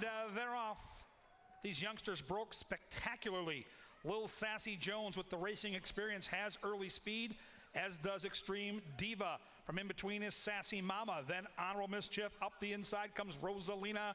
And they're off. These youngsters broke spectacularly. Lil Sassy Jones with the racing experience has early speed, as does Extreme Diva. From in between is Sassy Mama. Then Honorable Mischief. Up the inside comes Rosalina.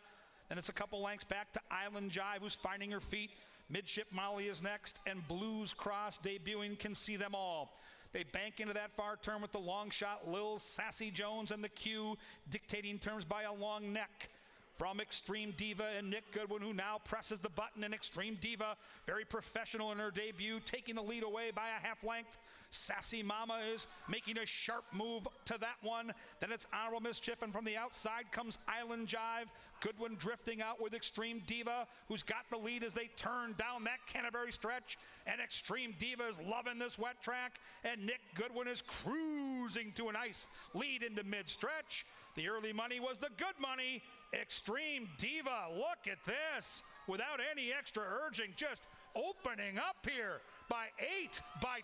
Then it's a couple lengths back to Island Jive, who's finding her feet. Midship Molly is next, and Blues Cross debuting Can See Them All. They bank into that far turn with the long shot, Lil Sassy Jones, and the Q dictating terms by a long neck. From Extreme Diva and Nick Goodwin, who now presses the button, and Extreme Diva, very professional in her debut, taking the lead away by a half length. Sassy Mama is making a sharp move to that one. Then it's Honorable Mischief, and from the outside comes Island Jive. Goodwin drifting out with Extreme Diva, who's got the lead as they turn down that Canterbury stretch. And Extreme Diva is loving this wet track, and Nick Goodwin is cruising to a nice lead into mid-stretch. The early money was the good money. Extreme Diva, look at this, without any extra urging, just opening up here by 8, by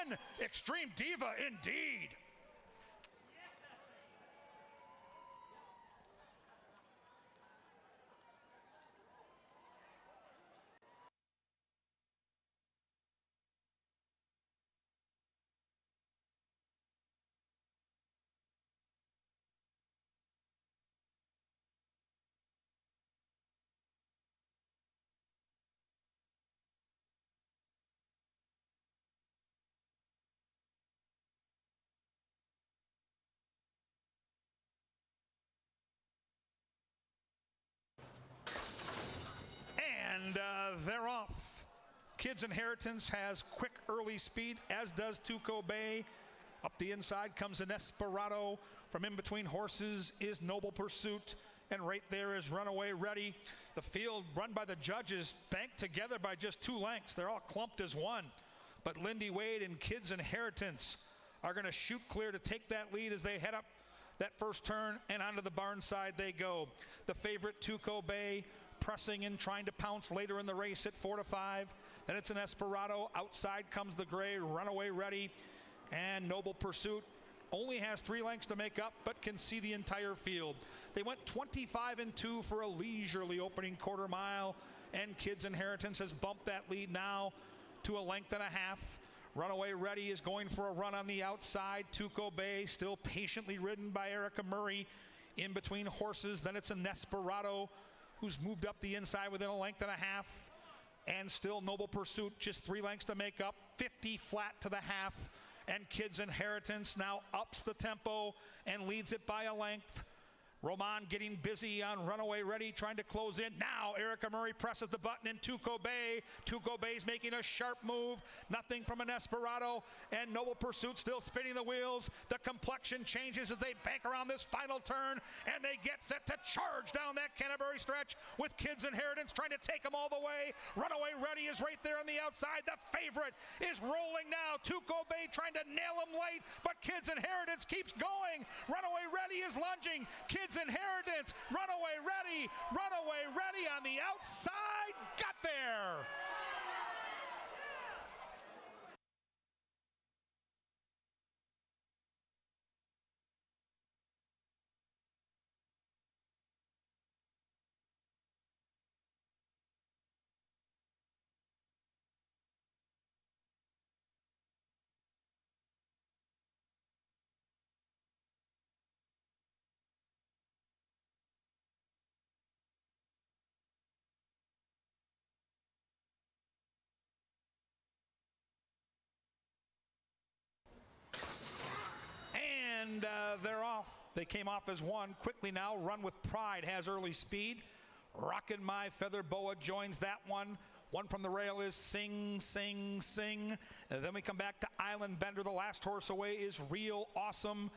10. Extreme Diva indeed. And they're off. Kids Inheritance has quick early speed, as does Tuco Bay. Up the inside comes an Esperado. From in between horses is Noble Pursuit. And right there is Runaway Ready. The field run by the judges, banked together by just 2 lengths. They're all clumped as one. But Lindy Wade and Kids Inheritance are going to shoot clear to take that lead as they head up that first turn, and onto the barn side they go. The favorite, Tuco Bay, pressing and trying to pounce later in the race at 4-5. Then it's an Esperado. Outside comes the gray, Runaway Ready, and Noble Pursuit. Only has 3 lengths to make up, but can see the entire field. They went 25-2 for a leisurely opening quarter mile, and Kids Inheritance has bumped that lead now to a length and a half. Runaway Ready is going for a run on the outside. Tuco Bay still patiently ridden by Erica Murray in between horses. Then it's an Esperado, who's moved up the inside within a length and a half. And still Noble Pursuit, just 3 lengths to make up, 50 flat to the half. And Kids Inheritance now ups the tempo and leads it by a length. Roman getting busy on Runaway Ready, trying to close in. Now Erica Murray presses the button in Tuco Bay. Tuco Bay's making a sharp move. Nothing from an Esperado, and Noble Pursuit still spinning the wheels. The complexion changes as they bank around this final turn, and they get set to charge down that Canterbury stretch with Kids Inheritance trying to take them all the way. Runaway Ready is right there on the outside. The favorite is rolling now. Tuco Bay trying to nail him late, but Kids Inheritance keeps going. Runaway Ready is lunging. Kids Inheritance, Runaway Ready on the outside, got there. And they're off. They came off as one. Quickly now, Run With Pride has early speed. Rockin' My Feather Boa joins that one. One from the rail is Sing, Sing, Sing. And then we come back to Island Bender. The last horse away is Real Awesome.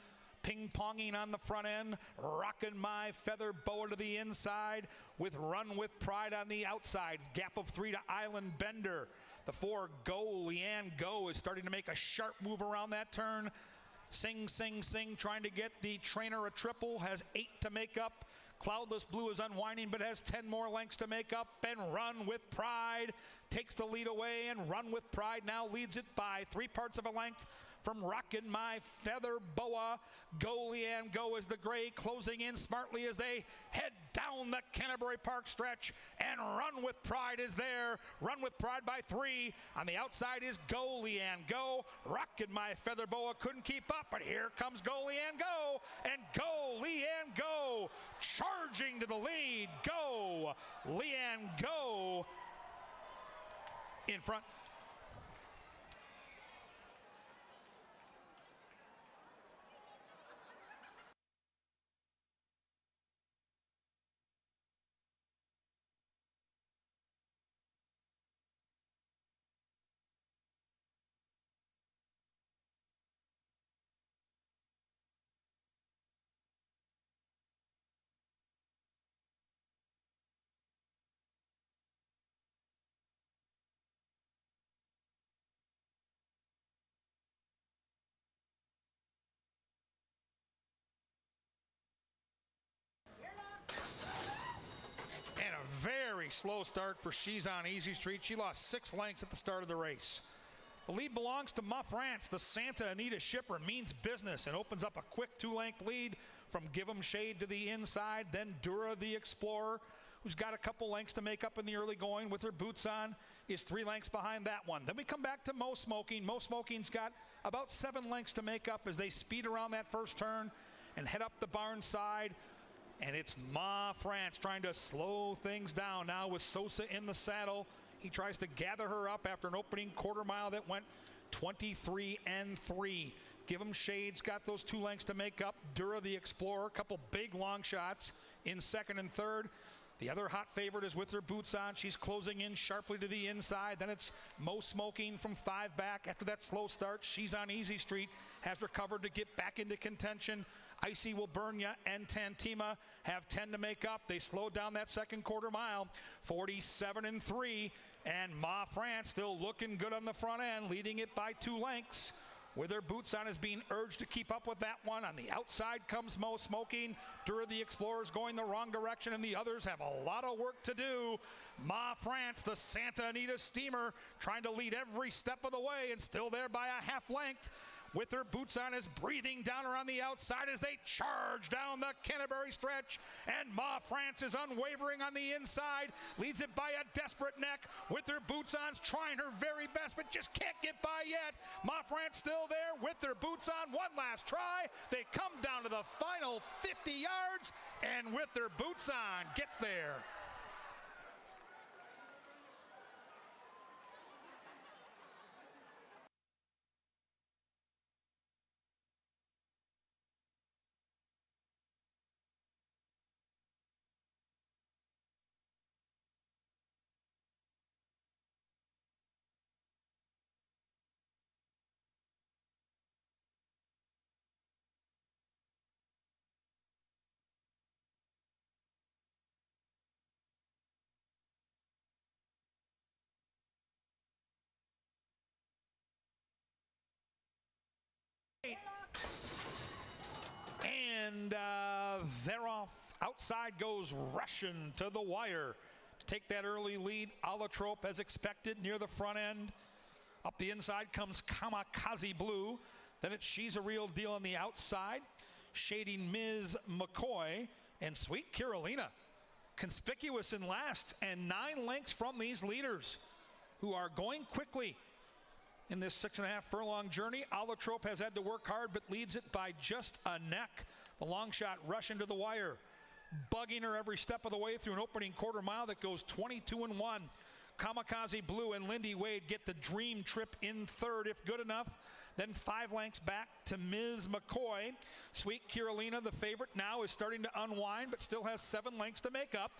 Ping-ponging on the front end. Rockin' My Feather Boa to the inside with Run With Pride on the outside. Gap of 3 to Island Bender. The 4, Golian Go, is starting to make a sharp move around that turn. Sing, Sing, Sing, trying to get the trainer a triple, has 8 to make up. Cloudless Blue is unwinding, but has 10 more lengths to make up. And Run With Pride takes the lead away, and Run With Pride now leads it by 3 parts of a length. from Rockin' My Feather Boa. Golian Go is the gray, closing in smartly as they head down the Canterbury Park stretch, and Run With Pride is there. Run With Pride by 3. On the outside is Golian Go. Rockin' My Feather Boa couldn't keep up, but here comes Golian Go, and Golian Go charging to the lead. Golian Go in front. And a very slow start for She's on Easy Street. She lost 6 lengths at the start of the race. The lead belongs to Ma France. The Santa Anita Shipper means business and opens up a quick 2-length lead from Give 'em Shade to the inside. Then Dura the Explorer, who's got a couple lengths to make up in the early going with her boots on, is 3 lengths behind that one. Then we come back to Mo Smoking. Mo Smoking's got about 7 lengths to make up as they speed around that first turn and head up the barn side. And it's Ma France trying to slow things down now with Sosa in the saddle. He tries to gather her up after an opening quarter mile that went 23-3. Give 'em Shade's got those 2 lengths to make up. Dura the Explorer, a couple big long shots in second and third. The other hot favorite is with her boots on. She's closing in sharply to the inside. Then it's Mo Smoking from 5 back. After that slow start, She's on Easy Street has recovered to get back into contention. Icy Will Burn Ya and Tantima have 10 to make up. They slowed down that second quarter mile, 47-3. And Ma France still looking good on the front end, leading it by 2 lengths. With her boots on is being urged to keep up with that one. On the outside comes Mo Smoking. Dura the Explorer's going the wrong direction, and the others have a lot of work to do. Ma France, the Santa Anita Steamer, trying to lead every step of the way and still there by a half length. With her boots on is breathing down around the outside as they charge down the Canterbury stretch. And Ma France is unwavering on the inside, leads it by a desperate neck. With her boots on, trying her very best, but just can't get by yet. Ma France still there with their boots on. One last try. They come down to the final 50 yards, and with their boots on, gets there. And they're off. Outside goes Russian to the wire to take that early lead. Allotrope as expected near the front end. Up the inside comes Kamikaze Blue. Then it's She's a Real Deal on the outside, shading Ms. McCoy, and Sweet Carolina conspicuous in last and 9 lengths from these leaders who are going quickly in this 6.5 furlong journey. Allotrope has had to work hard but leads it by just a neck. The long shot Russian to the wire, bugging her every step of the way through an opening quarter mile that goes 22-1. Kamikaze Blue and Lindy Wade get the dream trip in third if good enough. Then 5 lengths back to Ms. McCoy. Sweet Carolina, the favorite now, is starting to unwind but still has 7 lengths to make up.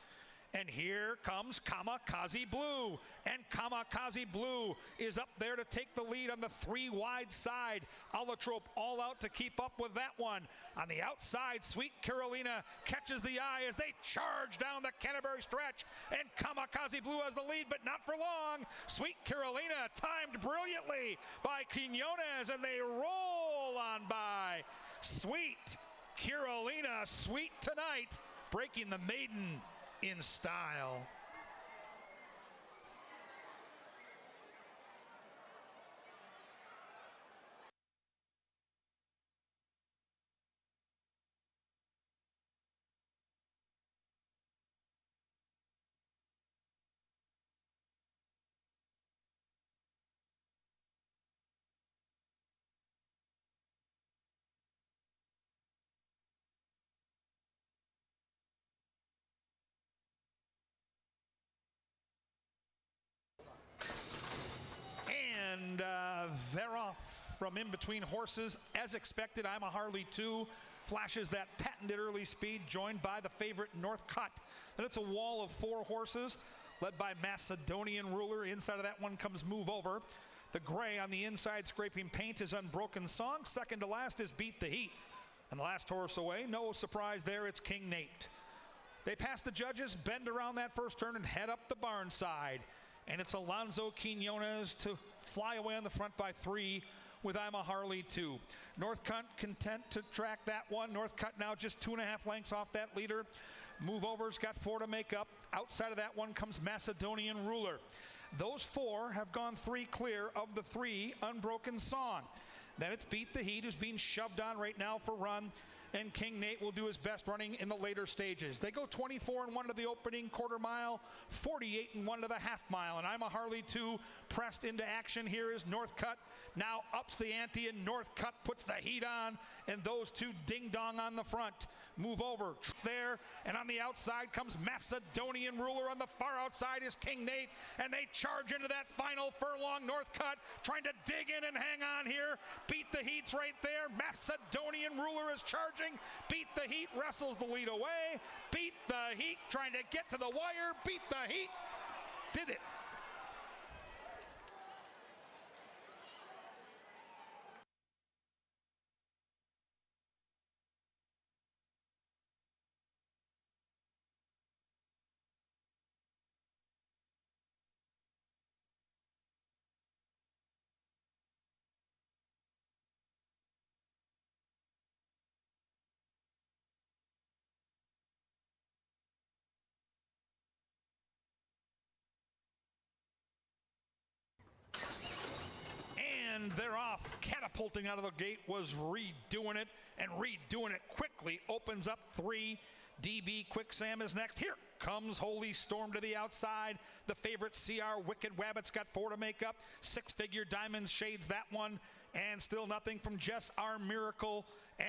And here comes Kamikaze Blue. And Kamikaze Blue is up there to take the lead on the 3 wide side. Allotrope all out to keep up with that one. On the outside, Sweet Carolina catches the eye as they charge down the Canterbury stretch. And Kamikaze Blue has the lead, but not for long. Sweet Carolina timed brilliantly by Quinones, and they roll on by. Sweet Carolina, sweet tonight, breaking the maiden in style. they're off from in between horses. As expected, I'm a Harley 2. Flashes that patented early speed, joined by the favorite Northcutt. Then it's a wall of 4 horses, led by Macedonian Ruler. Inside of that one comes Move Over. The gray on the inside, scraping paint, is Unbroken Song. Second to last is Beat the Heat. And the last horse away, no surprise there, it's King Nate. They pass the judges, bend around that first turn, and head up the barn side. And it's Alonso Quinones to fly away on the front by 3 with I'm a Harley 2. Northcutt content to track that one. Northcutt now just 2.5 lengths off that leader. Move Over's got 4 to make up. Outside of that one comes Macedonian Ruler. Those 4 have gone 3 clear of the 3 Unbroken Song. Then it's Beat the Heat, who's being shoved on right now for run. And King Nate will do his best running in the later stages. They go 24-1 to the opening quarter mile, 48-1 to the half mile. And I'm a Harley 2 pressed into action. Here is Northcutt. Now ups the ante, and Northcutt puts the heat on. And those 2 ding-dong on the front. Move Over. It's there. And on the outside comes Macedonian Ruler. On the far outside is King Nate. And they charge into that final furlong. Northcutt trying to dig in and hang on here. Beat the Heat's right there. Macedonian Ruler is charging. Beat the Heat wrestles the lead away. Beat the Heat trying to get to the wire. Beat the Heat did it. And they're off. Catapulting out of the gate was Redoing It, and Redoing It quickly opens up 3. DB Quick Sam is next. Here comes Holy Storm to the outside. The favorite CR Wicked Wabbit's got 4 to make up. 6-figure Diamonds shades that one. And still nothing from Jess Our Miracle.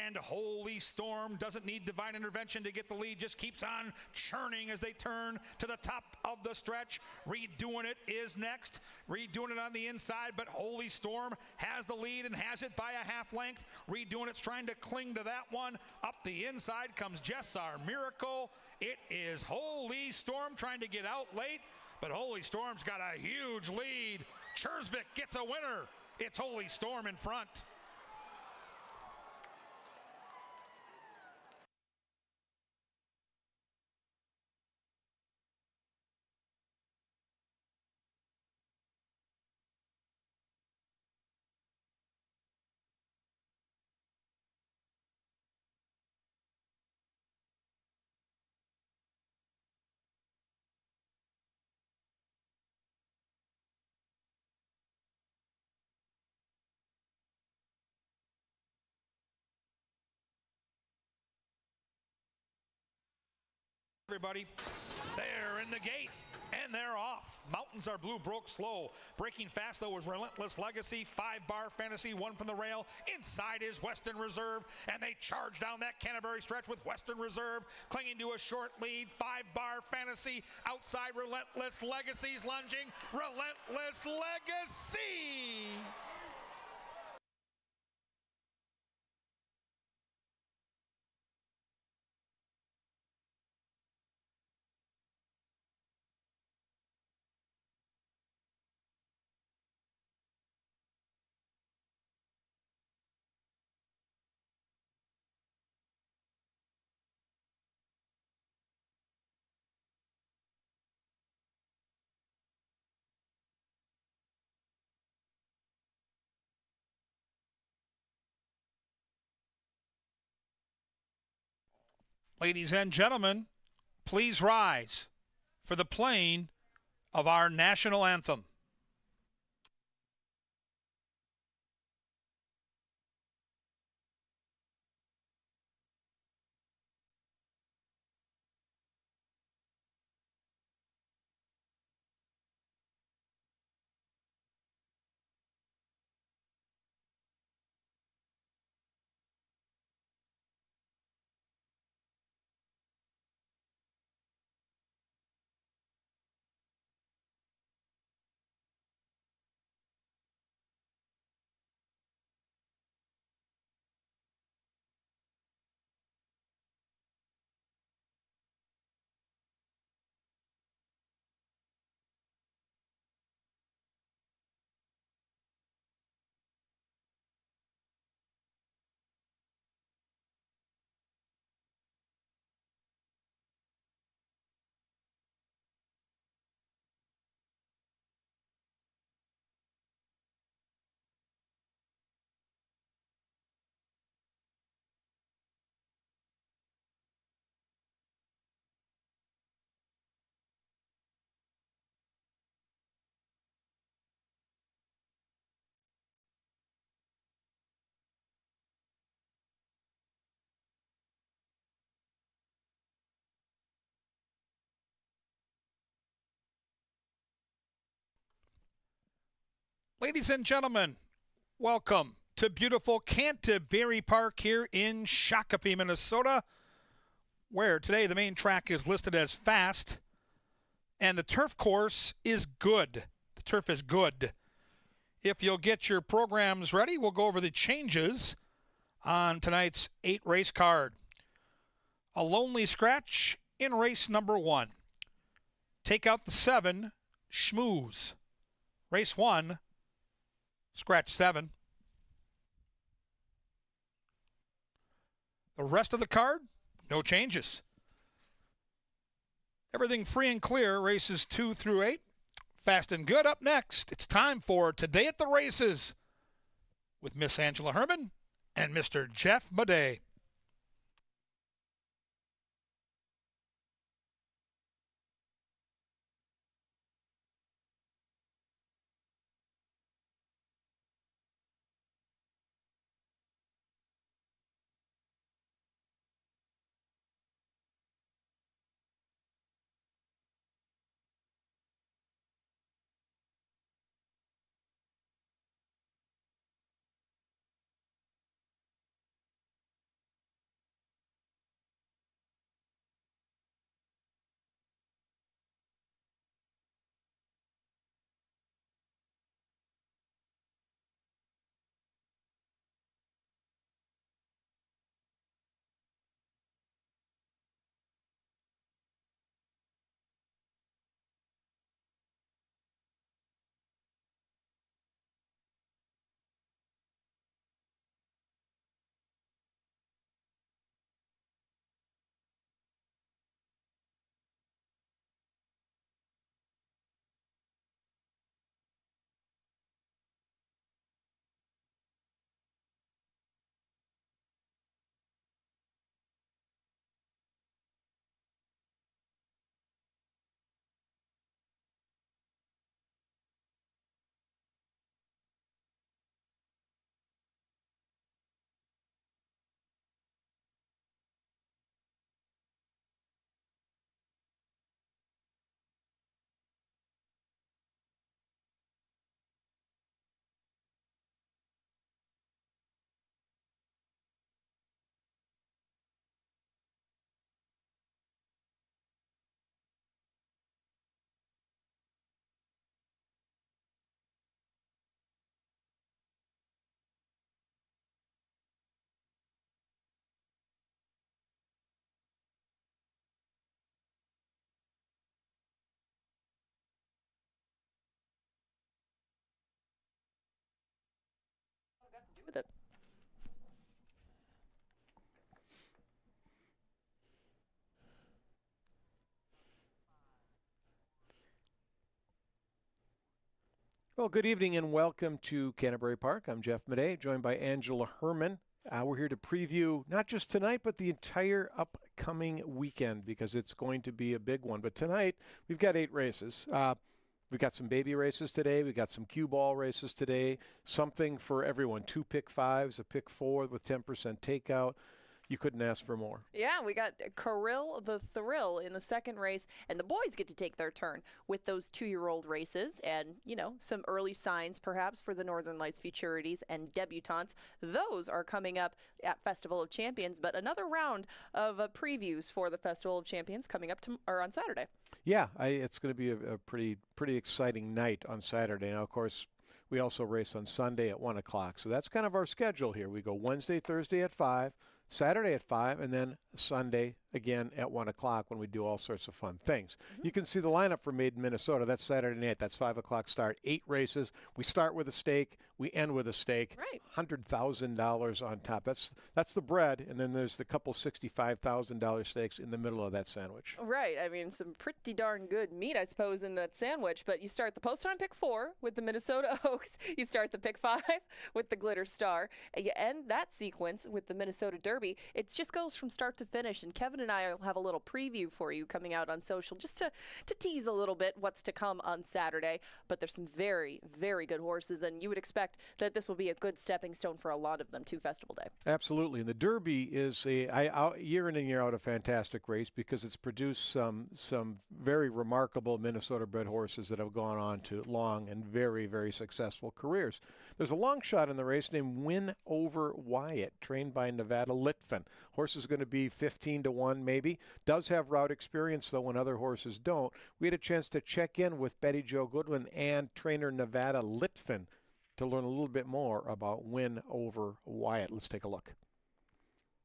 And Holy Storm doesn't need divine intervention to get the lead. Just keeps on churning as they turn to the top of the stretch. Redoing It is next. Redoing It on the inside, but Holy Storm has the lead and has it by a half length. Redoing It's trying to cling to that one. Up the inside comes Jess Our Miracle. It is Holy Storm trying to get out late, but Holy Storm's got a huge lead. Chersvik gets a winner. It's Holy Storm in front. Everybody, they're in the gate, and they're off. Mountains Are Blue broke slow. Breaking fast, though, was Relentless Legacy. 5-bar Fantasy, 1 from the rail. Inside is Western Reserve, and they charge down that Canterbury stretch with Western Reserve clinging to a short lead. 5-bar Fantasy. Outside, Relentless Legacy's lunging. Relentless Legacy! Ladies and gentlemen, please rise for the playing of our national anthem. Ladies and gentlemen, welcome to beautiful Canterbury Park here in Shakopee, Minnesota, where today the main track is listed as fast, and the turf course is good. The turf is good. If you'll get your programs ready, we'll go over the changes on tonight's 8-race card. A lonely scratch in race number 1. Take out the 7, Schmooze. Race 1, scratch 7. The rest of the card, no changes. Everything free and clear, races 2 through 8. Fast and good up next. It's time for Today at the Races with Miss Angela Herman and Mr. Jeff Madej. With it. Well, good evening and welcome to Canterbury Park. I'm Jeff Madej, joined by Angela Herman. We're here to preview not just tonight, but the entire upcoming weekend because it's going to be a big one. But tonight, we've got 8 races. We've got some baby races today. We've got some cue ball races today. Something for everyone. 2 pick 5s, a pick 4 with 10% takeout. You couldn't ask for more. Yeah, we got Kirill the Thrill in the second race, and the boys get to take their turn with those 2-year-old races and, you know, some early signs perhaps for the Northern Lights Futurities and debutantes. Those are coming up at Festival of Champions, but another round of previews for the Festival of Champions coming up on Saturday. Yeah, it's going to be a pretty exciting night on Saturday. Now, of course, we also race on Sunday at 1 o'clock. So that's kind of our schedule here. We go Wednesday, Thursday at 5, Saturday at 5, and then Sunday again at 1 o'clock when we do all sorts of fun things. You can see the lineup for Made in Minnesota. That's Saturday night. That's 5 o'clock start. 8 races. We start with a stake. We end with a stake. Right. $100,000 on top. That's the bread, and then there's the couple $65,000 stakes in the middle of that sandwich. Right. I mean, some pretty darn good meat, I suppose, in that sandwich. But you start the post on pick 4 with the Minnesota Oaks. You start the pick 5 with the Glitter Star. And you end that sequence with the Minnesota Derby Derby, it just goes from start to finish. And Kevin and I will have a little preview for you coming out on social just to tease a little bit what's to come on Saturday. But there's some very, very good horses, and you would expect that this will be a good stepping stone for a lot of them to Festival Day. Absolutely. And the Derby is year in and year out a fantastic race because it's produced some very remarkable Minnesota-bred horses that have gone on to long and very, very successful careers. There's a long shot in the race named Win Over Wyatt, trained by Nevada Litfin. Horse is going to be 15-1 maybe. Does have route experience, though, when other horses don't. We had a chance to check in with Betty Jo Goodwin and trainer Nevada Litfin to learn a little bit more about Win Over Wyatt. Let's take a look.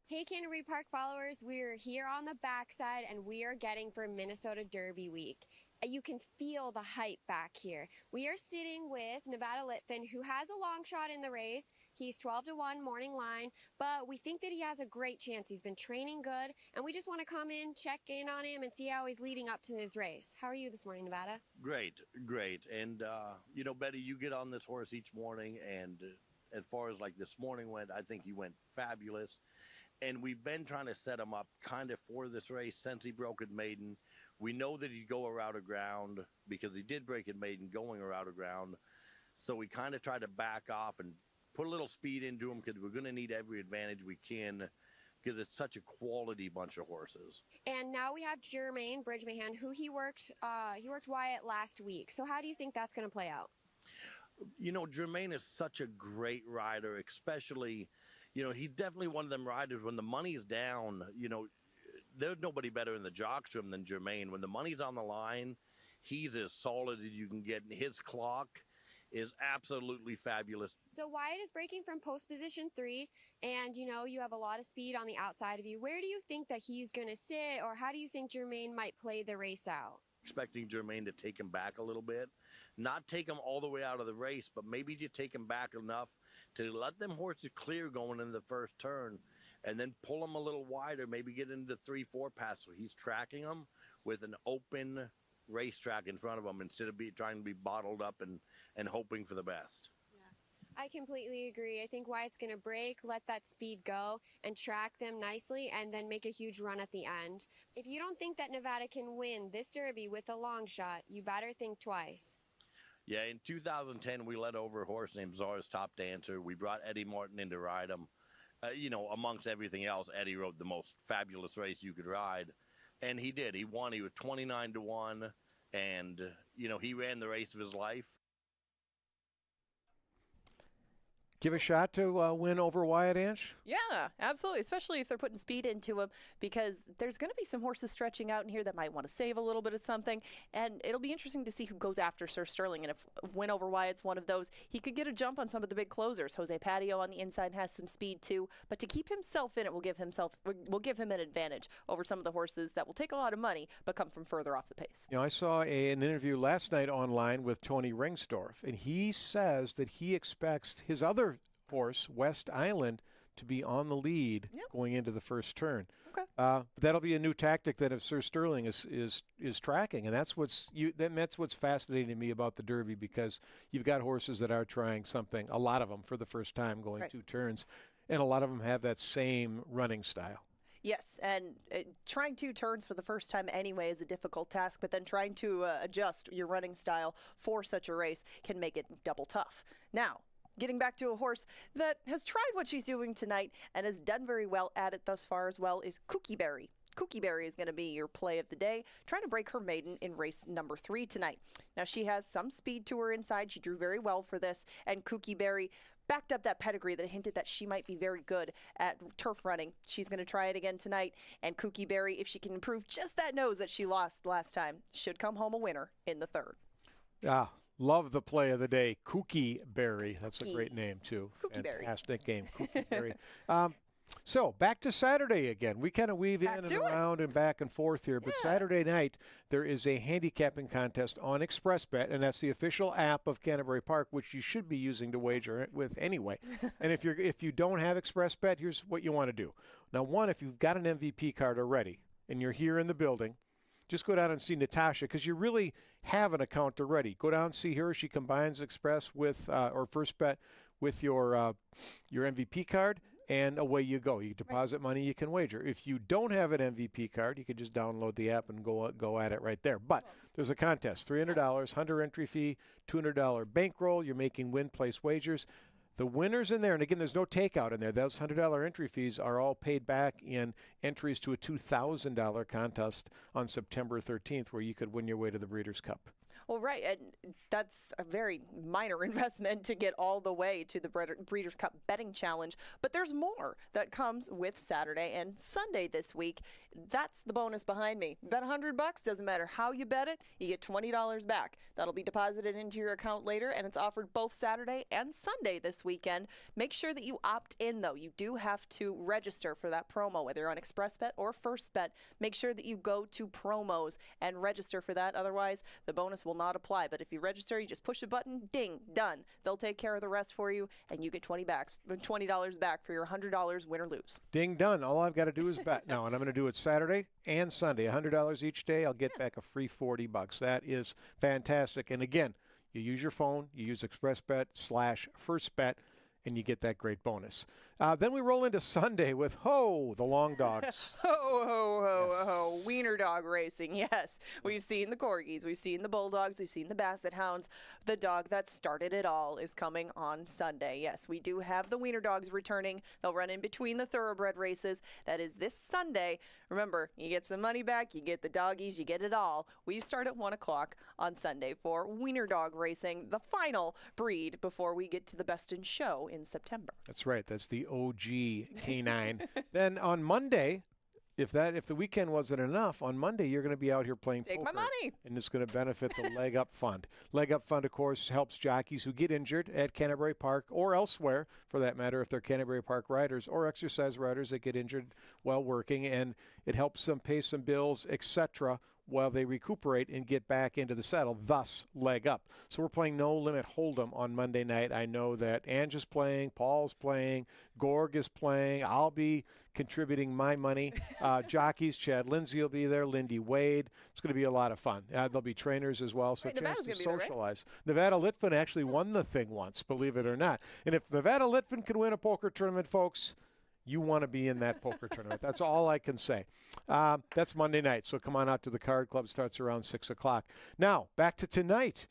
Hey Canterbury Park followers, we're here on the backside and we are getting for Minnesota Derby week. You can feel the hype back here. We are sitting with Nevada Litfin, who has a long shot in the race. He's 12-1 morning line, but we think that he has a great chance. He's been training good, and we just want to come in, check in on him, and see how he's leading up to his race. How are you this morning, Nevada? Great. And, Betty, you get on this horse each morning, and as far as like this morning went, I think he went fabulous. And we've been trying to set him up kind of for this race since he broke at Maiden. We know that he'd go a route of ground because he did break at Maiden going a route of ground. So we kind of tried to back off and put a little speed into him because we're going to need every advantage we can because it's such a quality bunch of horses. And now we have Jermaine Bridgemahan, who he worked Wyatt last week. So how do you think that's going to play out? Jermaine is such a great rider, especially, he's definitely one of them riders when the money's down, there's nobody better in the jockstrom than Jermaine. When the money's on the line, he's as solid as you can get. And his clock is absolutely fabulous. So Wyatt is breaking from post position 3, and you have a lot of speed on the outside of you. Where do you think that he's going to sit, or how do you think Jermaine might play the race out? Expecting Jermaine to take him back a little bit. Not take him all the way out of the race, but maybe just take him back enough to let them horses clear going in the first turn. And then pull him a little wider, maybe get into the 3-4 pass so he's tracking him with an open racetrack in front of him instead of trying to be bottled up and hoping for the best. Yeah, I completely agree. I think Wyatt's going to break, let that speed go, and track them nicely, and then make a huge run at the end. If you don't think that Nevada can win this Derby with a long shot, you better think twice. Yeah, in 2010, we let over a horse named Zara's Top Dancer. We brought Eddie Martin in to ride him. Amongst everything else, Eddie rode the most fabulous race you could ride. And he did. He won. He was 29-1. And, he ran the race of his life. Give a shot to Win Over Wyatt, Ange? Yeah, absolutely, especially if they're putting speed into him, because there's going to be some horses stretching out in here that might want to save a little bit of something, and it'll be interesting to see who goes after Sir Sterling, and if Win Over Wyatt's one of those, he could get a jump on some of the big closers. Jose Patio on the inside has some speed too, but to keep himself in it will give him an advantage over some of the horses that will take a lot of money but come from further off the pace. I saw an interview last night online with Tony Ringsdorf, and he says that he expects his other horse, West Island, to be on the lead going into the first turn. Okay. That'll be a new tactic that if Sir Sterling is tracking, and that's what's fascinating to me about the Derby, because you've got horses that are trying something, a lot of them for the first time going 2 turns, and a lot of them have that same running style. Yes, and trying 2 turns for the first time anyway is a difficult task, but then trying to adjust your running style for such a race can make it double tough. Now, getting back to a horse that has tried what she's doing tonight and has done very well at it thus far as well is Cookie Berry. Cookie Berry is going to be your play of the day, trying to break her maiden in race number 3 tonight. Now, she has some speed to her inside. She drew very well for this, and Cookie Berry backed up that pedigree that hinted that she might be very good at turf running. She's going to try it again tonight, and Cookie Berry, if she can improve just that nose that she lost last time, should come home a winner in the 3rd. Ah, love the play of the day, Cookie Berry. That's Cookie. A great name, too. Cookie Berry. Fantastic game, Cookie Berry. So back to Saturday again. We kind of weave in and around and back and forth here. But Saturday night, there is a handicapping contest on ExpressBet, and that's the official app of Canterbury Park, which you should be using to wager with anyway. And if you don't have ExpressBet, here's what you want to do. Now, one, if you've got an MVP card already and you're here in the building, just go down and see Natasha, because you really have an account already. Go down and see her. She combines Express with or First Bet with your MVP card. and away you go. You deposit money, you can wager. If you don't have an MVP card, you can just download the app and go at it right there. But there's a contest, $300, $100 entry fee, $200 bankroll. You're making win-place wagers. The winners in there, and again, there's no takeout in there. Those $100 entry fees are all paid back in entries to a $2,000 contest on September 13th where you could win your way to the Breeders' Cup. Well, right, and that's a very minor investment to get all the way to the Breeders' Cup betting challenge. But there's more that comes with Saturday and Sunday this week. That's the bonus behind me. Bet $100, doesn't matter how you bet it, you get $20 back. That'll be deposited into your account later, and it's offered both Saturday and Sunday this weekend. Make sure that you opt in, though. You do have to register for that promo, whether you're on ExpressBet or FirstBet. Make sure that you go to promos and register for that. Otherwise, the bonus will not apply. But if you register, you just push a button, ding, done. They'll take care of the rest for you, and you get $20 back for your $100 win or lose. Ding, done. All I've got to do is bet now, and I'm going to do it Saturday and Sunday. $100 each day. I'll get back a free $40. That is fantastic. And again, you use your phone, you use ExpressBet/FirstBet, and you get that great bonus. Then we roll into Sunday with the long dogs. Ho. Wiener dog racing, yes. We've seen the Corgis, we've seen the Bulldogs, we've seen the Basset Hounds. The dog that started it all is coming on Sunday. Yes, we do have the Wiener dogs returning. They'll run in between the thoroughbred races. That is this Sunday. Remember, you get some money back, you get the doggies, you get it all. We start at 1 o'clock on Sunday for Wiener dog racing, the final breed before we get to the Best in Show in September. That's right. That's the OG canine. Then on Monday, if the weekend wasn't enough, on Monday you're going to be out here playing poker. Take my money. And it's going to benefit the Leg Up Fund. Leg Up Fund, of course, helps jockeys who get injured at Canterbury Park or elsewhere, for that matter, if they're Canterbury Park riders or exercise riders that get injured while working, and it helps them pay some bills, etc., while they recuperate and get back into the saddle, thus Leg Up. So we're playing No Limit Hold'em on Monday night. I know that Ange is playing, Paul's playing, Gorg is playing. I'll be contributing my money. Jockeys, Chad Lindsay will be there, Lindy Wade. It's going to be a lot of fun. There'll be trainers as well, so a chance to socialize. Nevada Litfin actually won the thing once, believe it or not. And if Nevada Litfin can win a poker tournament, folks, you want to be in that poker tournament. That's all I can say. That's Monday night, so come on out to the Card Club. Starts around 6 o'clock. Now, back to tonight.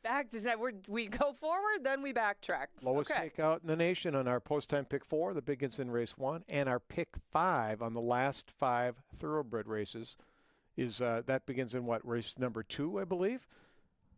We go forward, then we backtrack. Lowest takeout in the nation on our post-time pick 4, the begins in race 1, and our pick 5 on the last 5 thoroughbred races is that begins in race number 2, I believe?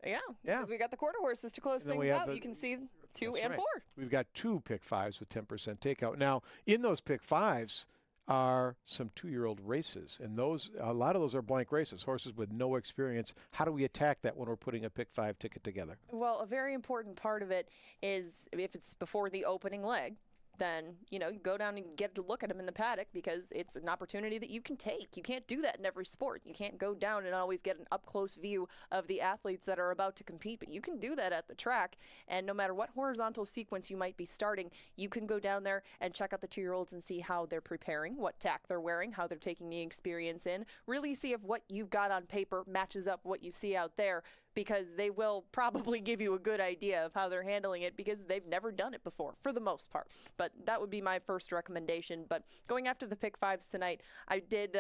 Yeah, because we got the quarter horses to close things out. You can see 2 and 4. We've got 2 pick 5s with 10% takeout. Now, in those pick 5s are some 2-year-old races, and a lot of those are blank races, horses with no experience. How do we attack that when we're putting a pick 5 ticket together? Well, a very important part of it is if it's before the opening leg, then, you go down and get to look at them in the paddock, because it's an opportunity that you can take. You can't do that in every sport. You can't go down and always get an up-close view of the athletes that are about to compete, but you can do that at the track, and no matter what horizontal sequence you might be starting, you can go down there and check out the 2-year-olds and see how they're preparing, what tack they're wearing, how they're taking the experience in, really see if what you've got on paper matches up what you see out there, because they will probably give you a good idea of how they're handling it, because they've never done it before, for the most part. But that would be my first recommendation. But going after the pick 5s tonight, I did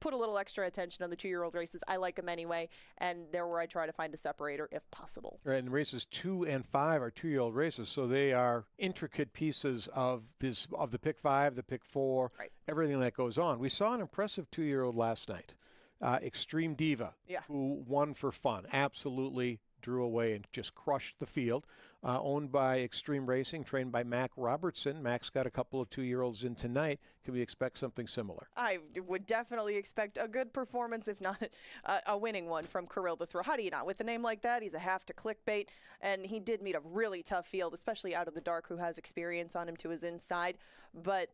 put a little extra attention on the 2-year-old races. I like them anyway, and they're where I try to find a separator if possible. Right, and races 2 and 5 are 2-year-old races, so they are intricate pieces of the pick 5, the pick 4, everything that goes on. We saw an impressive 2-year-old last night. Extreme Diva, who won for fun, absolutely drew away and just crushed the field. Owned by Extreme Racing, trained by Mac Robertson. Mac's got a couple of 2-year-olds in tonight. Can we expect something similar? I would definitely expect a good performance, if not a winning one, from Kirill the Thrill. How do you not? With a name like that, he's a half to clickbait, and he did meet a really tough field, especially out of the dark, who has experience on him to his inside. But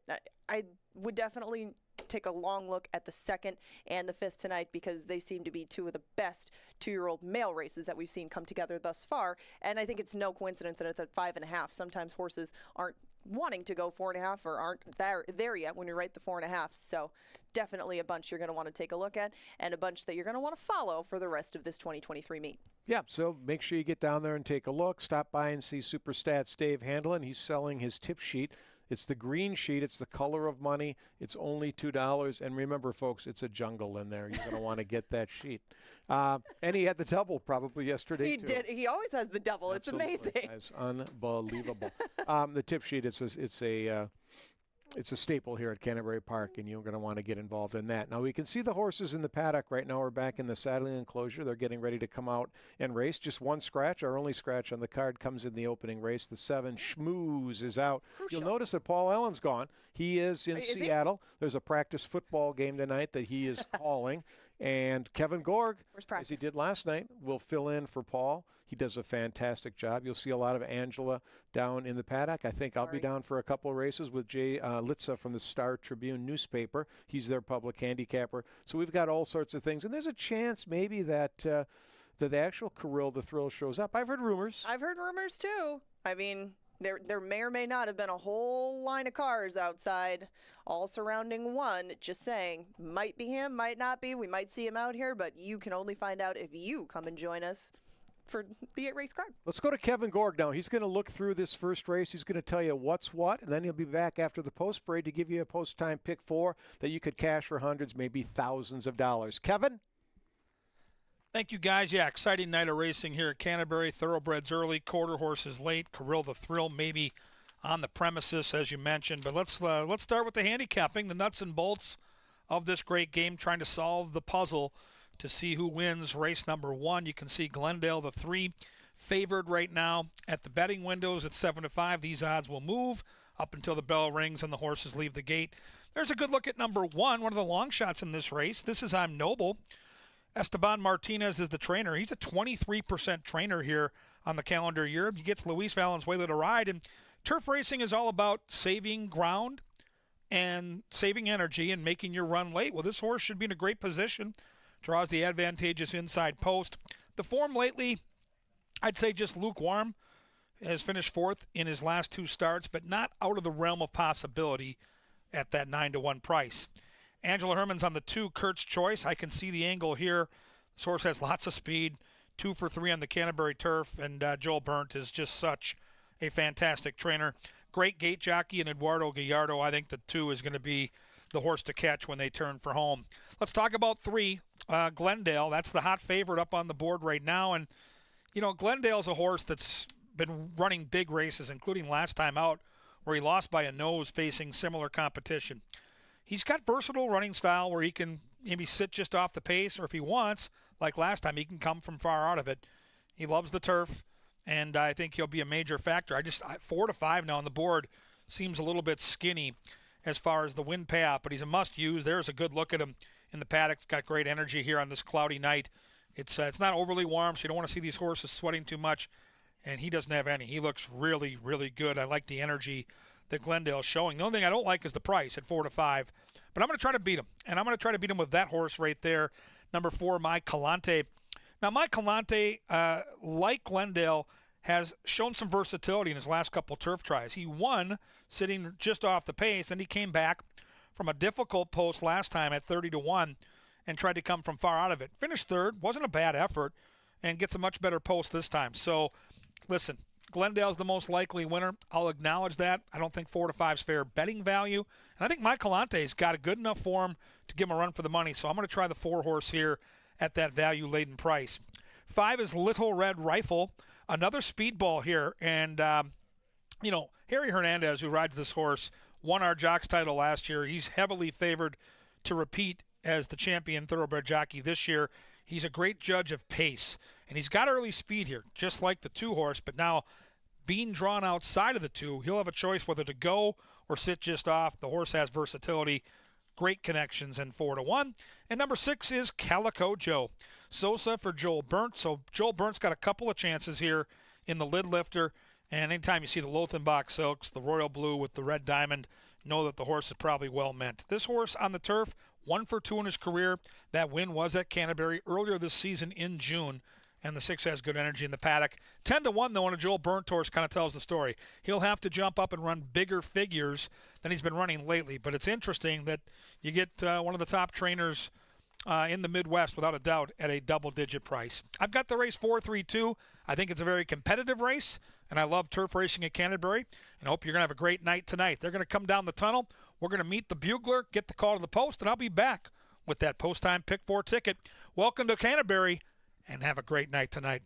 I would definitely take a long look at the 2nd and the 5th tonight, because they seem to be 2 of the best 2-year-old male races that we've seen come together thus far. And I think it's no coincidence that it's at 5.5. Sometimes horses aren't wanting to go 4.5 or aren't there yet when you write the 4.5. So definitely a bunch you're going to want to take a look at, and a bunch that you're going to want to follow for the rest of this 2023 meet. Yeah, so make sure you get down there and take a look. Stop by and see Super Stats Dave Handelin. He's selling his tip sheet It's the green sheet. It's the color of money. It's only $2. And remember, folks, it's a jungle in there. You're going to want to get that sheet. And he had the double probably yesterday, He too. did. He always has the double. Absolutely, It's amazing. guys. Unbelievable. The tip sheet, it's a staple here at Canterbury Park, and you're going to want to get involved in that. Now, we can see the horses in the paddock right now. We're back in the saddling enclosure. They're getting ready to come out and race. Just one scratch. Our only scratch on the card comes in the opening race. The 7, Schmooze, is out. Crucial. You'll notice that Paul Allen's gone. He is in Is he? Seattle. There's a practice football game tonight that he is calling. And Kevin Gorg, Where's as practice? he did last night, will fill in for Paul. He does a fantastic job. You'll see a lot of Angela down in the paddock. I think I'll be down for a couple of races with Jay Litza from the Star Tribune newspaper. He's their public handicapper. So we've got all sorts of things. And there's a chance maybe that the actual Kirill the Thrill shows up. I've heard rumors. I've heard rumors too. I mean, there may or may not have been a whole line of cars outside, all surrounding one. Just saying, might be him, might not be. We might see him out here, but you can only find out if you come and join us for the 8-race card. Let's go to Kevin Gorg now. He's going to look through this first race. He's going to tell you what's what, and then he'll be back after the post parade to give you a post-time pick 4 that you could cash for hundreds, maybe thousands of dollars. Kevin? Thank you, guys. Yeah, exciting night of racing here at Canterbury. Thoroughbreds early, quarter horses late. Kirill the Thrill maybe on the premises, as you mentioned. But let's start with the handicapping, the nuts and bolts of this great game, trying to solve the puzzle to see who wins race number 1. You can see Glendale, the 3, favored right now at the betting windows at 7-5. These odds will move up until the bell rings and the horses leave the gate. There's a good look at number 1 of the long shots in this race. This is I'm Noble. Esteban Martinez is the trainer. He's a 23% trainer here on the calendar year. He gets Luis Valenzuela to ride, and turf racing is all about saving ground and saving energy and making your run late. Well, this horse should be in a great position. Draws the advantageous inside post. The form lately, I'd say just lukewarm. Has finished 4th in his last 2 starts, but not out of the realm of possibility at that 9-1 price. Angela Herman's on the 2, Kurt's Choice. I can see the angle here. This horse has lots of speed. 2 for 3 on the Canterbury turf, and Joel Burnt is just such a fantastic trainer. Great gate jockey, and Eduardo Gallardo. I think the 2 is going to be the horse to catch when they turn for home. Let's talk about 3, Glendale. That's the hot favorite up on the board right now. And, you know, Glendale's a horse that's been running big races, including last time out where he lost by a nose facing similar competition. He's got versatile running style where he can maybe sit just off the pace, or if he wants, like last time, he can come from far out of it. He loves the turf, and I think he'll be a major factor. 4-5 now on the board seems a little bit skinny as far as the win payoff, but he's a must-use. There's a good look at him in the paddock. Got great energy here on this cloudy night. It's not overly warm, so you don't want to see these horses sweating too much, and he doesn't have any. He looks really, really good. I like the energy that Glendale's showing. The only thing I don't like is the price at 4-5, but I'm going to try to beat him, and I'm going to try to beat him with that horse right there, number 4, My Calante. Now, My Calante, like Glendale, has shown some versatility in his last couple turf tries. He won sitting just off the pace, and he came back from a difficult post last time at 30-1 and tried to come from far out of it. Finished 3rd, wasn't a bad effort, and gets a much better post this time. So, listen, Glendale's the most likely winner. I'll acknowledge that. I don't think 4-5 is fair betting value. And I think My Calante's got a good enough form to give him a run for the money. So I'm going to try the 4 horse here at that value-laden price. 5 is Little Red Rifle, another speedball here. And, Harry Hernandez, who rides this horse, won our Jocks title last year. He's heavily favored to repeat as the champion thoroughbred jockey this year. He's a great judge of pace, and he's got early speed here, just like the 2 horse, but now being drawn outside of the 2, he'll have a choice whether to go or sit just off. The horse has versatility, great connections, and 4-1. And number 6 is Calico Joe. Sosa for Joel Burnt. So Joel Burnt's got a couple of chances here in the lid lifter, and anytime you see the Lothenbach Silks, the Royal Blue with the red diamond, know that the horse is probably well meant. This horse on the turf, 1 for 2 in his career. That win was at Canterbury earlier this season in June, and the 6 has good energy in the paddock. 10-1, though, on a Joel Burnt horse kind of tells the story. He'll have to jump up and run bigger figures than he's been running lately, but it's interesting that you get one of the top trainers in the Midwest, without a doubt, at a double-digit price. I've got the race 4-3-2. I think it's a very competitive race, and I love turf racing at Canterbury, and I hope you're going to have a great night tonight. They're going to come down the tunnel. We're going to meet the bugler, get the call to the post, and I'll be back with that post-time Pick 4 ticket. Welcome to Canterbury, and have a great night tonight.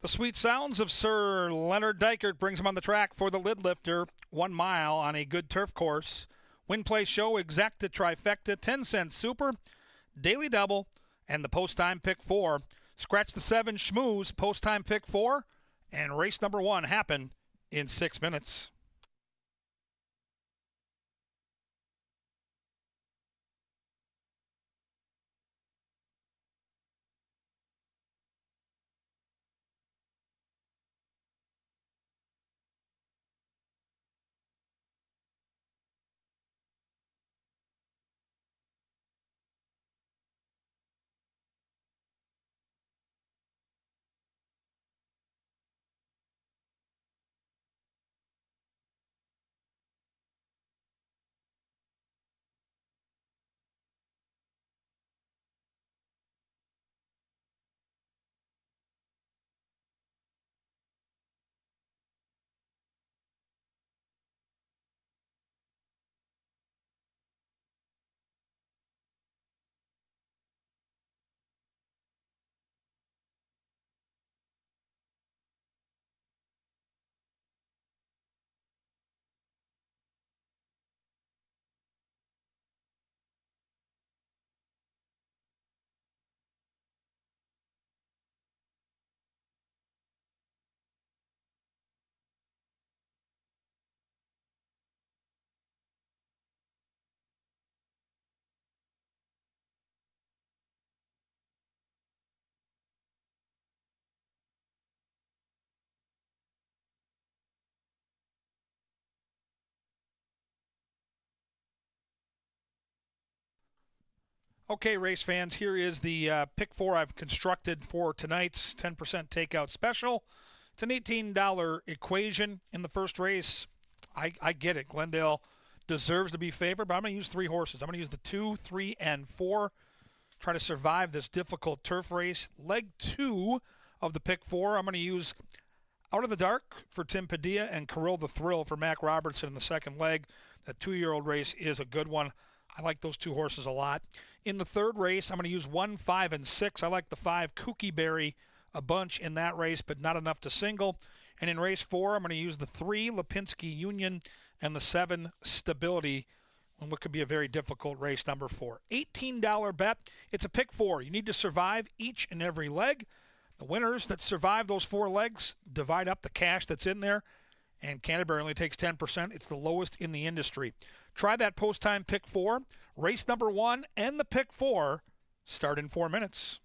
The sweet sounds of Sir Leonard Dykert brings him on the track for the lid lifter, 1 mile on a good turf course. Win, play, show, exacta, trifecta, 10-cent super, daily double, and the post-time Pick 4. Scratch the 7 schmooze, post-time Pick 4, and race number 1 happen in 6 minutes. Okay, race fans, here is the Pick 4 I've constructed for tonight's 10% takeout special. It's an $18 equation in the first race. I get it. Glendale deserves to be favored, but I'm going to use 3 horses. I'm going to use the 2, 3, and 4. Try to survive this difficult turf race. Leg 2 of the Pick 4, I'm going to use Out of the Dark for Tim Padilla and Kirill the Thrill for Mac Robertson in the second leg. That 2-year-old race is a good one. I like those 2 horses a lot. In the third race, I'm going to use 1, 5, and 6. I like the 5 Kooky Berry a bunch in that race, but not enough to single. And in race 4, I'm going to use the 3 Lipinski Union and the 7 Stability on what could be a very difficult race, number 4. $18 bet. It's a Pick 4. You need to survive each and every leg. The winners that survive those 4 legs divide up the cash that's in there, and Canterbury only takes 10%. It's the lowest in the industry. Try that post-time Pick 4. Race number 1 and the Pick 4 start in 4 minutes.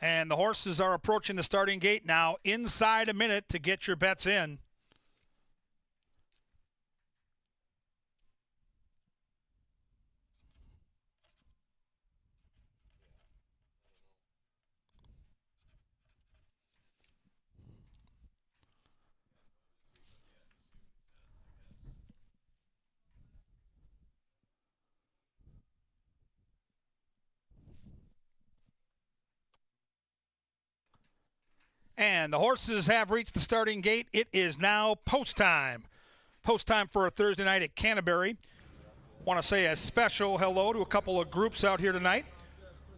And the horses are approaching the starting gate now. Inside a minute to get your bets in. And the horses have reached the starting gate. It is now post time. Post time for a Thursday night at Canterbury. Want to say a special hello to a couple of groups out here tonight.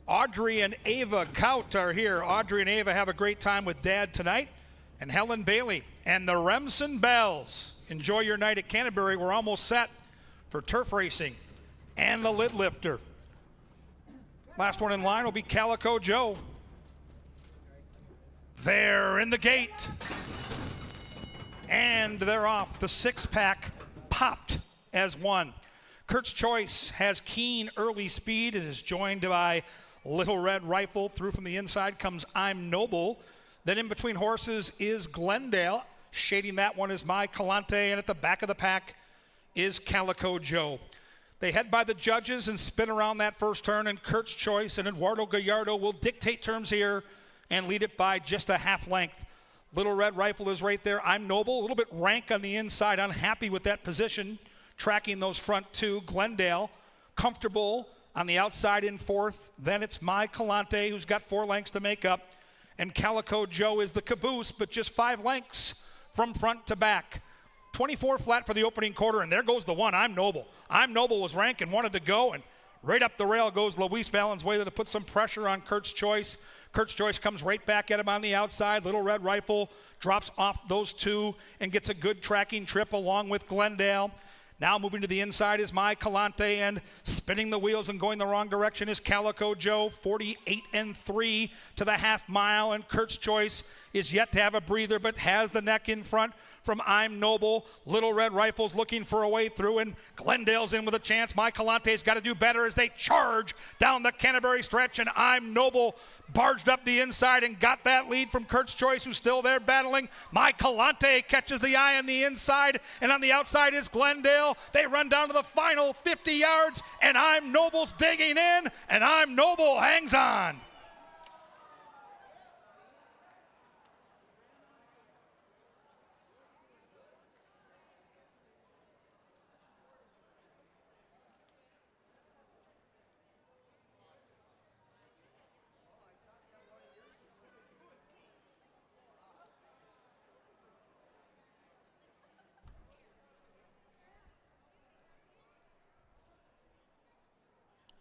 Audrey and Ava Kaut are here. Audrey and Ava have a great time with Dad tonight. And Helen Bailey and the Remsen Bells. Enjoy your night at Canterbury. We're almost set for turf racing and the lid lifter. Last one in line will be Calico Joe. They're in the gate. And they're off. The six-pack popped as one. Kurt's Choice has keen early speed and is joined by Little Red Rifle. Through from the inside comes I'm Noble. Then in between horses is Glendale. Shading that one is My Calante. And at the back of the pack is Calico Joe. They head by the judges and spin around that first turn. And Kurt's Choice and Eduardo Gallardo will dictate terms here and lead it by just a half length. Little Red Rifle is right there. I'm Noble, a little bit rank on the inside, unhappy with that position, tracking those front two. Glendale, comfortable on the outside in fourth. Then it's My Calante, who's got 4 lengths to make up. And Calico Joe is the caboose, but just 5 lengths from front to back. 24 flat for the opening quarter, and there goes the one, I'm Noble. I'm Noble was rank and wanted to go, and right up the rail goes Luis Valenzuela to put some pressure on Kurt's Choice. Kurt's Choice comes right back at him on the outside. Little Red Rifle drops off those two and gets a good tracking trip along with Glendale. Now moving to the inside is My Calante, and spinning the wheels and going the wrong direction is Calico Joe. 48-3 to the half mile, and Kurt's Choice is yet to have a breather but has the neck in front from I'm Noble. Little Red Rifle's looking for a way through, and Glendale's in with a chance. My Calante's got to do better as they charge down the Canterbury stretch, and I'm Noble barged up the inside and got that lead from Kurt's Choice, who's still there battling. My Calante catches the eye on the inside, and on the outside is Glendale. They run down to the final 50 yards, and I'm Noble's digging in, and I'm Noble hangs on.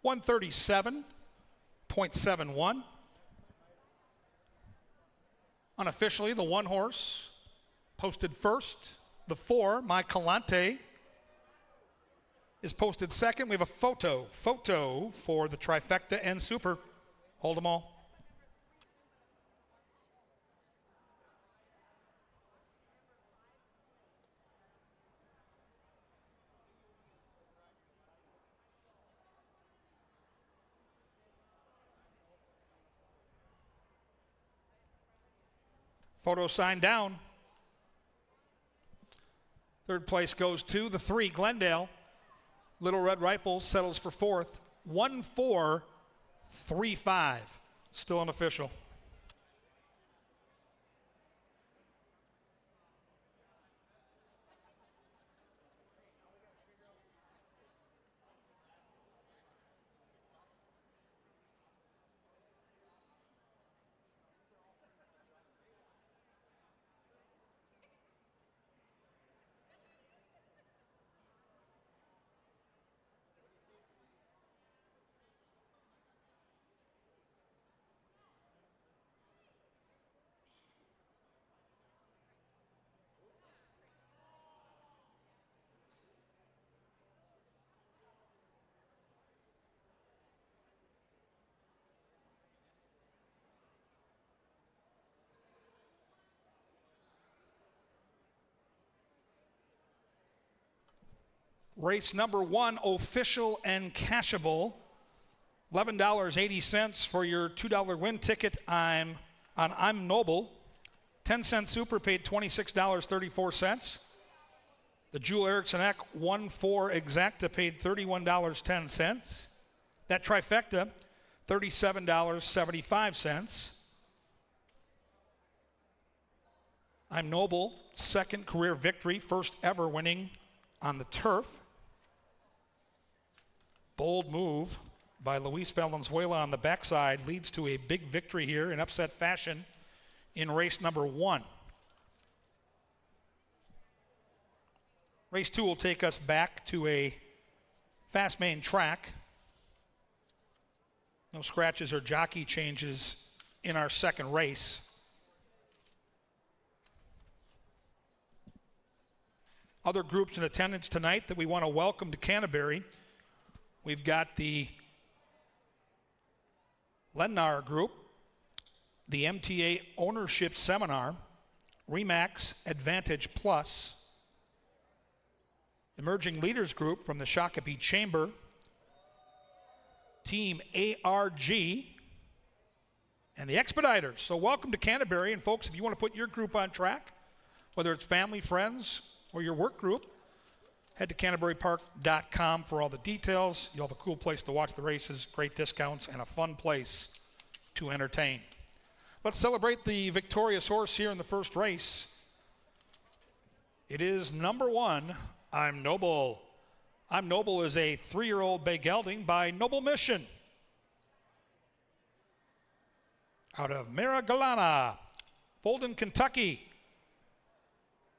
.137.71. Unofficially, the one horse posted first. The 4, My Calante, is posted second. We have a photo for the trifecta and super. Hold them all. Photo sign down. Third place goes to the 3, Glendale. Little Red Rifle settles for fourth. 1-4-3-5. Still unofficial. Race number 1, official and cashable. $11.80 for your $2 win ticket. I'm Noble. 10-cent super paid $26.34. The Jewel Erickson Eck 1-4 exacta paid $31.10. That trifecta, $37.75. I'm Noble, second career victory, first ever winning on the turf. Bold move by Luis Valenzuela on the backside leads to a big victory here in upset fashion in race number 1. Race 2 will take us back to a fast main track. No scratches or jockey changes in our second race. Other groups in attendance tonight that we want to welcome to Canterbury. We've got the Lennar Group, the MTA Ownership Seminar, Remax Advantage Plus, Emerging Leaders Group from the Shakopee Chamber, Team ARG, and the Expediters. So welcome to Canterbury, and folks, if you want to put your group on track, whether it's family, friends, or your work group, head to CanterburyPark.com for all the details. You'll have a cool place to watch the races, great discounts, and a fun place to entertain. Let's celebrate the victorious horse here in the first race. It is number 1, I'm Noble. I'm Noble is a 3-year-old bay gelding by Noble Mission. Out of Marigalana, Fulton, Kentucky,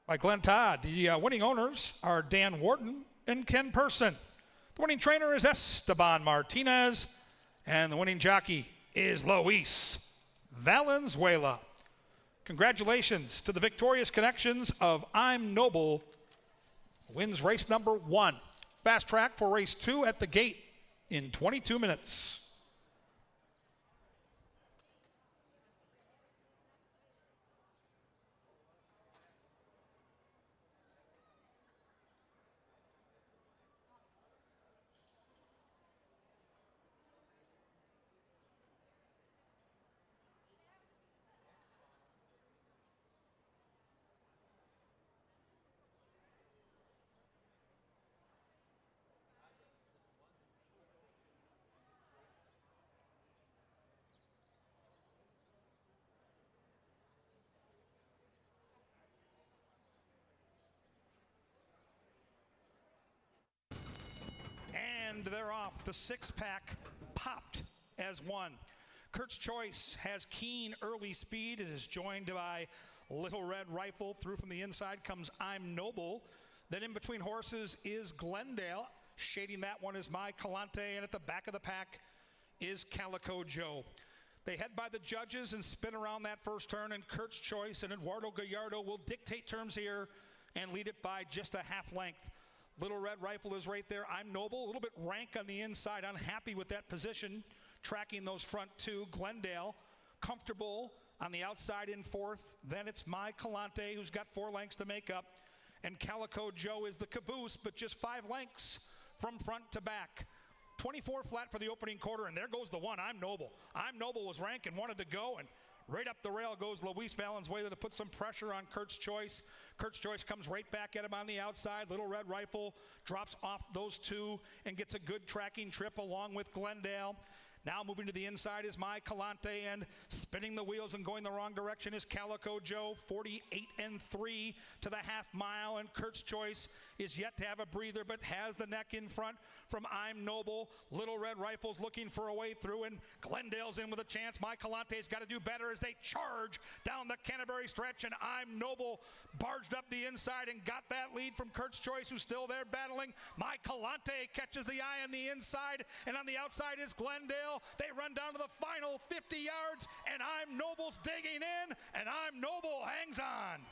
by Glenn Todd. The winning owners are Dan Wharton and Ken Person. The winning trainer is Esteban Martinez, and the winning jockey is Luis Valenzuela. Congratulations to the victorious connections of I'm Noble, wins race number 1. Fast track for race 2 at the gate in 22 minutes. And they're off. The 6-pack popped as one. Kurt's Choice has keen early speed. It is joined by Little Red Rifle. Through from the inside comes I'm Noble. Then in between horses is Glendale. Shading that one is My Calante. And at the back of the pack is Calico Joe. They head by the judges and spin around that first turn. And Kurt's Choice and Eduardo Gallardo will dictate terms here and lead it by just a half length. Little Red Rifle is right there. I'm Noble, a little bit rank on the inside. Unhappy with that position, tracking those front two. Glendale, comfortable on the outside in fourth. Then it's My Calante, who's got 4 lengths to make up. And Calico Joe is the caboose, but just 5 lengths from front to back. 24 flat for the opening quarter, and there goes the one, I'm Noble. I'm Noble was rank and wanted to go, and right up the rail goes Luis Valenzuela to put some pressure on Kurt's Choice. Kurt's Choice comes right back at him on the outside. Little Red Rifle drops off those two and gets a good tracking trip along with Glendale. Now moving to the inside is My Calante, and spinning the wheels and going the wrong direction is Calico Joe. 48-3 to the half mile, and Kurt's Choice is yet to have a breather, but has the neck in front from I'm Noble. Little Red Rifle's looking for a way through, and Glendale's in with a chance. My Calante's got to do better as they charge down the Canterbury stretch, and I'm Noble barged up the inside and got that lead from Kurt's Choice, who's still there battling. My Calante catches the eye on the inside, and on the outside is Glendale. They run down to the final 50 yards, and I'm Noble's digging in, and I'm Noble hangs on.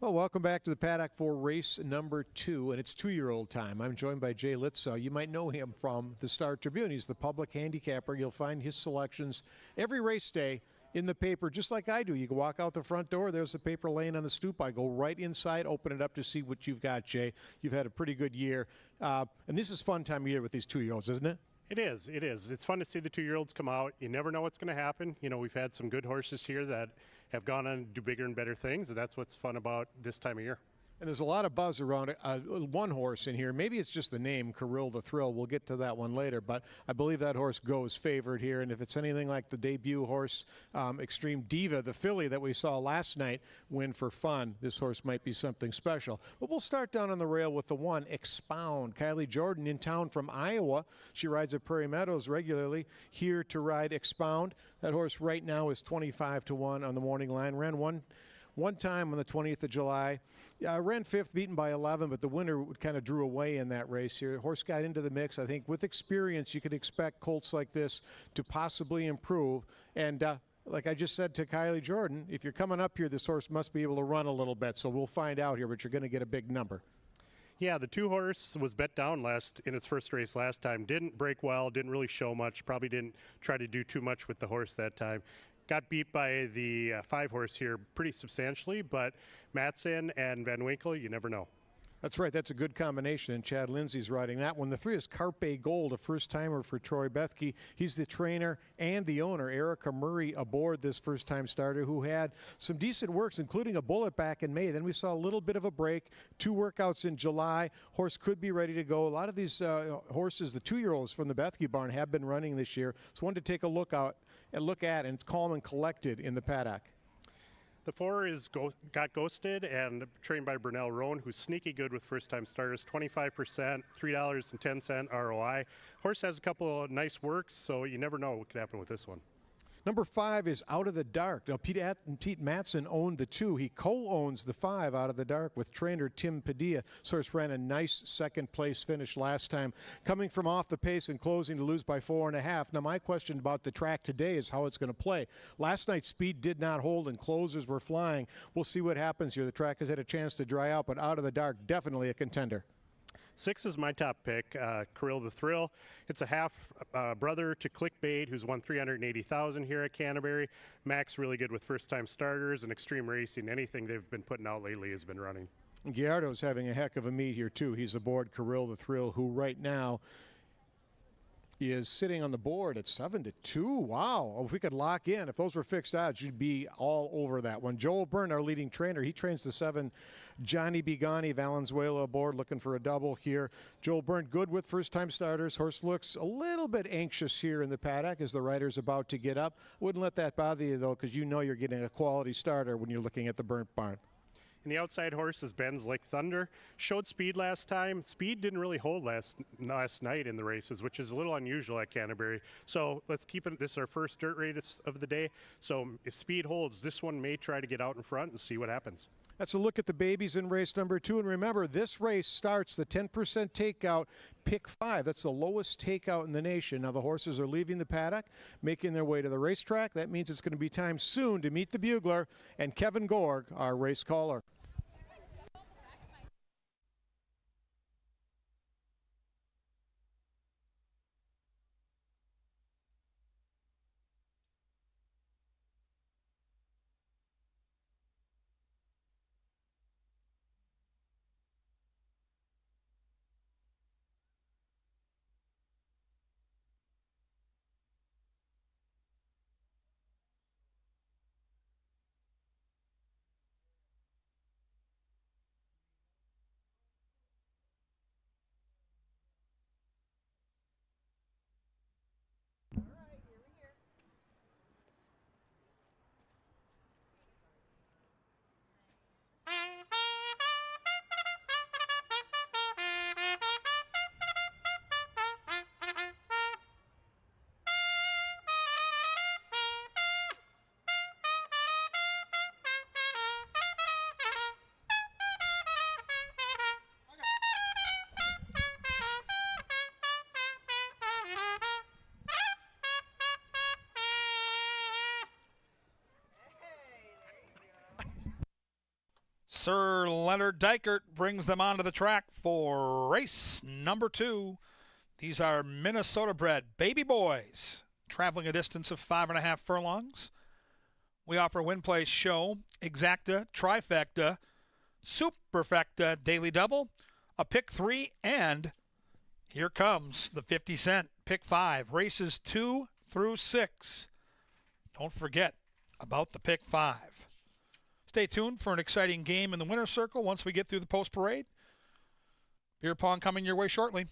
Well, welcome back to the paddock for race number 2, and it's 2-year-old time. I'm joined by Jay Litzow. You might know him from the Star Tribune. He's the public handicapper. You'll find his selections every race day in the paper, just like I do. You can walk out the front door. There's the paper laying on the stoop. I go right inside, open it up to see what you've got, Jay. You've had a pretty good year. And this is fun time of year with these 2-year-olds, isn't it? It is. It is. It's fun to see the 2-year-olds come out. You never know what's going to happen. You know, we've had some good horses here that have gone on to do bigger and better things, and that's what's fun about this time of year. And there's a lot of buzz around one horse in here. Maybe it's just the name, Kirill the Thrill. We'll get to that one later, but I believe that horse goes favored here. And if it's anything like the debut horse, Extreme Diva, the filly that we saw last night, win for fun, this horse might be something special. But we'll start down on the rail with the one, Expound. Kylie Jordan in town from Iowa. She rides at Prairie Meadows regularly, here to ride Expound. That horse right now is 25-1 on the morning line. Ran one time on the 20th of July. Ran 5th, beaten by 11, but the winner kind of drew away in that race here. Horse got into the mix. I think with experience, you could expect colts like this to possibly improve. And like I just said to Kylie Jordan, if you're coming up here, this horse must be able to run a little bit. So we'll find out here, but you're going to get a big number. Yeah, the 2-horse was bet down in its first race last time. Didn't break well, didn't really show much, probably didn't try to do too much with the horse that time. Got beat by the 5-horse here pretty substantially, but Matson and Van Winkle, you never know. That's right. That's a good combination, and Chad Lindsay's riding that one. The 3 is Carpe Gold, a first-timer for Troy Bethke. He's the trainer and the owner. Erica Murray aboard this first-time starter who had some decent works, including a bullet back in May. Then we saw a little bit of a break, 2 workouts in July. Horse could be ready to go. A lot of these horses, the 2-year-olds from the Bethke barn, have been running this year. So one to take a look at, and it's calm and collected in the paddock. The 4 is Got Ghosted and trained by Brunel Roan, who's sneaky good with first-time starters, 25%, $3.10 ROI. Horse has a couple of nice works, so you never know what could happen with this one. Number 5 is Out of the Dark. Now, Pete Matson owned the 2. He co-owns the 5, Out of the Dark, with trainer Tim Padilla. Source ran a nice second-place finish last time, coming from off the pace and closing to lose by 4.5. Now, my question about the track today is how it's going to play. Last night's speed did not hold, and closers were flying. We'll see what happens here. The track has had a chance to dry out, but Out of the Dark, definitely a contender. 6 is my top pick, Kirill the Thrill. It's a half brother to Clickbait, who's won $380,000 here at Canterbury. Max really good with first-time starters and extreme racing. Anything they've been putting out lately has been running. Gallardo's having a heck of a meet here, too. He's aboard Kirill the Thrill, who right now is sitting on the board at 7-2. Wow. Oh, if we could lock in, if those were fixed odds, you'd be all over that one. Joel Byrne, our leading trainer, he trains the 7 Johnny Bigani, Valenzuela aboard, looking for a double here. Joel Byrne, good with first-time starters. Horse looks a little bit anxious here in the paddock as the rider's about to get up. Wouldn't let that bother you, though, because you know you're getting a quality starter when you're looking at the Burnt Barn. And the outside horse is Ben's Like Thunder. Showed speed last time. Speed didn't really hold last night in the races, which is a little unusual at Canterbury. So let's keep it. This is our first dirt race of the day. So if speed holds, this one may try to get out in front and see what happens. That's a look at the babies in race number 2. And remember, this race starts the 10% takeout, pick 5. That's the lowest takeout in the nation. Now the horses are leaving the paddock, making their way to the racetrack. That means it's going to be time soon to meet the bugler and Kevin Gorg, our race caller. Sir Leonard Dykert brings them onto the track for race number 2. These are Minnesota-bred baby boys, traveling a distance of 5.5 furlongs. We offer win, play, show, exacta, trifecta, superfecta, daily double, a pick 3, and here comes the 50-cent pick 5, races 2 through 6. Don't forget about the pick 5. Stay tuned for an exciting game in the winner's circle once we get through the post parade. Beer pong coming your way shortly.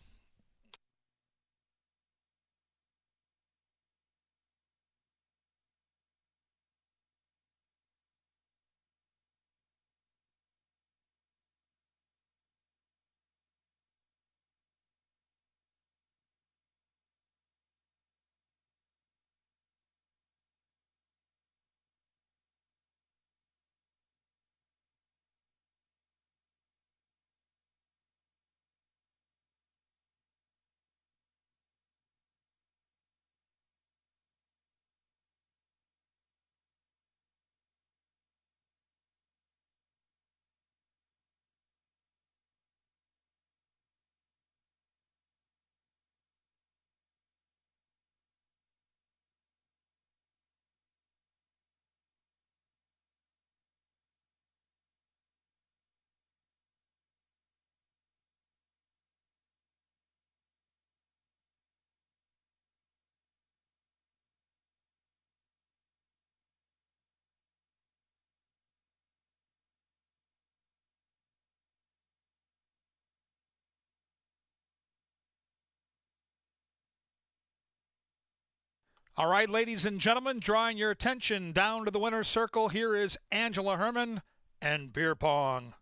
All right, ladies and gentlemen, drawing your attention down to the winner's circle, here is Angela Herman and beer pong.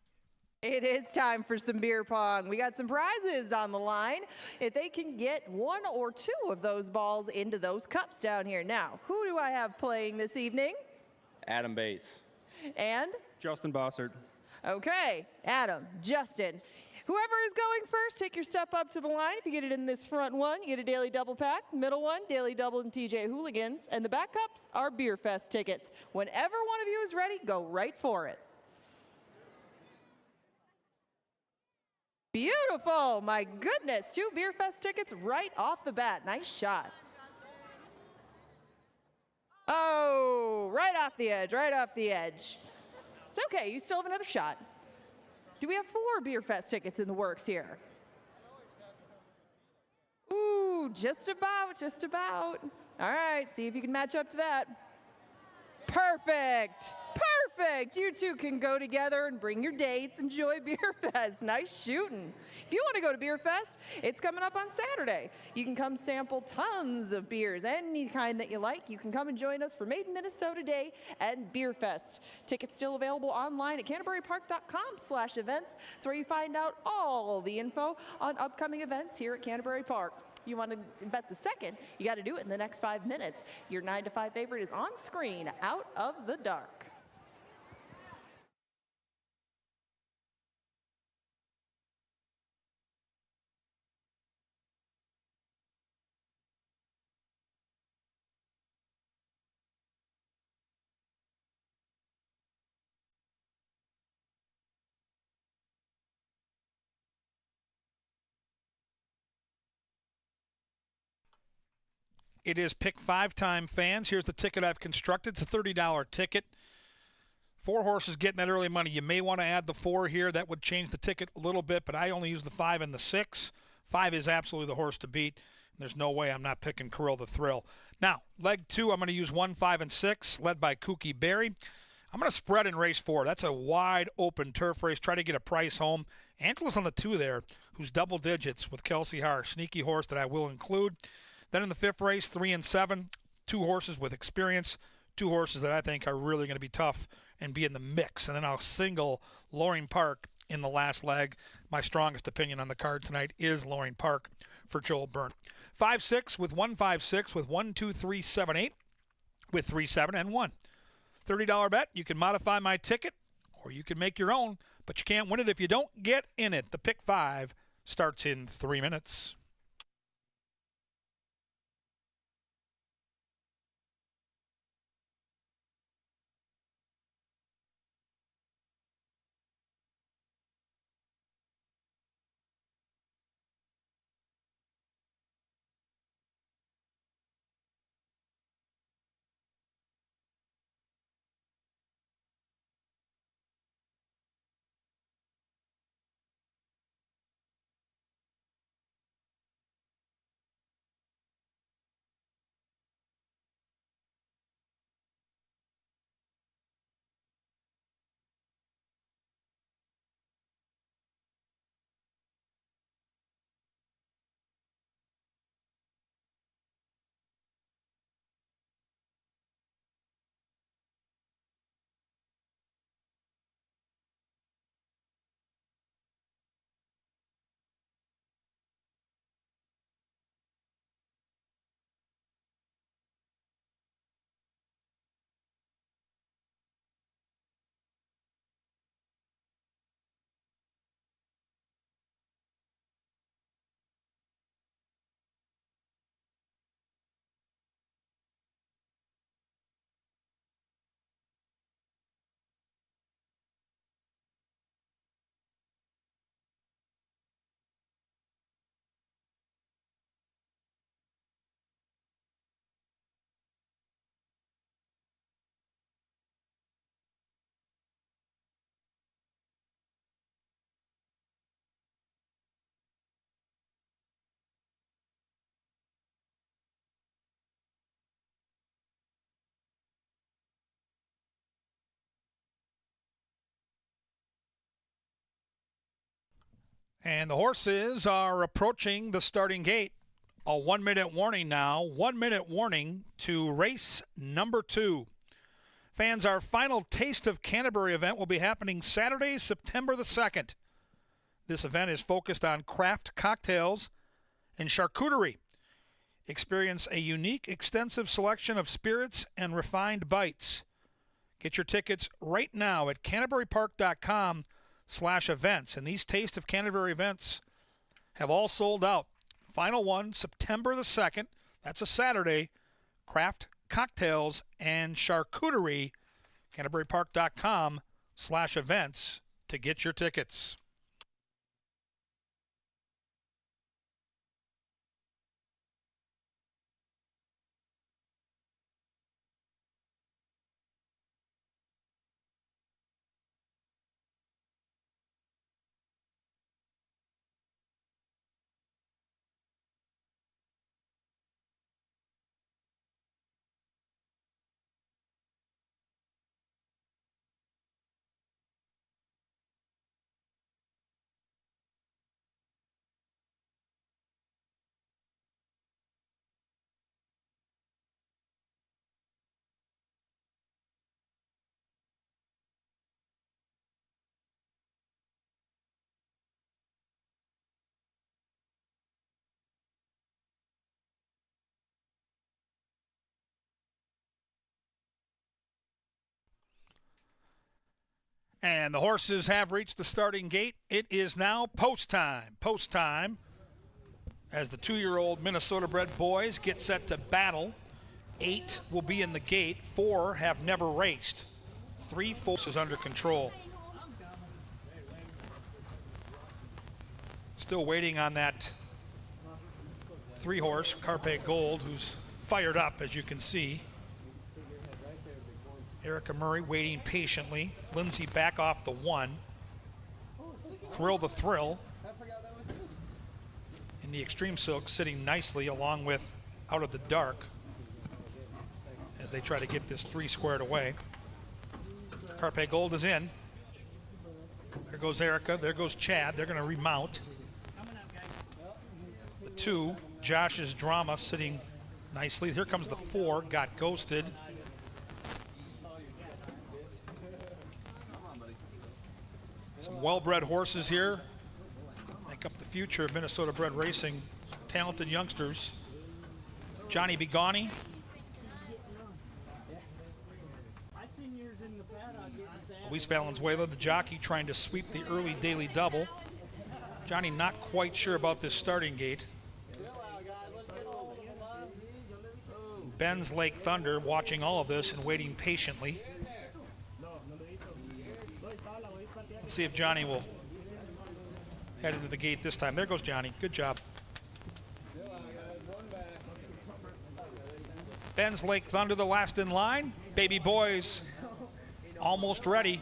It is time for some beer pong. We got some prizes on the line. If they can get 1 or 2 of those balls into those cups down here. Now, who do I have playing this evening? Adam Bates. And? Justin Bossert. Okay, Adam, Justin. Whoever is going first, take your step up to the line. If you get it in this front one, you get a daily double pack. Middle one, daily double and TJ Hooligans. And the back cups are Beer Fest tickets. Whenever one of you is ready, go right for it. Beautiful, my goodness. 2 Beer Fest tickets right off the bat. Nice shot. Oh, right off the edge, right off the edge. It's okay, you still have another shot. Do we have 4 Beer Fest tickets in the works here? Ooh, just about, just about. All right, see if you can match up to that. Perfect, perfect. You two can go together and bring your dates, enjoy Beer Fest. Nice shooting. If you want to go to Beer Fest, it's coming up on Saturday. You can come sample tons of beers, any kind that you like. You can come and join us for Made in Minnesota Day and Beer Fest. Tickets still available online at canterburypark.com/events. It's where you find out all the info on upcoming events here at Canterbury Park. You want to bet the second, you got to do it in the next 5 minutes. Your 9 to 5 favorite is on screen, Out of the Dark. It is pick 5 time, fans. Here's the ticket I've constructed. It's a $30 ticket. 4 horses getting that early money. You may want to add the 4 here. That would change the ticket a little bit, but I only use the 5 and the 6. 5 is absolutely the horse to beat. There's no way I'm not picking Kirill the Thrill. Now, leg 2, I'm going to use 1, 5, and 6, led by Kooky Berry. I'm going to spread in race 4. That's a wide open turf race. Try to get a price home. Angela's on the 2 there, who's double digits with Kelsey Haar. Sneaky horse that I will include. Then in the 5th race, 3 and 7, 2 horses with experience, 2 horses that I think are really going to be tough and be in the mix. And then I'll single Loring Park in the last leg. My strongest opinion on the card tonight is Loring Park for Joel Byrne. 5-6 with 1-5-6 with 1, 2, 3, 7, 8 with 3, 7, and 1. $30 bet. You can modify my ticket or you can make your own, but you can't win it if you don't get in it. The pick 5 starts in 3 minutes. And the horses are approaching the starting gate. A 1 minute warning now. 1 minute warning to race number 2. Fans, our final Taste of Canterbury event will be happening Saturday, September the 2nd. This event is focused on craft cocktails and charcuterie. Experience a unique, extensive selection of spirits and refined bites. Get your tickets right now at CanterburyPark.com/events. And these Taste of Canterbury events have all sold out. Final one, September the 2nd. That's a Saturday. Craft cocktails and charcuterie. CanterburyPark.com/events to get your tickets. And the horses have reached the starting gate. It is now post time. Post time as the 2-year-old Minnesota-bred boys get set to battle. 8 will be in the gate. 4 have never raced. 3 forces under control. Still waiting on that 3-horse, Carpe Gold, who's fired up, as you can see. Erica Murray waiting patiently. Lindsay back off the 1. Thrill the Thrill in the Extreme Silk sitting nicely along with Out of the Dark as they try to get this 3 squared away. Carpe Gold is in. There goes Erica. There goes Chad. They're going to remount. The 2, Josh's Drama, sitting nicely. Here comes the 4, Got Ghosted. Some well-bred horses here make up the future of Minnesota-bred racing. Talented youngsters. Johnny Begani. Luis Valenzuela, the jockey, trying to sweep the early daily double. Johnny not quite sure about this starting gate. Ben's Lake Thunder watching all of this and waiting patiently. Let's see if Johnny will head into the gate this time. There goes Johnny. Good job. Ben's Lake Thunder, the last in line. Baby Boys almost ready.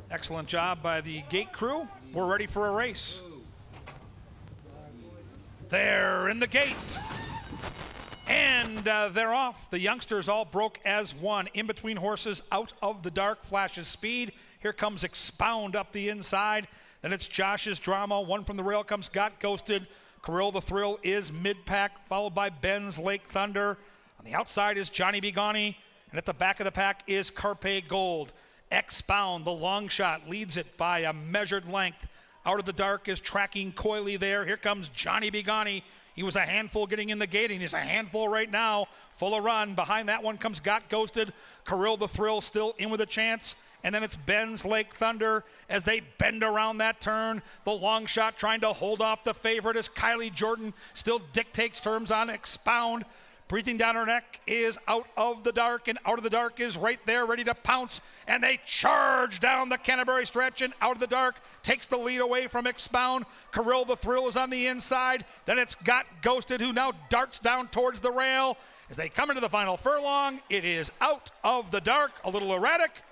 Excellent job by the gate crew. We're ready for a race. They're in the gate. And they're off. The youngsters all broke as one. In between horses, Out of the Dark flashes speed. Here comes Expound up the inside. Then it's Josh's Drama. 1 from the rail comes Got Ghosted. Kirill the Thrill is mid-pack, followed by Ben's Lake Thunder. On the outside is Johnny Begani. And at the back of the pack is Carpe Gold. Expound, the long shot, leads it by a measured length. Out of the Dark is tracking coyly there. Here comes Johnny Begani. He was a handful getting in the gate, and he's a handful right now. Full of run. Behind that one comes Got Ghosted. Kirill the Thrill still in with a chance. And then it's Ben's Lake Thunder as they bend around that turn. The long shot trying to hold off the favorite as Kylie Jordan still dictates terms on Expound. Breathing down her neck is Out of the Dark, and Out of the Dark is right there ready to pounce. And they charge down the Canterbury stretch, and Out of the Dark takes the lead away from Expound. Kirill the Thrill is on the inside. Then it's Got Ghosted, who now darts down towards the rail. As they come into the final furlong, it is Out of the Dark, a little erratic,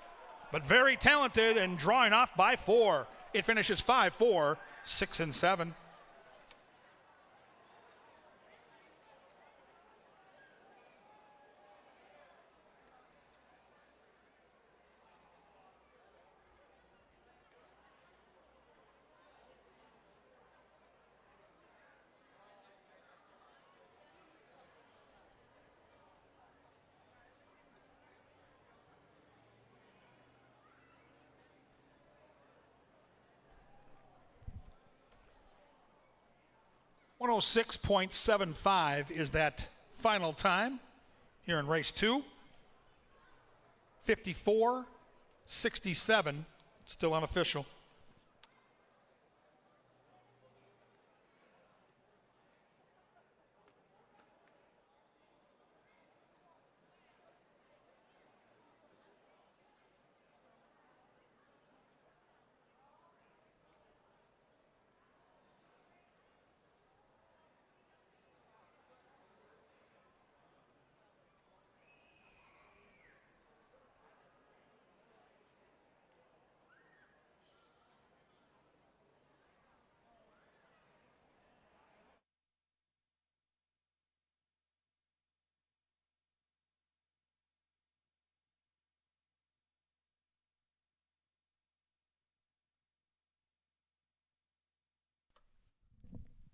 but very talented and drawing off by 4. It finishes 5, 4, 6, and 7. 106.75 is that final time here in race 2. 54-67, still unofficial.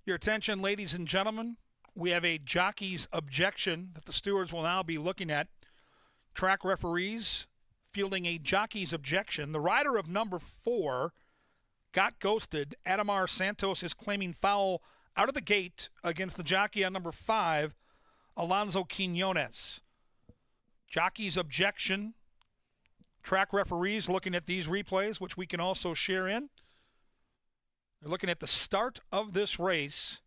Your attention, ladies and gentlemen. We have a jockey's objection that the stewards will now be looking at. Track referees fielding a jockey's objection. The rider of number 4 got ghosted. Adamar Santos is claiming foul out of the gate against the jockey on number 5, Alonso Quinones. Jockey's objection. Track referees looking at these replays, which we can also share in. They're looking at the start of this race.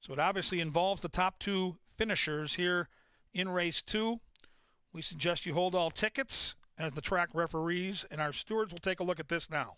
So it obviously involves the top 2 finishers here in race 2. We suggest you hold all tickets as the track referees and our stewards will take a look at this now.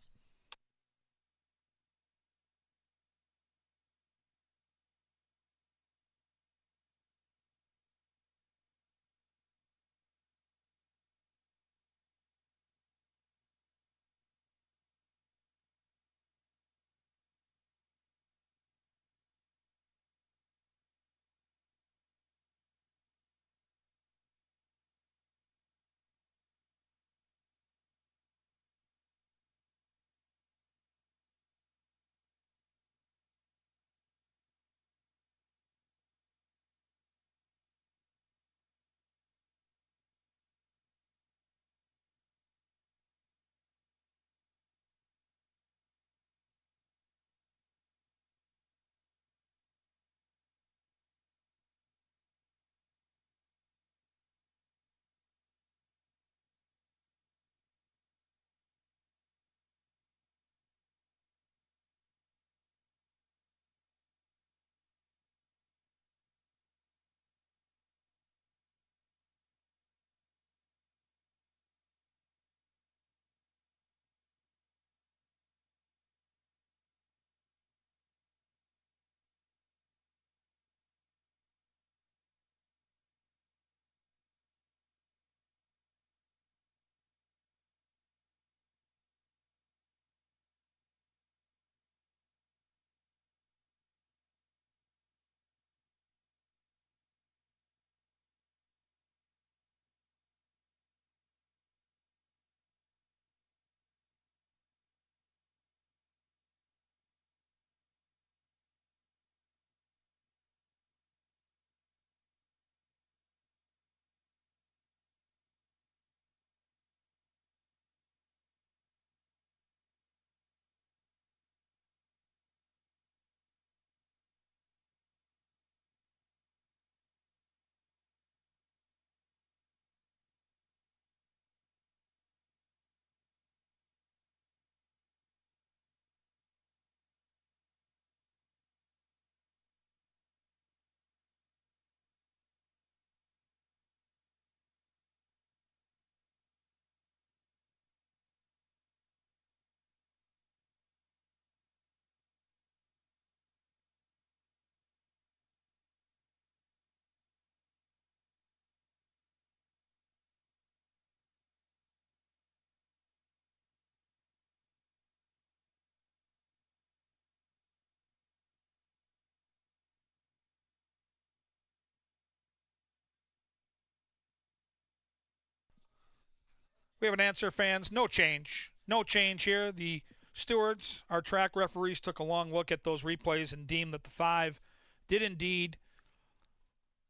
We have an answer, fans. No change. No change here. The stewards, our track referees, took a long look at those replays and deemed that the 5 did indeed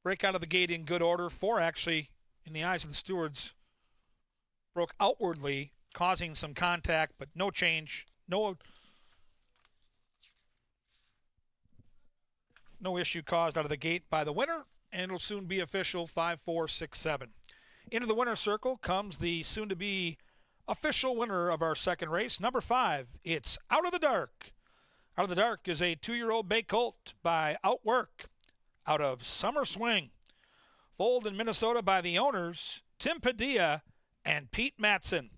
break out of the gate in good order. 4 actually, in the eyes of the stewards, broke outwardly, causing some contact, but no change. No issue caused out of the gate by the winner, and it'll soon be official 5-4-6-7. Into the winner's circle comes the soon-to-be official winner of our second race, number 5. It's Out of the Dark. Out of the Dark is a 2-year-old bay colt by Outwork out of Summer Swing. Foaled in Minnesota by the owners, Tim Padilla and Pete Matson.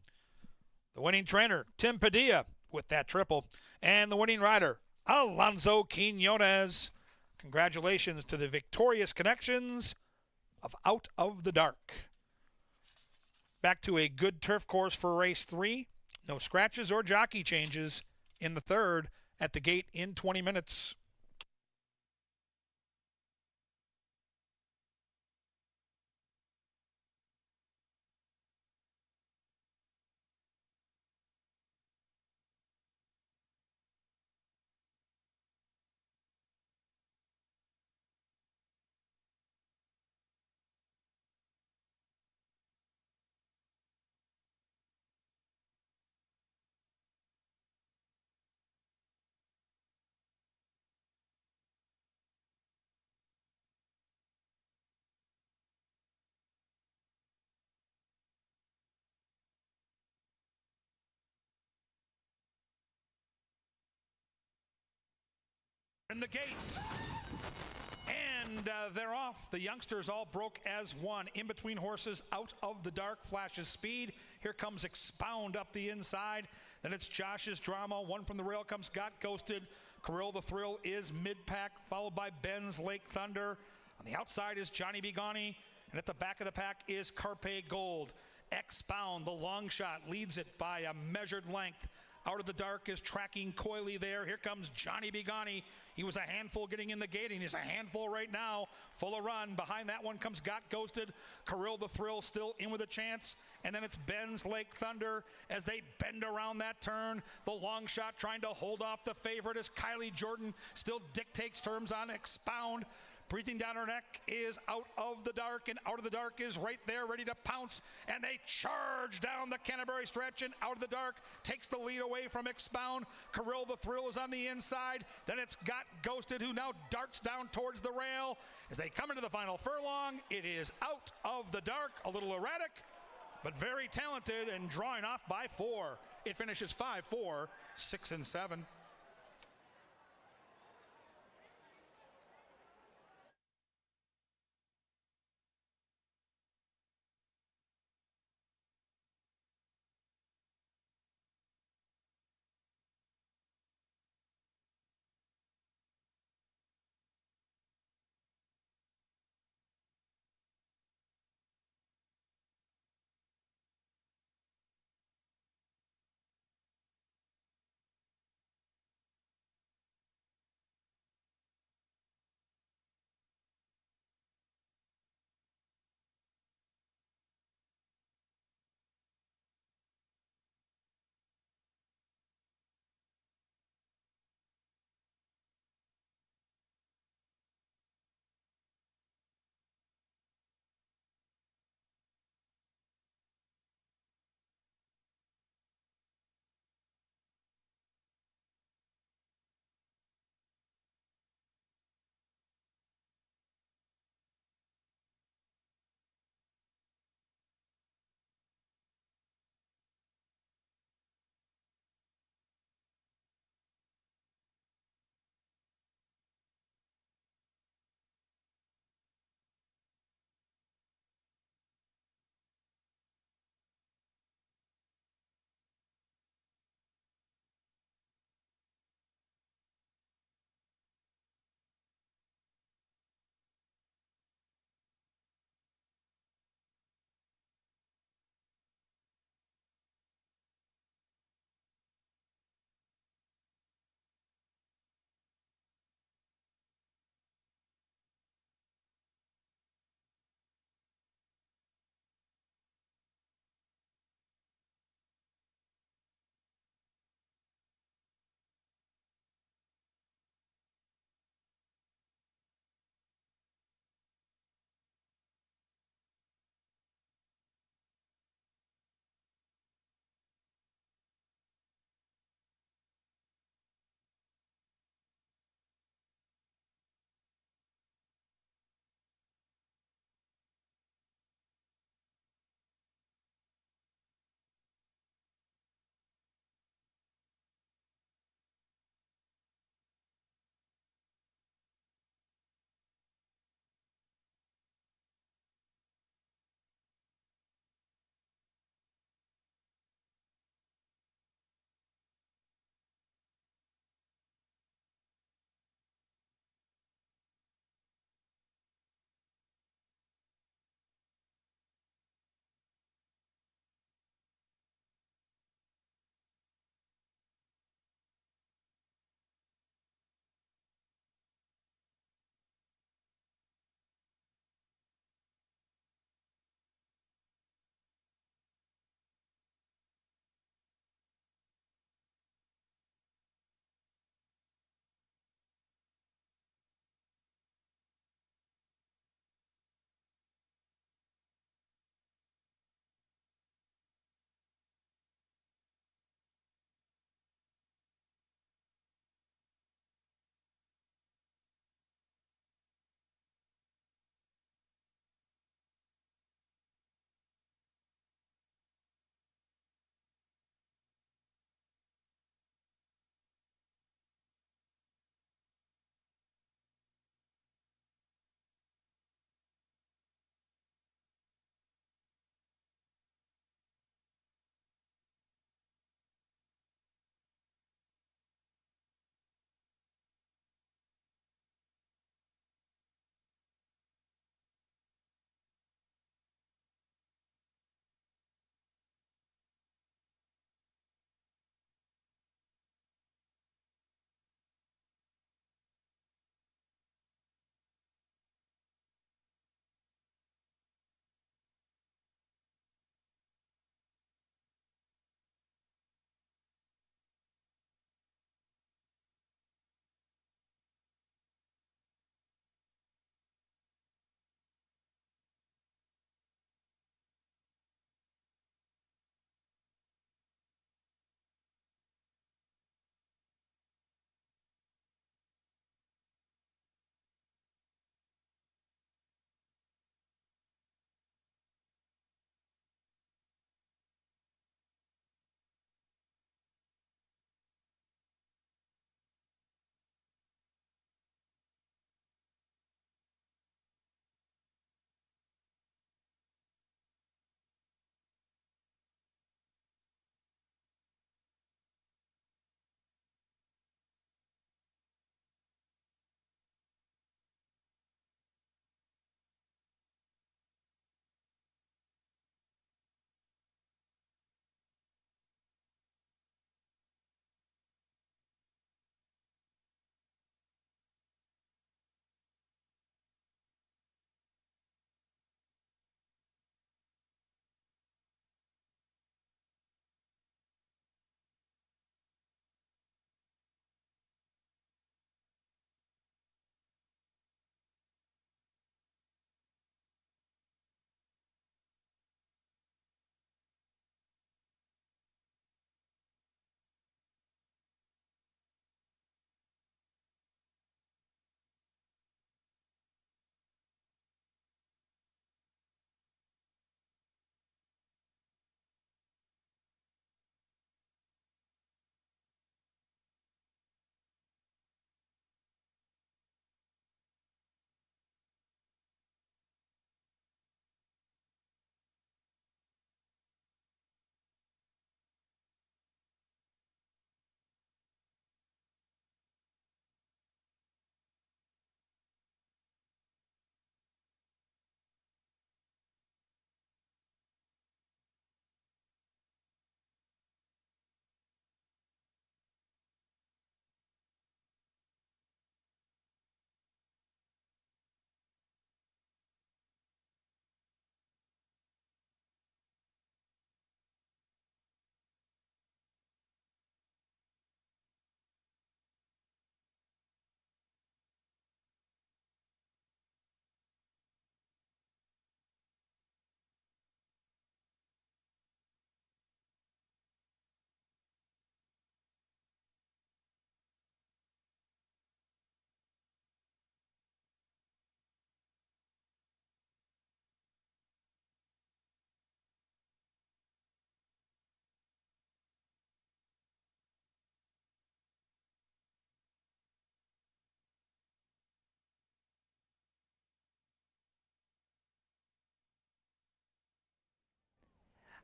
The winning trainer, Tim Padilla, with that triple, and the winning rider, Alonso Quinones. Congratulations to the victorious connections of Out of the Dark. Back to a good turf course for race 3. No scratches or jockey changes in the third at the gate in 20 minutes. In the gate. And they're off. The youngsters all broke as one. In between horses, Out of the Dark flashes speed. Here comes Expound up the inside. Then it's Josh's Drama. One from the rail comes Got Ghosted. Kirill the Thrill is mid-pack, followed by Ben's Lake Thunder. On the outside is Johnny Bigani. And at the back of the pack is Carpe Gold. Expound, the long shot, leads it by a measured length. Out of the Dark is tracking coyly there. Here comes Johnny Bigani. He was a handful getting in the gate, and he's a handful right now. Full of run. Behind that one comes Got Ghosted. Kirill the Thrill still in with a chance. And then it's Ben's Lake Thunder as they bend around that turn. The long shot trying to hold off the favorite as Kylie Jordan still dictates terms on Expound. Breathing down her neck is Out of the Dark, and Out of the Dark is right there ready to pounce, and they charge down the Canterbury stretch, and Out of the Dark takes the lead away from Expound. Kirill the Thrill is on the inside. Then it's Got Ghosted, who now darts down towards the rail. As they come into the final furlong, it is Out of the Dark, a little erratic, but very talented and drawing off by 4. It finishes 5-4-6-7.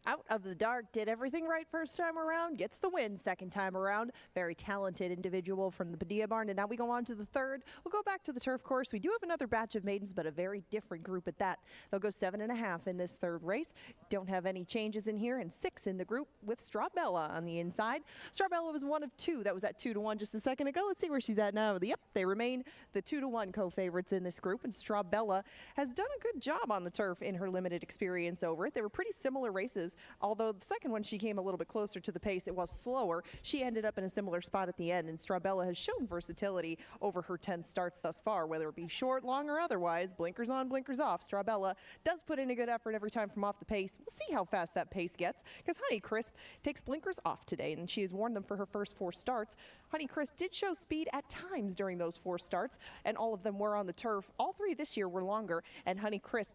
Out of the dark, did everything right first time around, gets the win second time around. Very talented individual from the Padilla barn. And now we go on to the third. We'll go back to the turf course. We do have another batch of maidens, but a very different group at that. They'll go 7.5 in this third race. Don't have any changes in here, and 6 in the group with Strawbella on the inside. Strawbella was one of 2 that was at 2-1 just a second ago. Let's see where she's at now. Yep, they remain the 2-1 co-favorites in this group, and Strawbella has done a good job on the turf in her limited experience over it. They were pretty similar races, although the second one she came a little bit closer to the pace. It was slower. She ended up in a similar spot at the end, and Strawbella has shown versatility over her 10 starts thus far, whether it be short, long, or otherwise. Blinkers on, blinkers off. Strawbella does put in a good effort every time from off the pace. We'll see how fast that pace gets, because Honey Crisp takes blinkers off today, and she has worn them for her first 4 starts. Honey Crisp did show speed at times during those 4 starts, and all of them were on the turf. All 3 this year were longer, and Honey Crisp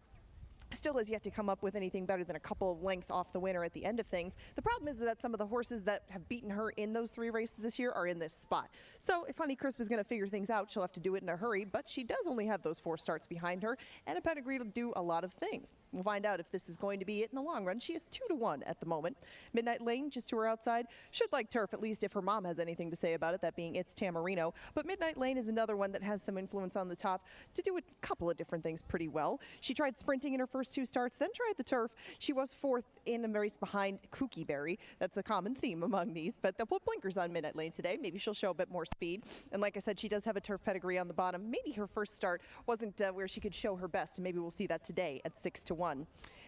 still has yet to come up with anything better than a couple of lengths off the winner at the end of things. The problem is that some of the horses that have beaten her in those 3 races this year are in this spot. So if Honey Crisp is going to figure things out, she'll have to do it in a hurry, but she does only have those 4 starts behind her, and a pedigree to do a lot of things. We'll find out if this is going to be it in the long run. She is 2-1 at the moment. Midnight Lane, just to her outside, should like turf, at least if her mom has anything to say about it, that being It's Tamarino. But Midnight Lane is another one that has some influence on the top to do a couple of different things pretty well. She tried sprinting in her first 2 starts, then tried the turf. She was 4th in a race behind Kooky Berry. That's a common theme among these, but they'll put blinkers on Midnight Lane today. Maybe she'll show a bit more speed. And like I said, she does have a turf pedigree on the bottom. Maybe her first start wasn't where she could show her best, and maybe we'll see that today at 6-1.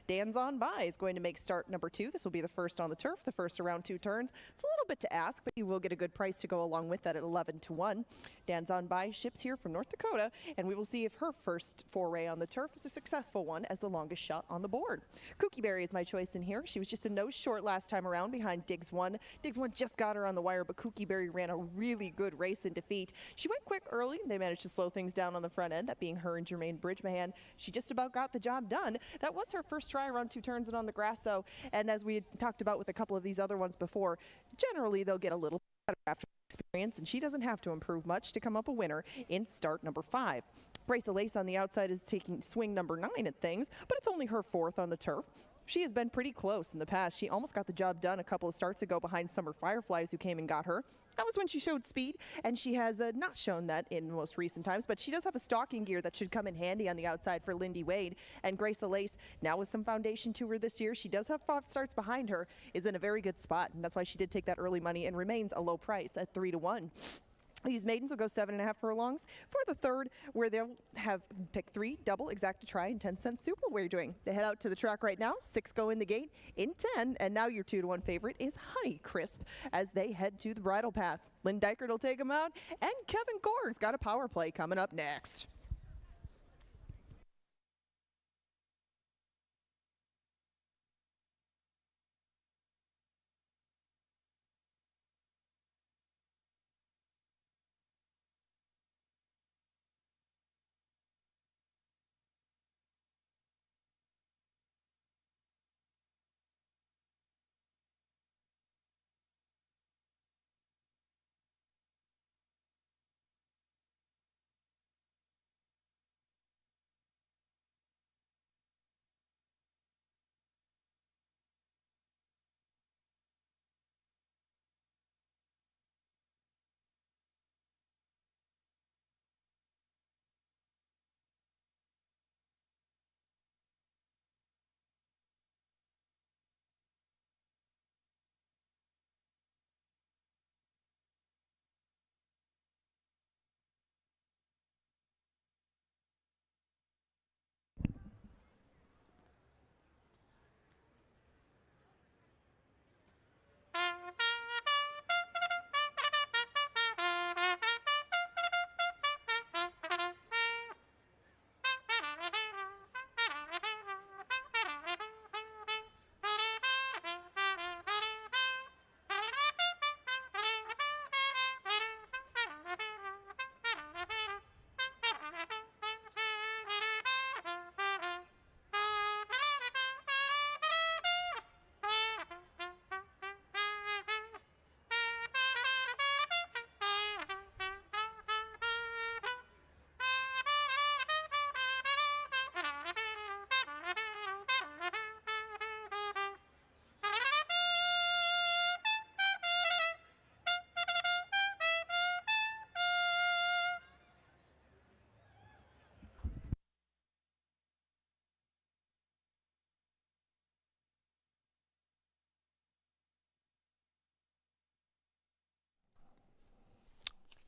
Dan's On By is going to make start number 2. This will be the first on the turf, the first around 2 turns. It's a little bit to ask, but you will get a good price to go along with that at 11-1. Dan's On By ships here from North Dakota, and we will see if her first foray on the turf is a successful one as the longest shot on the board. Kooky Berry is my choice in here. She was just a nose short last time around behind Diggs 1. Diggs 1 just got her on the wire, but Kooky Berry ran a really good race in defeat. She went quick early. They managed to slow things down on the front end, that being her and Jermaine Bridgemahan. She just about got the job done. That was her first try around 2 turns and on the grass, though, and as we had talked about with a couple of these other ones before, generally they'll get a little better after experience, and she doesn't have to improve much to come up a winner in start number 5. Brace of Lace on the outside is taking swing number 9 at things, but it's only her 4th on the turf. She has been pretty close in the past. She almost got the job done a couple of starts ago behind Summer Fireflies, who came and got her. That was when she showed speed, and she has not shown that in most recent times, but she does have a stalking gear that should come in handy on the outside for Lindy Wade. And Grace Lace, now with some foundation to her this year, she does have 5 starts behind her, is in a very good spot, and that's why she did take that early money and remains a low price at 3-1. These maidens will go 7.5 furlongs for the third, where they'll have pick 3, double, exacta try, and 10-cent super wagering. They head out to the track right now. 6 go in the gate in 10, and now your 2-1 favorite is Honey Crisp as they head to the bridle path. Lynn Dykert will take them out, and Kevin Gore's got a power play coming up next.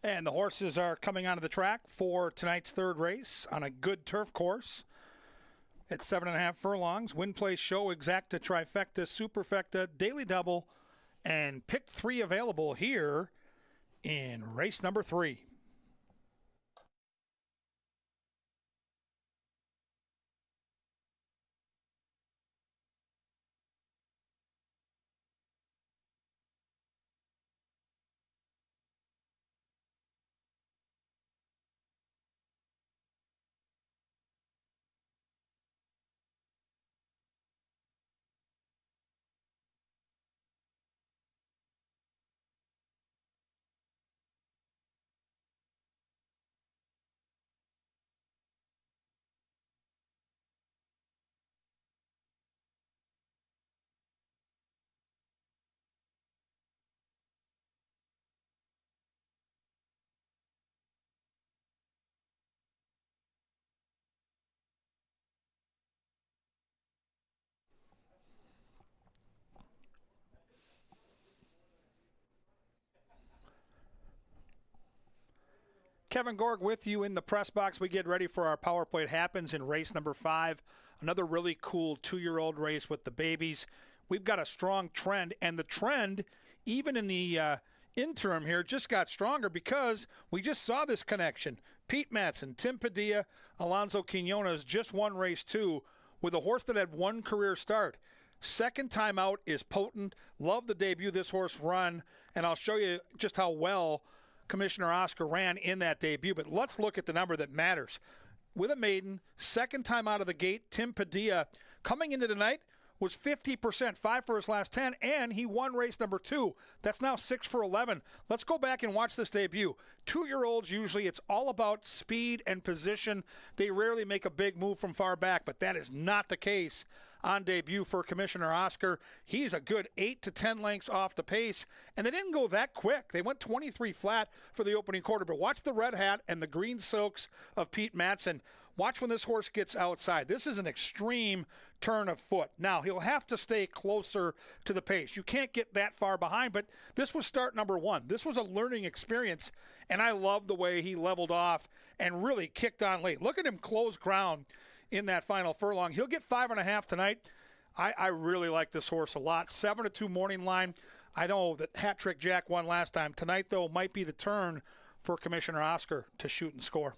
And the horses are coming onto the track for tonight's third race on a good turf course. It's 7.5 furlongs. Win, Place, Show, Exacta, Trifecta, Superfecta, Daily Double, and Pick 3 available here in race number 3. Kevin Gorg with you in the press box. We get ready for our power play. It happens in race number 5. Another really cool 2-year-old race with the babies. We've got a strong trend, and the trend, even in the interim here, just got stronger because we just saw this connection. Pete Matson, Tim Padilla, Alonso Quinones just won race 2 with a horse that had one career start. Second time out is potent. Love the debut this horse run, and I'll show you just how well Commissioner Oscar ran in that debut. But let's look at the number that matters. With a maiden, second time out of the gate, Tim Padilla coming into tonight was 50%, 5 for his last 10, and he won race number 2. That's now 6 for 11. Let's go back and watch this debut. 2-year-olds, usually it's all about speed and position. They rarely make a big move from far back, but that is not the case on debut for Commissioner Oscar. He's a good 8 to 10 lengths off the pace, and they didn't go that quick. They went 23 flat for the opening quarter, but watch the red hat and the green silks of Pete Matson. Watch when this horse gets outside. This is an extreme turn of foot. Now, he'll have to stay closer to the pace. You can't get that far behind, but this was start number 1. This was a learning experience, and I love the way he leveled off and really kicked on late. Look at him close ground in that final furlong. He'll get 5.5 tonight. I really like this horse a lot. 7-2 morning line. I know that Hat Trick Jack won last time. Tonight, though, might be the turn for Commissioner Oscar to shoot and score.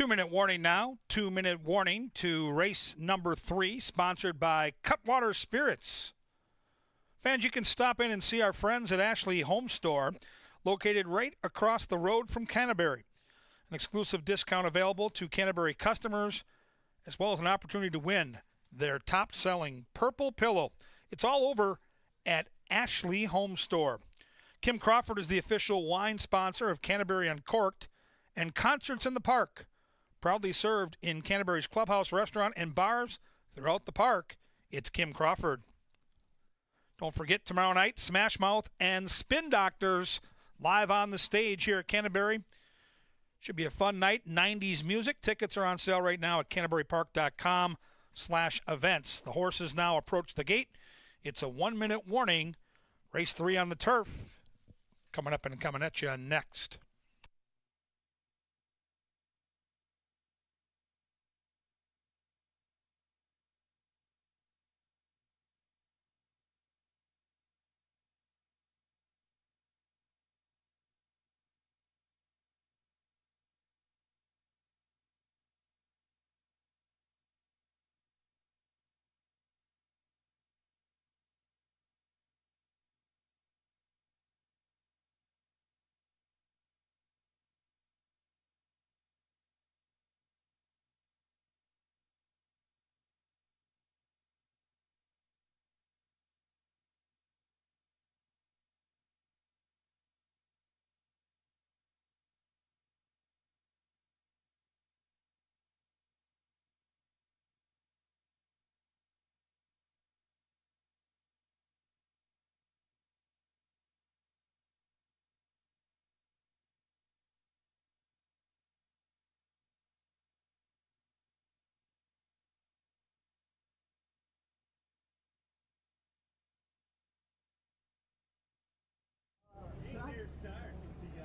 2-minute warning now. 2-minute warning to race number 3, sponsored by Cutwater Spirits. Fans, you can stop in and see our friends at Ashley Home Store, located right across the road from Canterbury. An exclusive discount available to Canterbury customers, as well as an opportunity to win their top-selling Purple Pillow. It's all over at Ashley Home Store. Kim Crawford is the official wine sponsor of Canterbury Uncorked and Concerts in the Park. Proudly served in Canterbury's clubhouse, restaurant, and bars throughout the park, it's Kim Crawford. Don't forget, tomorrow night, Smash Mouth and Spin Doctors live on the stage here at Canterbury. Should be a fun night. 90s music. Tickets are on sale right now at canterburypark.com/events. The horses now approach the gate. It's a 1-minute warning. Race 3 on the turf. Coming up and coming at you next.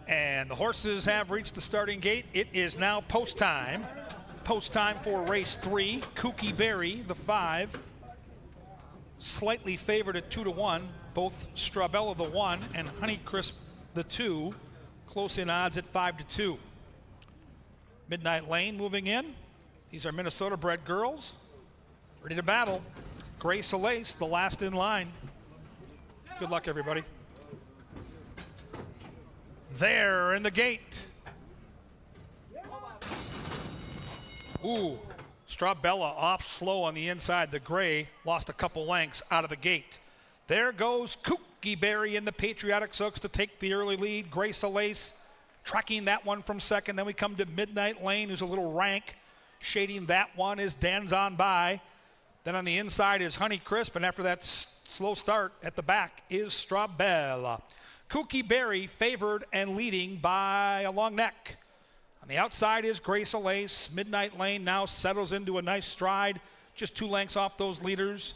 And the horses have reached the starting gate. It is now post time. Post time for race 3. Kooky Berry, the 5, slightly favored at 2-1. Both Strabella, the 1, and Honeycrisp, the 2, close in odds at 5-2. Midnight Lane moving in. These are Minnesota-bred girls, ready to battle. Grace Alace, the last in line. Good luck, everybody. There in the gate. Ooh, Strabella off slow on the inside. The gray lost a couple lengths out of the gate. There goes Kooky Berry in the Patriotic Silks to take the early lead. Grace Alace tracking that one from second. Then we come to Midnight Lane, who's a little rank. Shading that one is Dan's On By. Then on the inside is Honeycrisp, and after that slow start at the back is Strabella. Kooky Berry favored and leading by a long neck. On the outside is Grace Alace. Midnight Lane now settles into a nice stride, just 2 lengths off those leaders.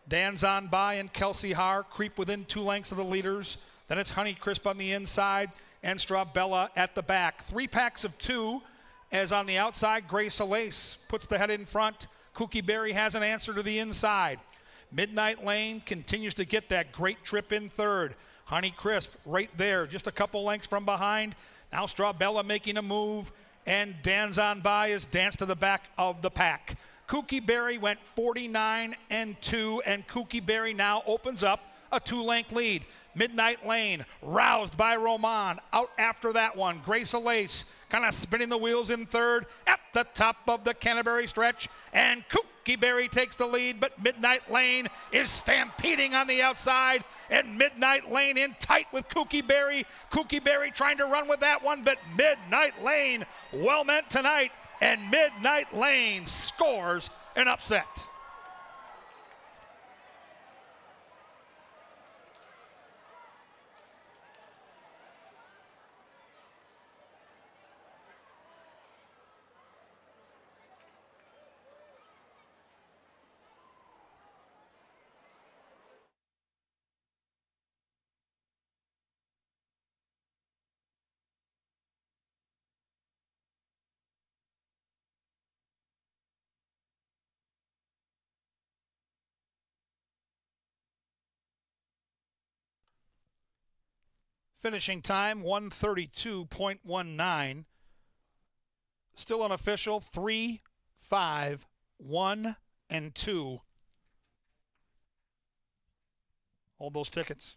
Dan's On By and Kelsey Haar creep within 2 lengths of the leaders. Then it's Honeycrisp on the inside and Strabella at the back. 3 packs of 2, as on the outside, Grace Alace puts the head in front. Kooky Berry has an answer to the inside. Midnight Lane continues to get that great trip in third. Honeycrisp right there, just a couple lengths from behind. Now Strabella making a move, and Dan's On By is danced to the back of the pack. Kooky Berry went 49-2, and Kooky Berry now opens up a 2-length lead. Midnight Lane, roused by Roman, out after that one. Grace Alace kind of spinning the wheels in third at the top of the Canterbury stretch, and Kooky Berry takes the lead, but Midnight Lane is stampeding on the outside, and Midnight Lane in tight with Kooky Berry. Kooky Berry trying to run with that one, but Midnight Lane well meant tonight, and Midnight Lane scores an upset. Finishing time, 1:32.19. still unofficial. 3, 5, 1, and 2. Hold those tickets.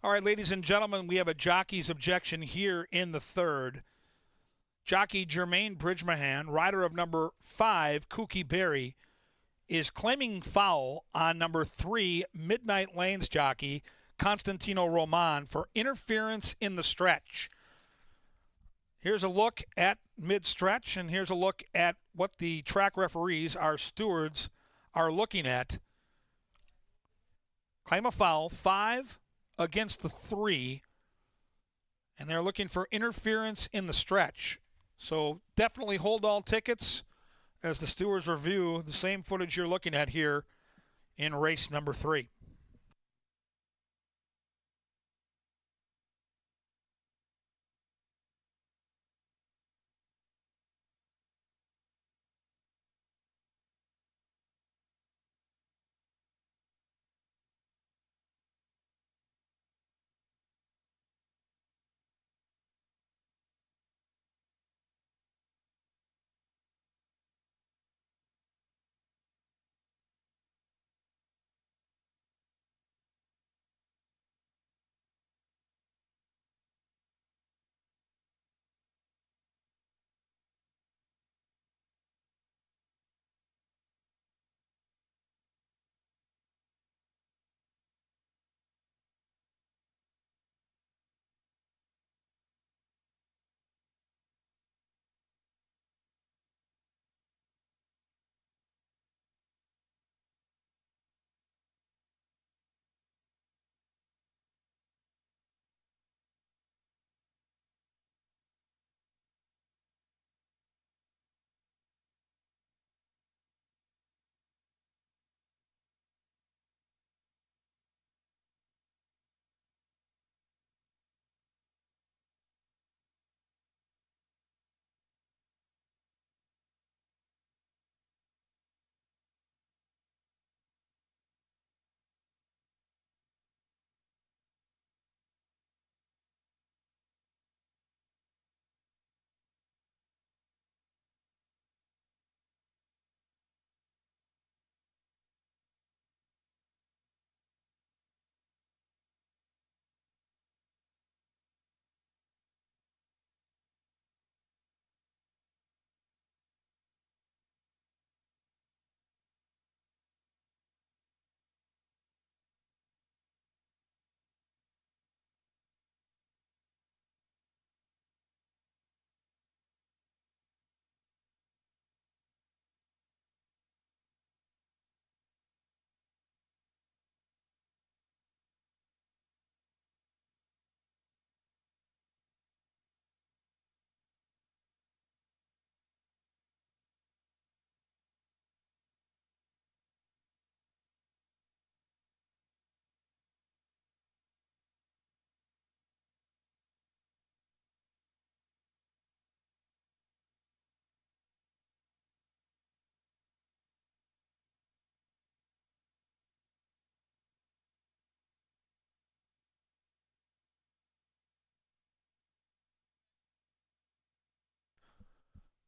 All right, ladies and gentlemen, we have a jockey's objection here in the third. Jockey Jermaine Bridgemahan, rider of number 5, Kooky Berry, is claiming foul on number 3, Midnight Lanes jockey, Constantino Roman, for interference in the stretch. Here's a look at mid-stretch, and here's a look at what the track referees, our stewards, are looking at. Claim a foul, 5 against the 3, and they're looking for interference in the stretch. So definitely hold all tickets as the stewards review the same footage you're looking at here in race number 3.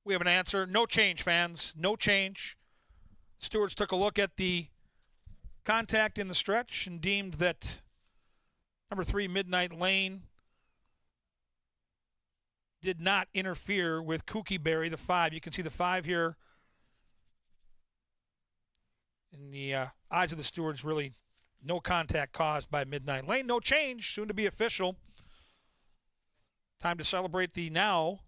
We have an answer. No change, fans. No change. Stewards took a look at the contact in the stretch and deemed that number 3, Midnight Lane, did not interfere with Kookie Berry, the 5. You can see the 5 here in the eyes of the stewards. Really no contact caused by Midnight Lane. No change, soon to be official. Time to celebrate the now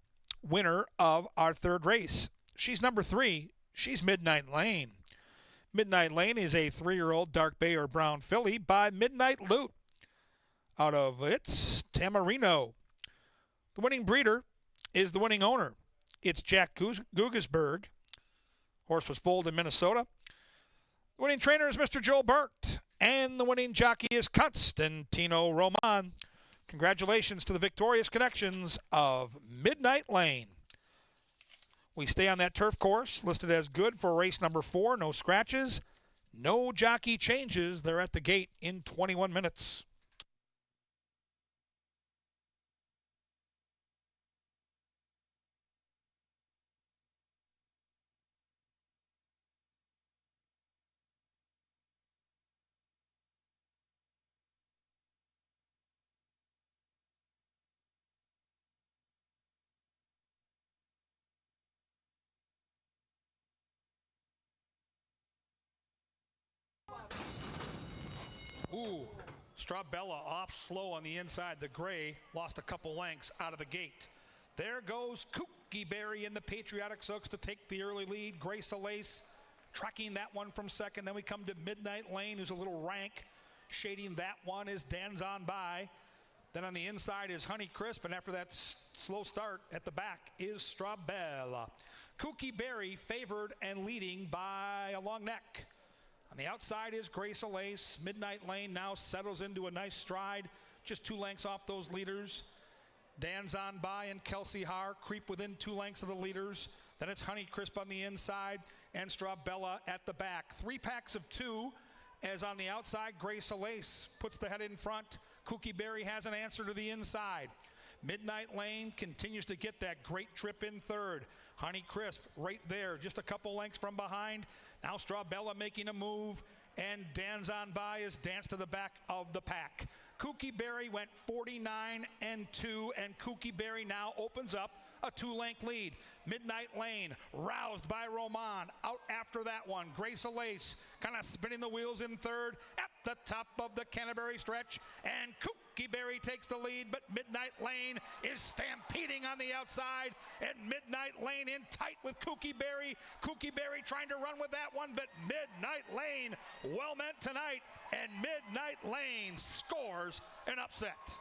winner of our third race. She's number 3. She's Midnight Lane. Midnight Lane is a 3-year-old dark bay or brown filly by Midnight Loot out of its Tamarino. The winning breeder is the winning owner. It's Jack Gugesberg. Horse was foaled in Minnesota. The winning trainer is Mr. Joe Burt. And the winning jockey is Constantino Roman. Congratulations to the victorious connections of Midnight Lane. We stay on that turf course, listed as good for race number 4. No scratches, no jockey changes. They're at the gate in 21 minutes. Ooh, Strabella off slow on the inside. The gray lost a couple lengths out of the gate. There goes Kookie Berry in the Patriotic Silks to take the early lead. Grace Alace tracking that one from second. Then we come to Midnight Lane, who's a little rank. Shading that one is Dan's On By. Then on the inside is Honey Crisp, and after that slow start at the back is Strabella. Kookie Berry favored and leading by a long neck. On the outside is Grace Alace. Midnight Lane now settles into a nice stride, just 2 lengths off those leaders. Dan's On By and Kelsey Haar creep within 2 lengths of the leaders. Then it's Honey Crisp on the inside and Strabella at the back. 3 packs of 2, as on the outside, Grace Alace puts the head in front. Kookie Berry has an answer to the inside. Midnight Lane continues to get that great trip in third. Honey Crisp right there, just a couple lengths from behind. Now Strabella making a move, and Dan's On By is danced to the back of the pack. Kookie Berry went 49-2, and Kookie Berry now opens up a 2-length lead. Midnight Lane roused by Roman out after that one. Grace Alace kind of spinning the wheels in third at the top of the Canterbury stretch, and Kookie Berry takes the lead, but Midnight Lane is stampeding on the outside, and Midnight Lane in tight with Kookie Berry. Kookie Berry trying to run with that one, but Midnight Lane well meant tonight, and Midnight Lane scores an upset.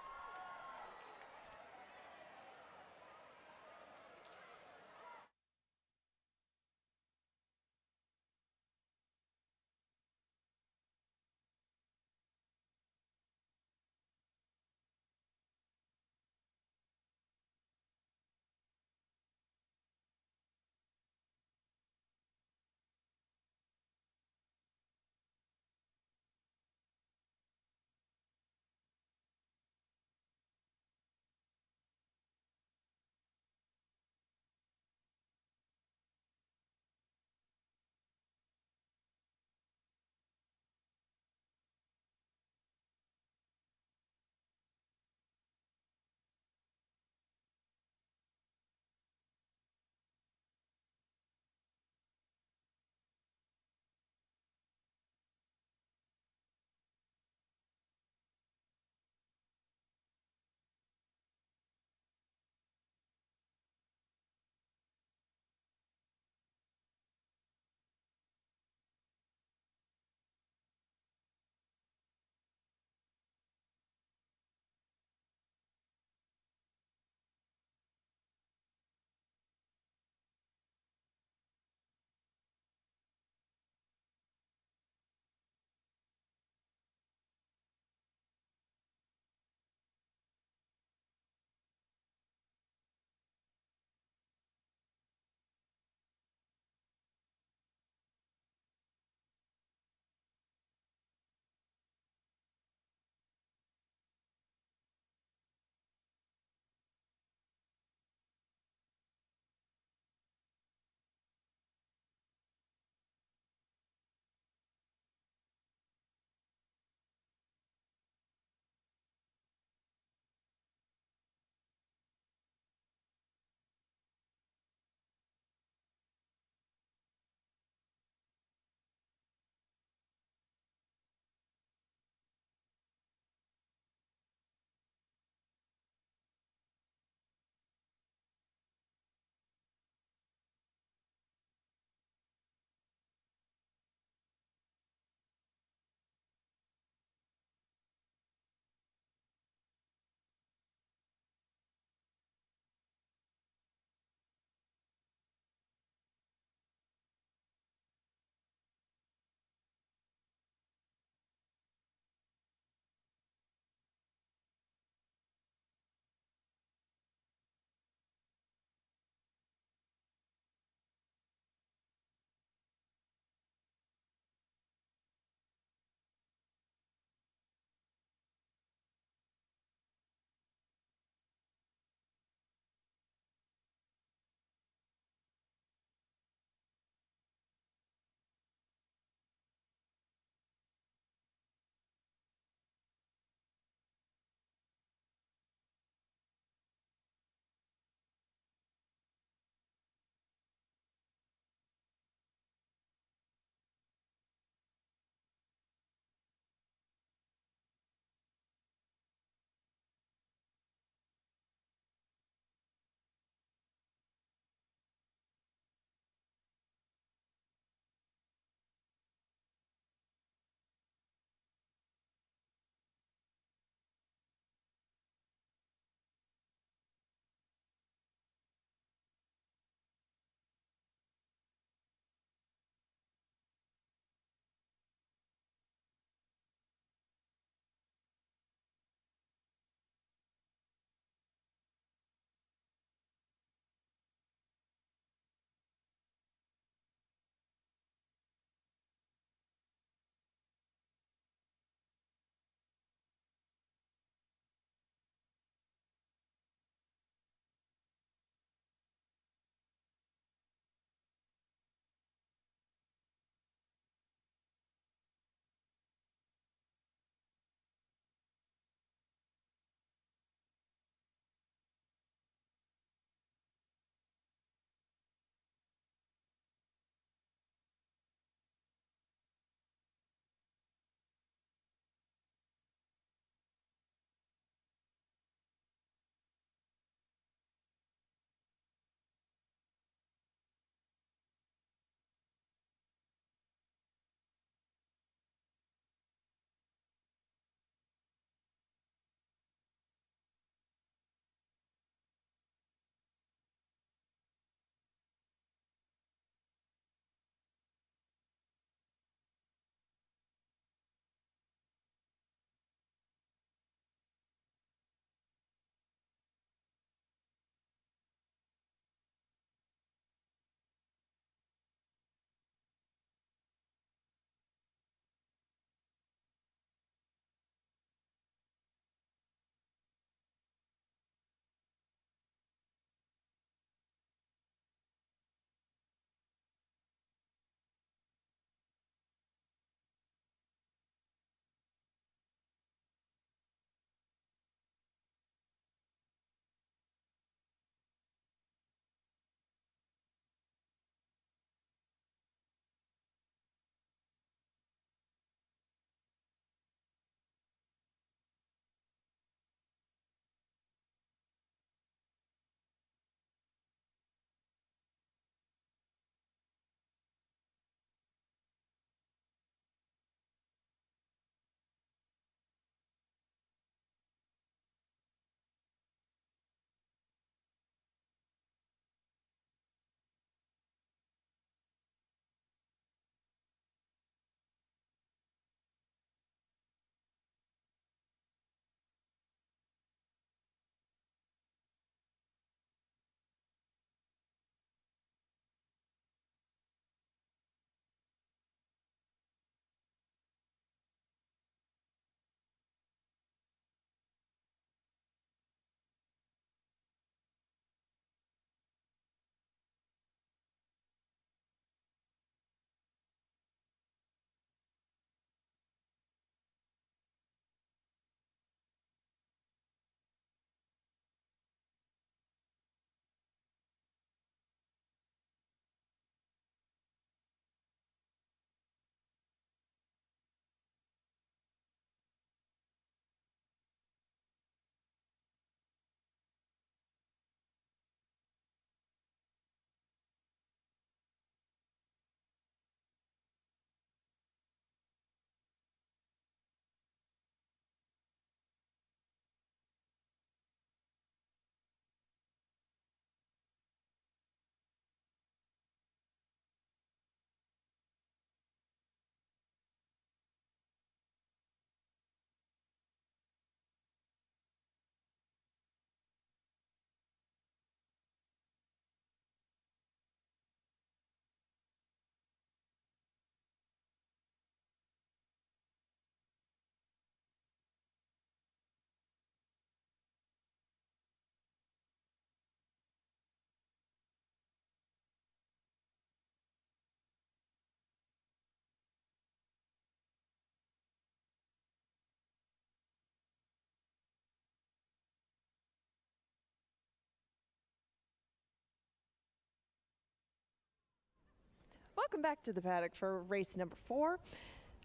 Welcome back to the paddock for race number 4.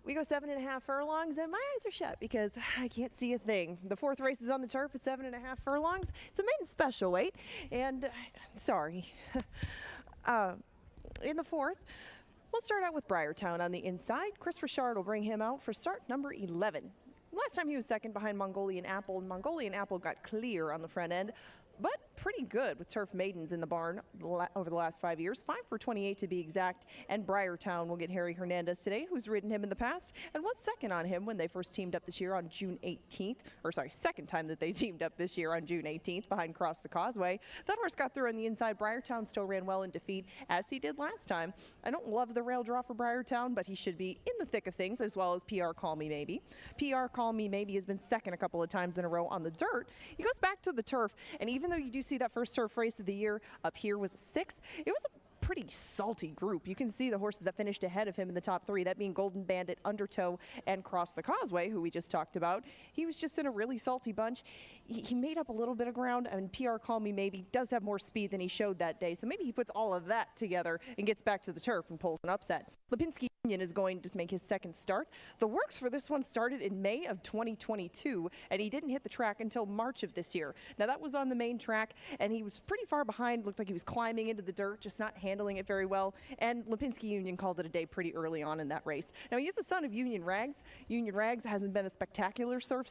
We go 7.5 furlongs, and my eyes are shut because I can't see a thing. The 4th race is on the turf at 7.5 furlongs. It's a maiden special weight, and sorry. In the 4th, we'll start out with Briartown on the inside. Chris Richard will bring him out for start number 11. Last time he was second behind Mongolian Apple, and Mongolian Apple got clear on the front end, but pretty good with turf maidens in the barn over the last 5 years, 5 for 28 to be exact. And Briartown will get Harry Hernandez today, who's ridden him in the past and was second on him when they first teamed up this year on June 18th. Or sorry, second time that they teamed up this year on June 18th behind Cross the Causeway. That horse got through on the inside. Briartown still ran well in defeat, as he did last time. I don't love the rail draw for Briartown, but he should be in the thick of things, as well as PR Call Me Maybe. PR Call Me Maybe has been second a couple of times in a row on the dirt. He goes back to the turf, and even though you do see that first turf race of the year up here was a 6th, it was a pretty salty group. You can see the horses that finished ahead of him in the top 3, that being Golden Bandit, Undertow, and Cross the Causeway, who we just talked about. He was just in a really salty bunch. He made up a little bit of ground, and PR Call Me Maybe does have more speed than he showed that day, so maybe he puts all of that together and gets back to the turf and pulls an upset. Lipinski Union is going to make his second start. The works for this one started in May of 2022, and he didn't hit the track until March of this year. Now, that was on the main track, and he was pretty far behind. Looked like he was climbing into the dirt, just not handling it very well, and Lipinski Union called it a day pretty early on in that race. Now, he is the son of Union Rags. Union Rags hasn't been a spectacular turf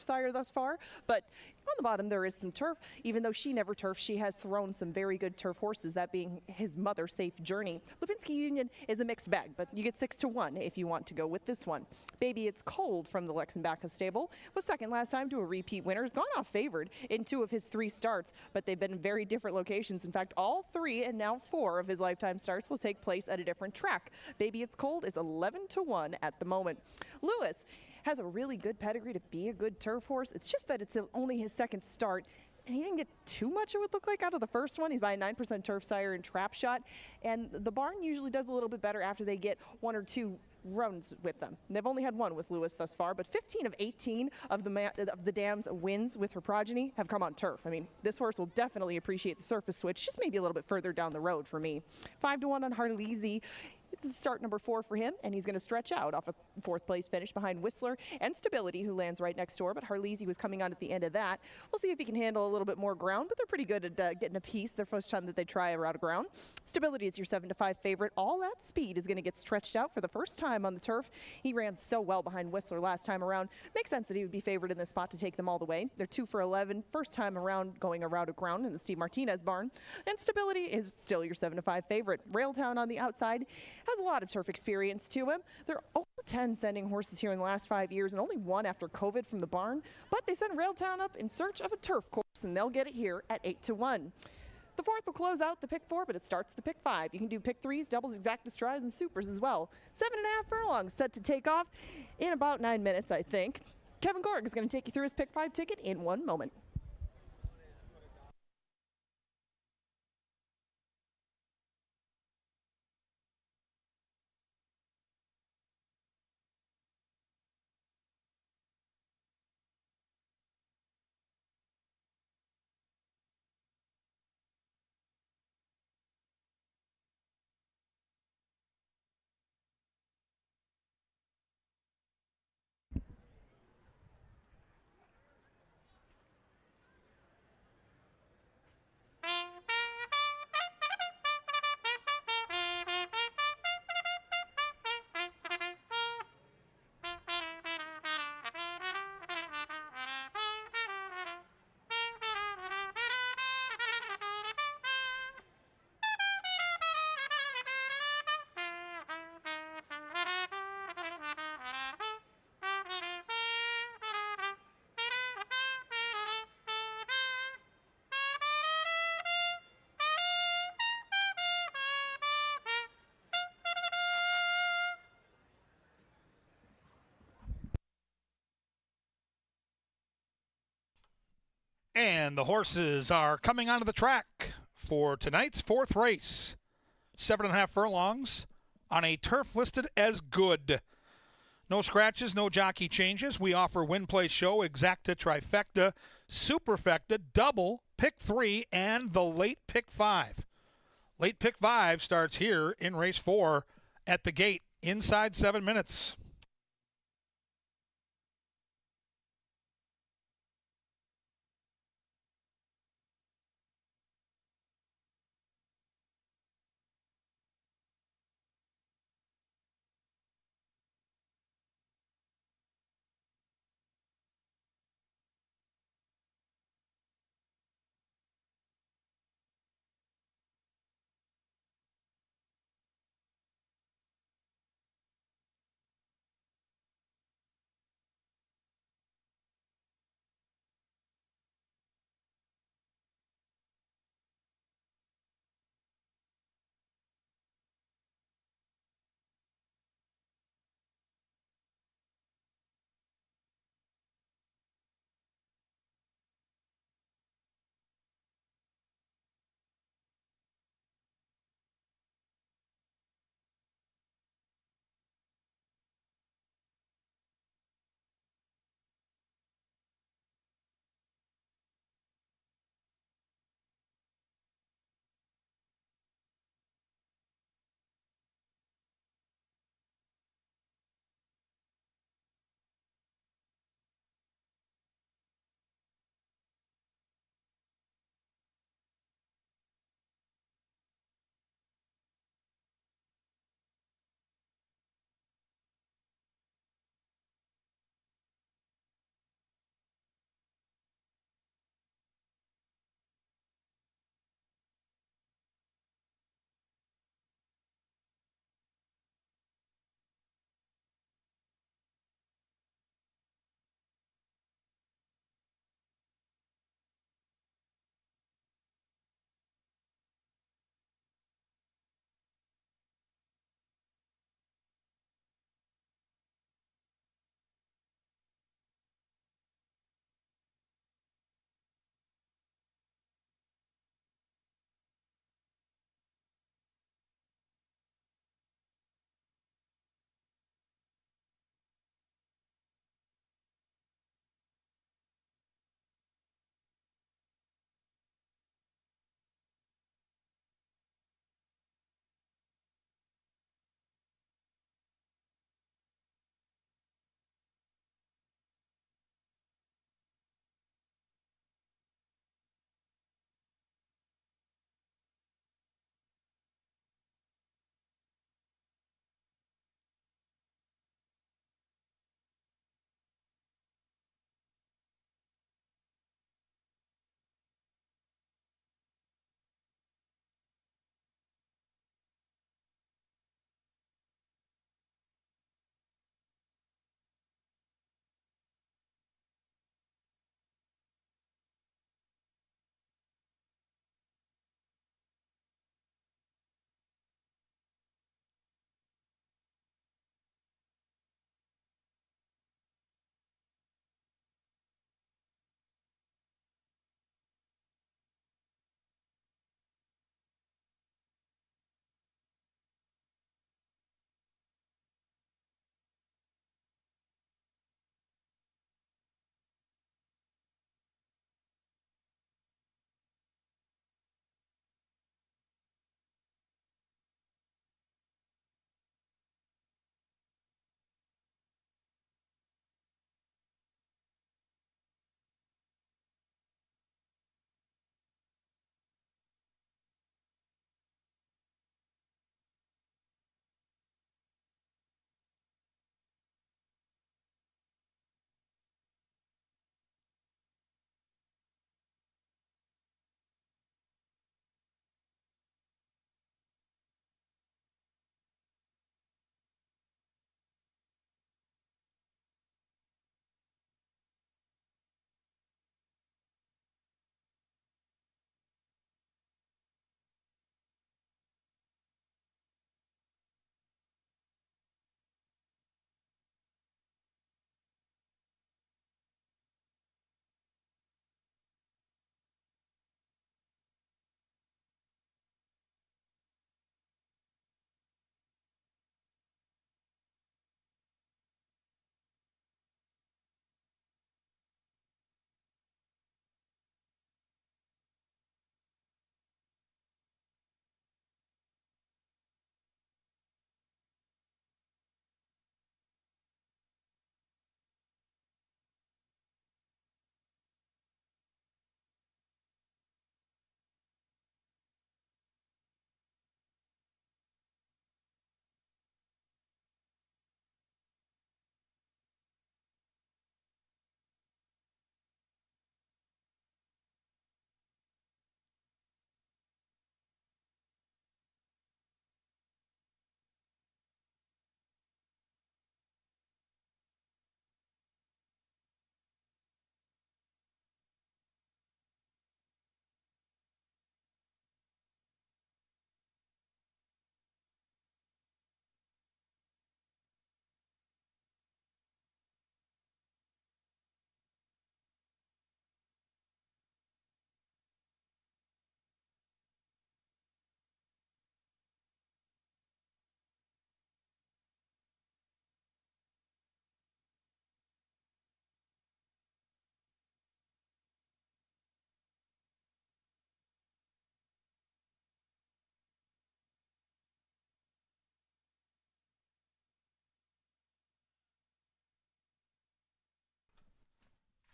sire thus far, but on the bottom there is some turf. Even though she never turfs, she has thrown some very good turf horses, that being his mother, Safe Journey. Lipinski Union is a mixed bag, but you get 6-1 if you want to go with this one. Baby It's Cold from the Lexenbacka stable was second last time to a repeat winner. Has gone off favored in 2 of his 3 starts, but they've been in very different locations. In fact, all 3 and now 4 of his lifetime starts will take place at a different track. Baby It's Cold is 11-1 at the moment. Lewis has a really good pedigree to be a good turf horse. It's just that it's only his second start, and he didn't get too much, it would look like, out of the first one. He's by a 9% turf sire in Trap Shot, and the barn usually does a little bit better after they get 1 or 2 runs with them. They've only had 1 with Lewis thus far, but 15 of 18 of the dam's wins with her progeny have come on turf. I mean, this horse will definitely appreciate the surface switch, just maybe a little bit further down the road for me. 5-1 on Harleezy. It's start number 4 for him, and he's going to stretch out off a 4th place finish behind Whistler and Stability, who lands right next door, but Harleezy was coming on at the end of that. We'll see if he can handle a little bit more ground, but they're pretty good at getting a piece the first time that they try a route of ground. Stability is your 7-5 favorite. All that speed is going to get stretched out for the first time on the turf. He ran so well behind Whistler last time around. Makes sense that he would be favored in this spot to take them all the way. They're 2 for 11, first time around going a route of ground in the Steve Martinez barn. And Stability is still your 7-5 favorite. Railtown on the outside has a lot of turf experience to him. They're over 10 sending horses here in the last 5 years, and only 1 after COVID from the barn. But they send Railtown up in search of a turf course, and they'll get it here at 8-1. The 4th will close out the pick 4, but it starts the pick 5. You can do pick 3s, doubles, exacta strides, and supers as well. 7.5 furlongs set to take off in about 9 minutes, I think. Kevin Gorg is going to take you through his pick 5 ticket in 1 moment. And the horses are coming onto the track for tonight's 4th race. 7.5 furlongs on a turf listed as good. No scratches, no jockey changes. We offer win, play, show, exacta, trifecta, superfecta, double, pick 3, and the late pick 5. Late pick 5 starts here in race 4 at the gate inside 7 minutes.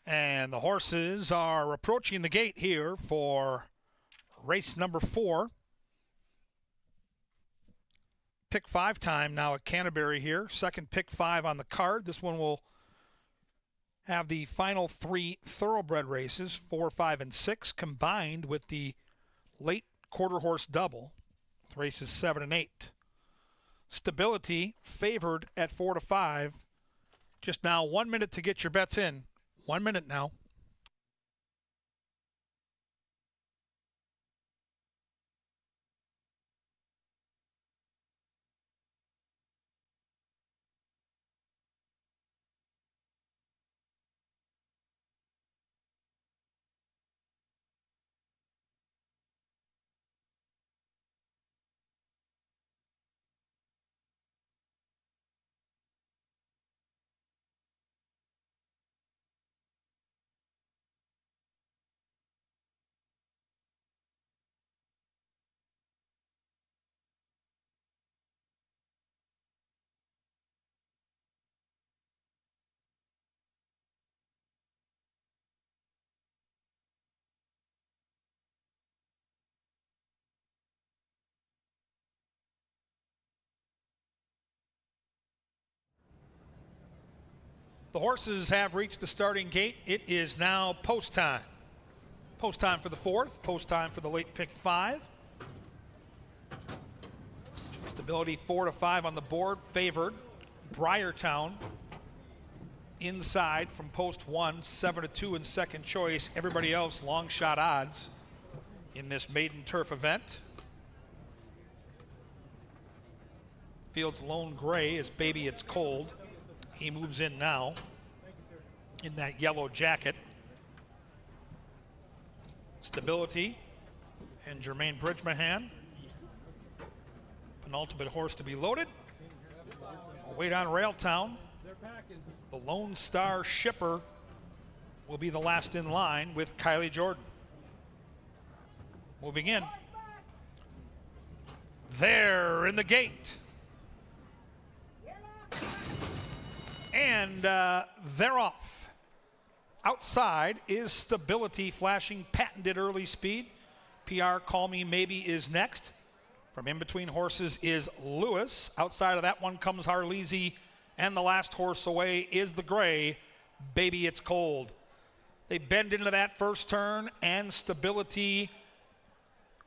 And the horses are approaching the gate here for race number 4. Pick 5 time now at Canterbury here. Second pick 5 on the card. This one will have the final 3 thoroughbred races, 4, 5, and 6, combined with the late quarter horse double, races 7 and 8. Stability favored at 4 to 5. Just now 1 minute to get your bets in. 1 minute now. The horses have reached the starting gate. It is now post time. Post time for the 4th, post time for the late pick 5. Stability 4 to 5 on the board, favored. Briartown inside from post 1, 7 to 2 in second choice. Everybody else long shot odds in this maiden turf event. Field's Lone Gray is Baby It's Cold. He moves in now in that yellow jacket. Stability and Jermaine Bridgemahan. Penultimate horse to be loaded. We'll wait on Railtown. The Lone Star Shipper will be the last in line with Kylie Jordan. Moving in. There in the gate. And they're off. Outside is Stability flashing patented early speed. PR Call Me Maybe is next. From in between horses is Lewis. Outside of that one comes Harleasy. And the last horse away is the gray, Baby It's Cold. They bend into that first turn, and Stability,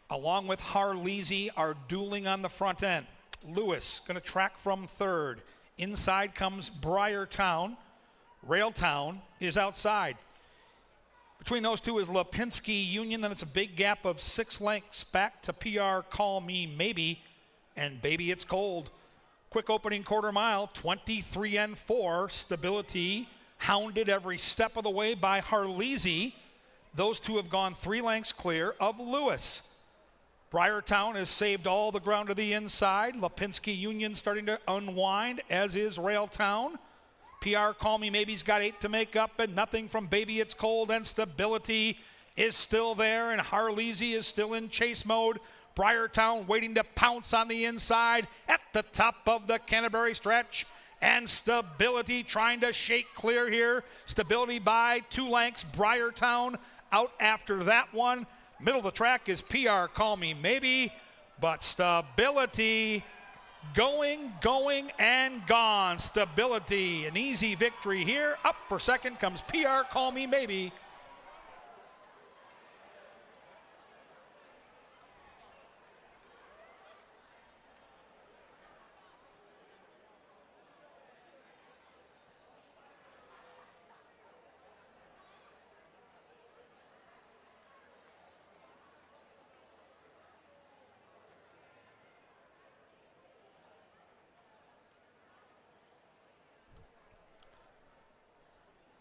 along with Harleasy, are dueling on the front end. Lewis going to track from third. Inside comes Briartown. Railtown is outside. Between those two is Lipinski Union. Then it's a big gap of 6 lengths back to PR Call Me Maybe and Baby It's Cold. Quick opening quarter mile, 23 and 4. Stability hounded every step of the way by Harleasy. Those two have gone 3 lengths clear of Lewis. Briartown has saved all the ground to the inside. Lipinski Union starting to unwind, as is Railtown. PR Call Me Maybe's got 8 to make up, and nothing from Baby It's Cold, and Stability is still there, and Harleasy is still in chase mode. Briartown waiting to pounce on the inside at the top of the Canterbury stretch, and Stability trying to shake clear here. Stability by 2 lengths. Briartown out after that one. Middle of the track is PR Call Me Maybe, but Stability going, and gone. Stability, an easy victory here. Up for second comes PR Call Me Maybe.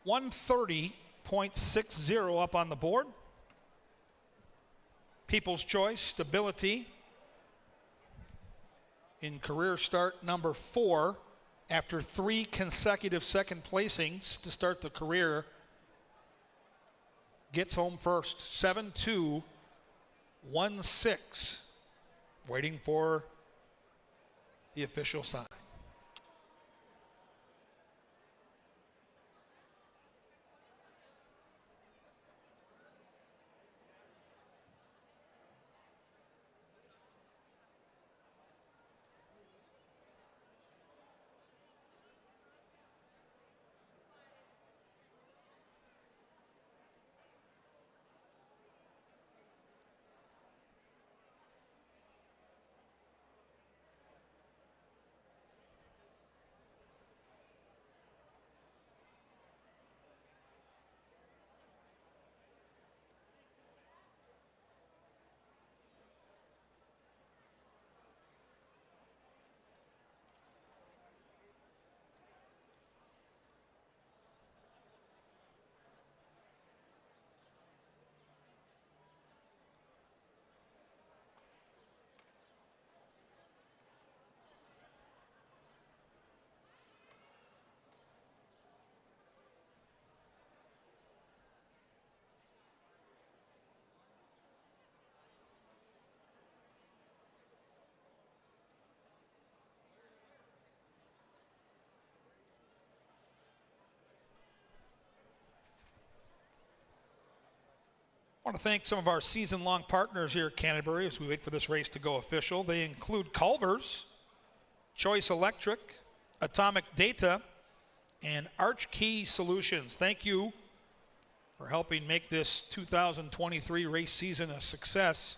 $130.60 up on the board. People's Choice, Stability, in career start number 4 after 3 consecutive second placings to start the career, gets home first. 7-2-1-6. Waiting for the official sign. I want to thank some of our season-long partners here at Canterbury as we wait for this race to go official. They include Culver's, Choice Electric, Atomic Data, and Archkey Solutions. Thank you for helping make this 2023 race season a success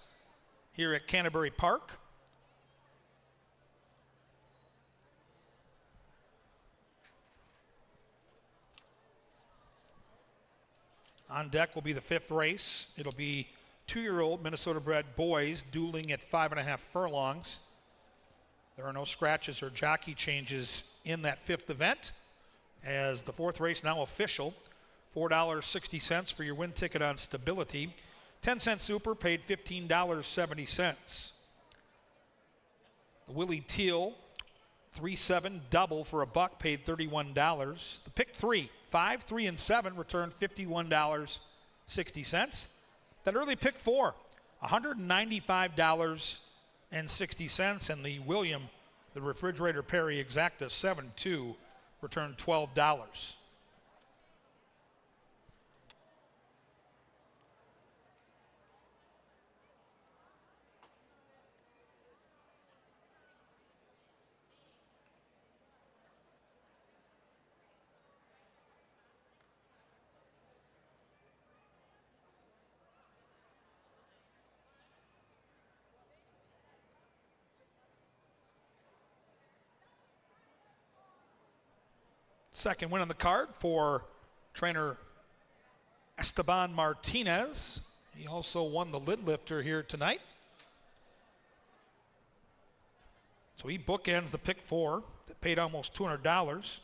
here at Canterbury Park. On deck will be the 5th race. It'll be 2-year-old Minnesota-bred boys dueling at 5.5 furlongs. There are no scratches or jockey changes in that 5th event, as the 4th race now official. $4.60 for your win ticket on Stability. 10-cent super paid $15.70. The Willie Teal 3-7 double for $1 paid $31. The pick 3, 5, 3, and 7 returned $51.60. That early pick 4, $195.60. And the William, the Refrigerator Perry Exacta 7-2 returned $12. Second win on the card for trainer Esteban Martinez. He also won the lid lifter here tonight. So he bookends the pick 4 that paid almost $200.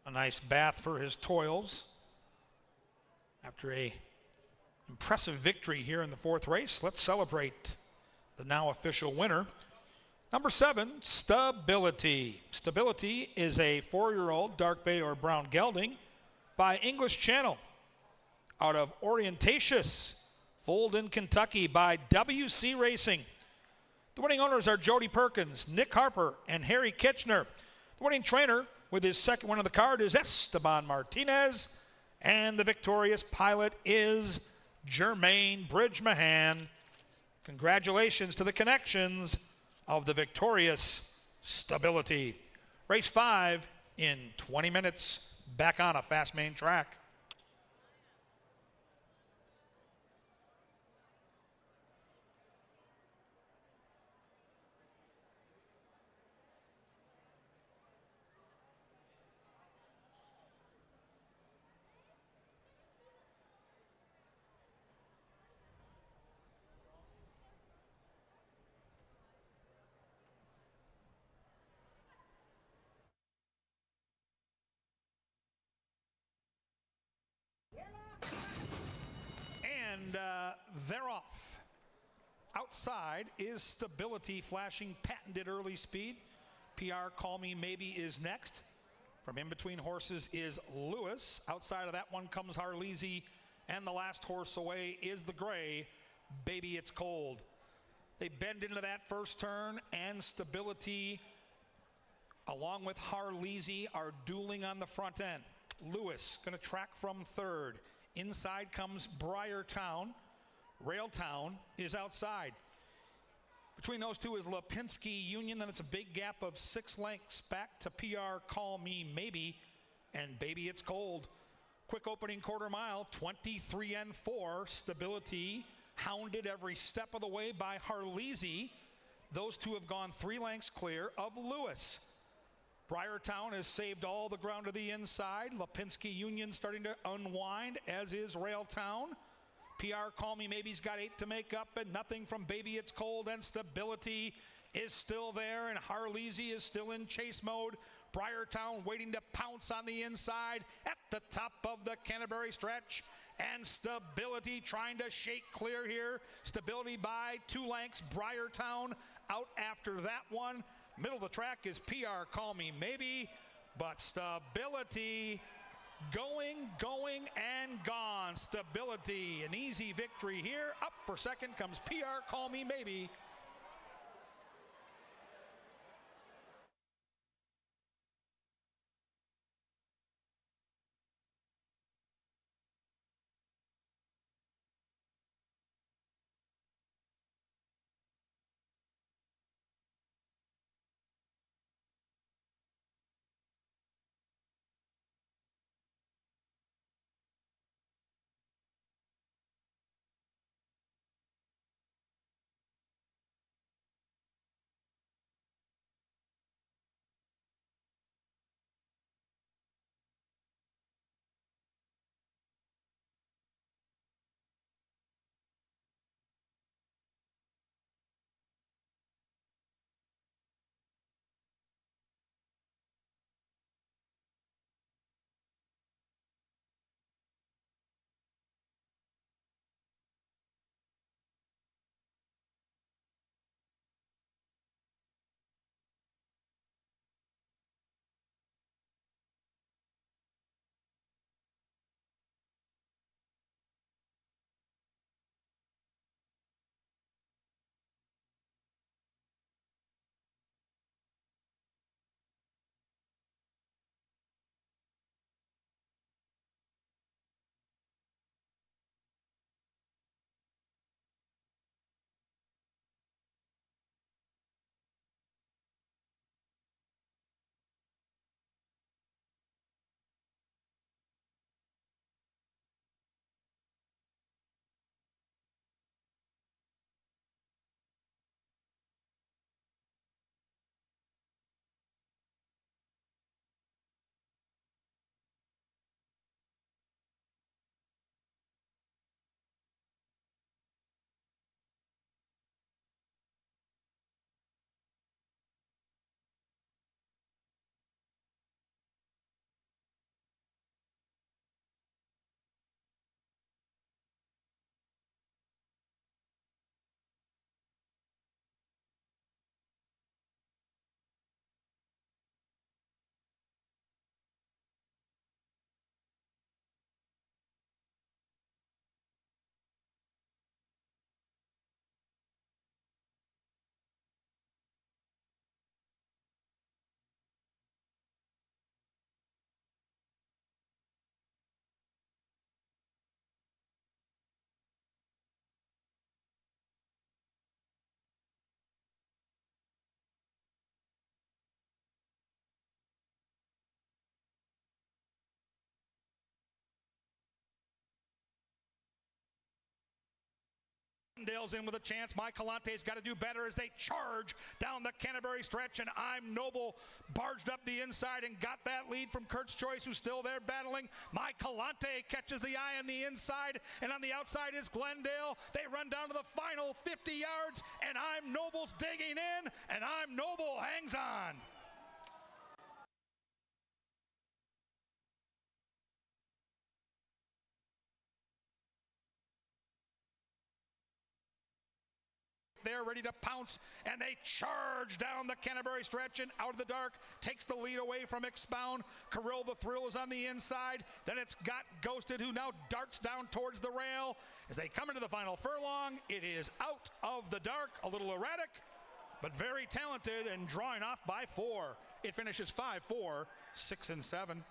A nice bath for his toils after a impressive victory here in the 4th race. Let's celebrate the now official winner. Number 7, Stability. Stability is a 4-year-old dark bay or brown gelding by English Channel out of Orientatious, foaled in Kentucky by WC Racing. The winning owners are Jody Perkins, Nick Harper, and Harry Kitchener. The winning trainer with his second win on the card is Esteban Martinez, and the victorious pilot is Jermaine Bridge-Mahan. Congratulations to the connections of the victorious Stability. Race 5 in 20 minutes, back on a fast main track. And they're off. Outside is Stability flashing patented early speed. PR Call Me Maybe is next. From in between horses is Lewis. Outside of that one comes Harleasy. And the last horse away is the gray, Baby It's Cold. They bend into that first turn, and Stability along with Harleasy, are dueling on the front end. Lewis going to track from third. Inside comes Briartown. Railtown is outside. Between those two is Lipinski Union. Then it's a big gap of 6 lengths back to PR Call Me Maybe. And Baby It's Cold. Quick opening quarter mile, 23 and 4. Stability hounded every step of the way by Harleasy. Those two have gone 3 lengths clear of Lewis. Briartown has saved all the ground to the inside. Lipinski Union starting to unwind, as is Railtown. PR Call Me Maybe's got 8 to make up, and nothing from Baby It's Cold, and Stability is still there, and Harleasy is still in chase mode. Briartown waiting to pounce on the inside at the top of the Canterbury stretch, and Stability trying to shake clear here. Stability by 2 lengths. Briartown out after that one. Middle of the track is PR Call Me Maybe, but Stability going, and gone. Stability, an easy victory here. Up for second comes PR Call Me Maybe. Dale's in with a chance. Mike Calante's got to do better as they charge down the Canterbury stretch, and I'm Noble barged up the inside and got that lead from Kurt's Choice, who's still there battling. Mike Calante catches the eye on the inside, and on the outside is Glendale. They run down to the final 50 yards, and I'm Noble's digging in, and I'm Noble hangs on. They're ready to pounce, and they charge down the Canterbury stretch, and out of the dark takes the lead away from Expound. Kirill the Thrill is on the inside. Then it's got Ghosted, who now darts down towards the rail. As they come into the final furlong, it is out of the dark, a little erratic, but very talented and drawing off by 4. It finishes 5-4, 6 and 7.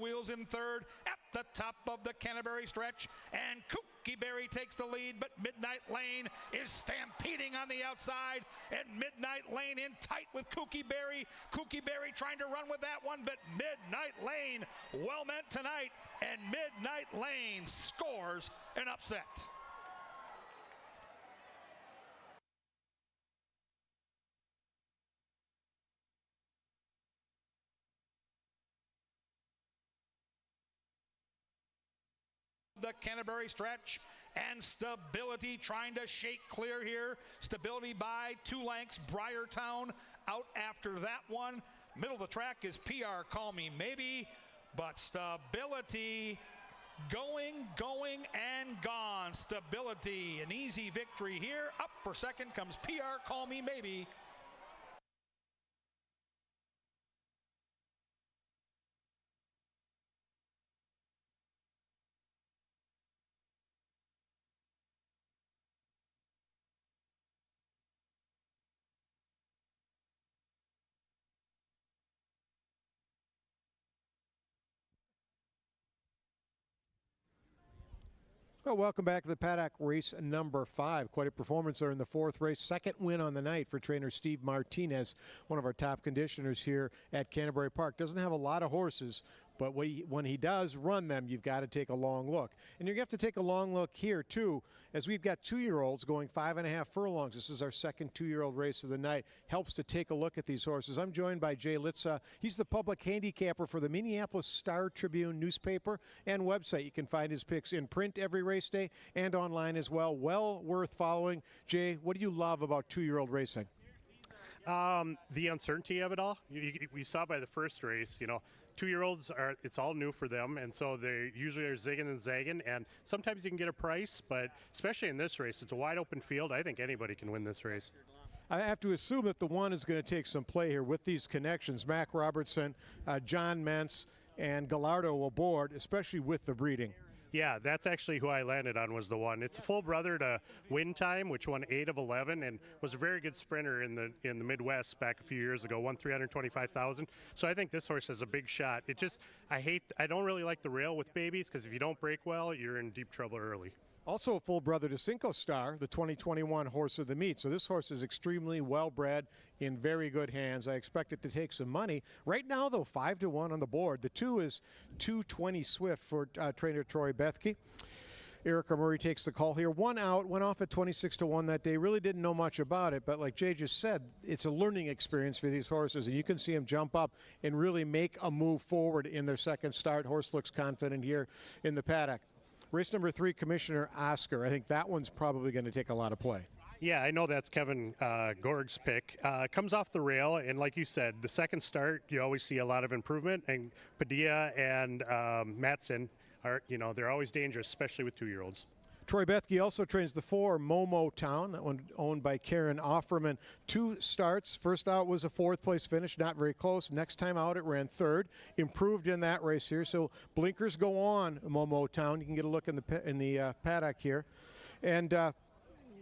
Wheels in third at the top of the Canterbury stretch, and Kooky Berry takes the lead, but Midnight Lane is stampeding on the outside, and Midnight Lane in tight with Kooky Berry. Kooky Berry trying to run with that one, but Midnight Lane well meant tonight, and Midnight Lane scores an upset. The Canterbury stretch, and Stability trying to shake clear here. Stability by 2 lengths. Briartown out after that one. Middle of the track is PR Call Me Maybe, but Stability going, and gone. Stability, an easy victory here. Up for second comes PR Call Me Maybe. Well, welcome back to the Paddock race number 5. Quite a performance there in the 4th race. Second win on the night for trainer Steve Martinez, one of our top conditioners here at Canterbury Park. Doesn't have a lot of horses, but when he does run them, you've got to take a long look. And you're going to have to take a long look here, too, as we've got 2-year-olds going 5.5 furlongs. This is our second 2-year-old race of the night. Helps to take a look at these horses. I'm joined by Jay Litza. He's the public handicapper for the Minneapolis Star-Tribune newspaper and website. You can find his picks in print every race day and online as well. Well worth following. Jay, what do you love about 2-year-old racing? The uncertainty of it all. We saw by the first race, 2-year-olds it's all new for them, and so they usually are zigging and zagging, and sometimes you can get a price, but especially in this race, it's a wide open field. I think anybody can win this race. I have to assume that the one is going to take some play here with these connections. Mac Robertson, John Mentz, and Gallardo aboard, especially with the breeding. Yeah, that's actually who I landed on, was the one. It's a full brother to Win Time, which won 8 of 11 and was a very good sprinter in the Midwest back a few years ago, won 325,000. So I think this horse has a big shot. I don't really like the rail with babies, because if you don't break well, you're in deep trouble early. Also a full brother to Cinco Star, the 2021 horse of the meet. So this horse is extremely well bred, in very good hands. I expect it to take some money. Right now, though, 5-1 on the board. The 2 is 220 Swift for trainer Troy Bethke. Erica Murray takes the call here. 1 out, went off at 26-1 that day. Really didn't know much about it, but like Jay just said, it's a learning experience for these horses, and you can see them jump up and really make a move forward in their second start. Horse looks confident here in the paddock. Race number 3, Commissioner Oscar. I think that one's probably going to take a lot of play. Yeah, I know that's Kevin Gorg's pick. Comes off the rail, and like you said, the second start, you always see a lot of improvement, and Padilla and Matson are, they're always dangerous, especially with 2-year-olds. Troy Bethke also trains the 4, Momo Town, that one owned by Karen Offerman. 2 starts. First out was a 4th place finish, not very close. Next time out, it ran 3rd. Improved in that race here. So blinkers go on, Momo Town. You can get a look in the paddock here. And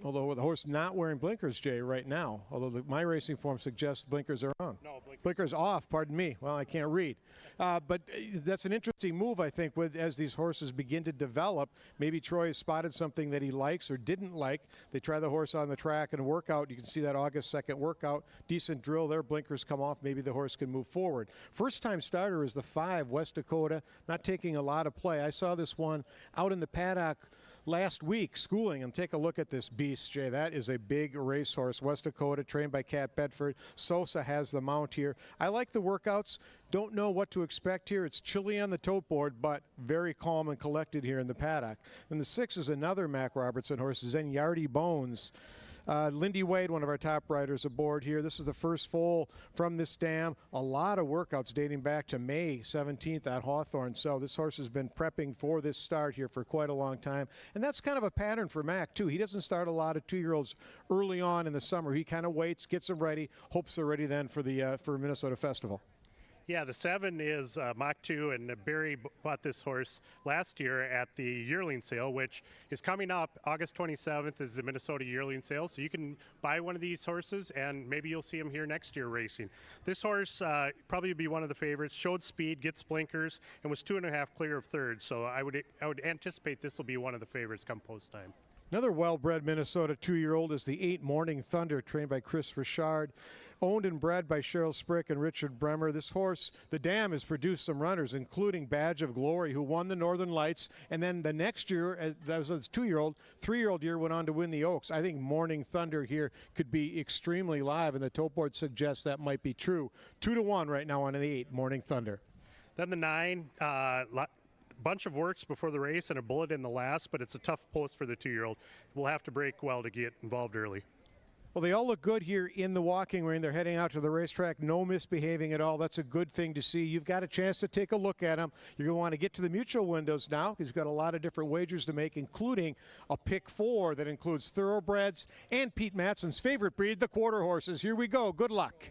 although the horse not wearing blinkers, Jay, right now, although my racing form suggests blinkers are on. No, blinkers off, pardon me. Well, I can't read. But that's an interesting move, I think, as these horses begin to develop. Maybe Troy has spotted something that he likes or didn't like. They try the horse on the track and workout. You can see that August 2nd workout. Decent drill there. Blinkers come off. Maybe the horse can move forward. First-time starter is the 5, West Dakota, not taking a lot of play. I saw this one out in the paddock last week schooling, and take a look at this beast, Jay. That is a big racehorse. West Dakota, trained by Cat Bedford. Sosa has the mount here. I like the workouts. Don't know what to expect here. It's chilly on the tote board, but very calm and collected here in the paddock. And the 6 is another Mac Robertson horse, Zenyardi Bones. Lindy Wade, one of our top riders aboard here. This is the first foal from this dam. A lot of workouts dating back to May 17th at Hawthorne. So this horse has been prepping for this start here for quite a long time. And that's kind of a pattern for Mac, too. He doesn't start a lot of 2-year-olds early on in the summer. He kind of waits, gets them ready, hopes they're ready then for the for Minnesota Festival. Yeah, the 7 is Mach 2, and Barry bought this horse last year at the yearling sale, which is coming up. August 27th is the Minnesota yearling sale, so you can buy one of these horses, and maybe you'll see him here next year racing. This horse probably be one of the favorites. Showed speed, gets blinkers, and was 2.5 clear of third, so I would anticipate this will be one of the favorites come post time. Another well-bred Minnesota 2-year-old is the 8 Morning Thunder, trained by Chris Richard, owned and bred by Cheryl Sprick and Richard Bremer. This horse, the dam, has produced some runners, including Badge of Glory, who won the Northern Lights, and then the next year, that was his 2-year-old, 3-year-old year, went on to win the Oaks. I think Morning Thunder here could be extremely live, and the tote board suggests that might be true. 2-1 right now on the 8 Morning Thunder. Then the 9, bunch of works before the race and a bullet in the last, but it's a tough post for the 2-year-old. We'll have to break well to get involved early. Well, they all look good here in the walking ring. They're heading out to the racetrack, no misbehaving at all. That's a good thing to see. You've got a chance to take a look at them. You're going to want to get to the mutual windows now because you've got a lot of different wagers to make, including a pick 4 that includes thoroughbreds and Pete Matson's favorite breed, the quarter horses. Here we go. Good luck.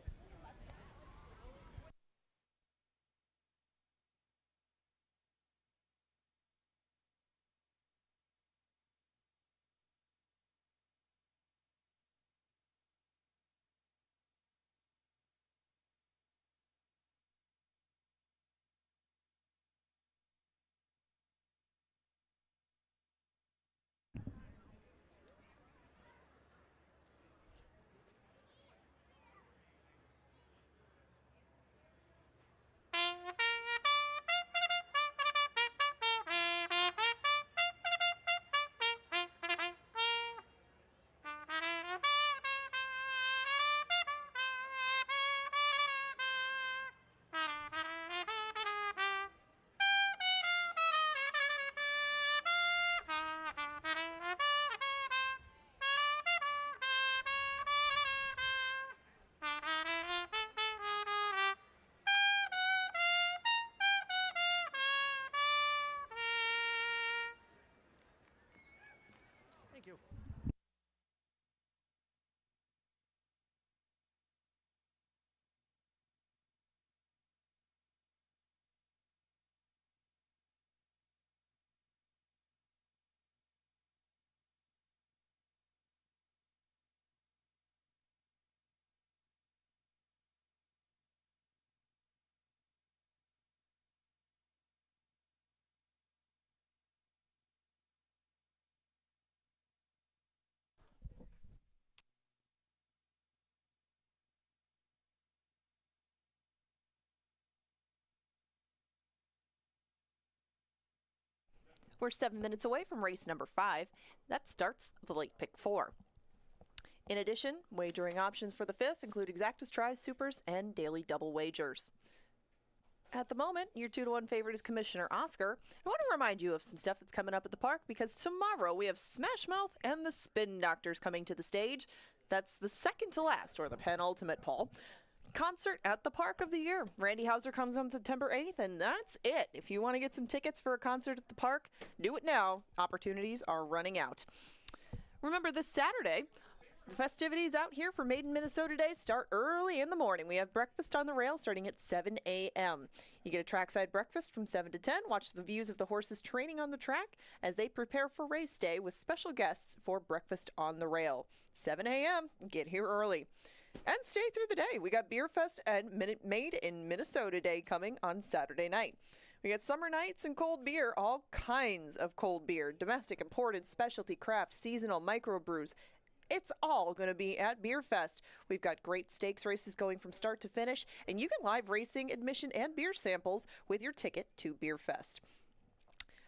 Thank you. We're 7 minutes away from race number 5. That starts the late pick 4. In addition, wagering options for the 5th include exactas, tries, supers, and daily double wagers. At the moment, your 2-1 favorite is Commissioner Oscar. I want to remind you of some stuff that's coming up at the park because tomorrow we have Smash Mouth and the Spin Doctors coming to the stage. That's the second to last, or the penultimate, Paul, concert at the Park of the Year. Randy Hauser comes on September 8th, and that's it. If you want to get some tickets for a concert at the park, do it now. Opportunities are running out. Remember, this Saturday, the festivities out here for Made in Minnesota Day start early in the morning. We have breakfast on the rail starting at 7 a.m. You get a trackside breakfast from 7 to 10. Watch the views of the horses training on the track as they prepare for race day with special guests for breakfast on the rail. 7 a.m. Get here early. And stay through the day. We got Beer Fest and Made in Minnesota Day coming on Saturday night. We got summer nights and cold beer, all kinds of cold beer, domestic, imported, specialty, craft, seasonal, microbrews. It's all going to be at Beer Fest. We've got great stakes races going from start to finish, and you can live racing, admission, and beer samples with your ticket to Beer Fest.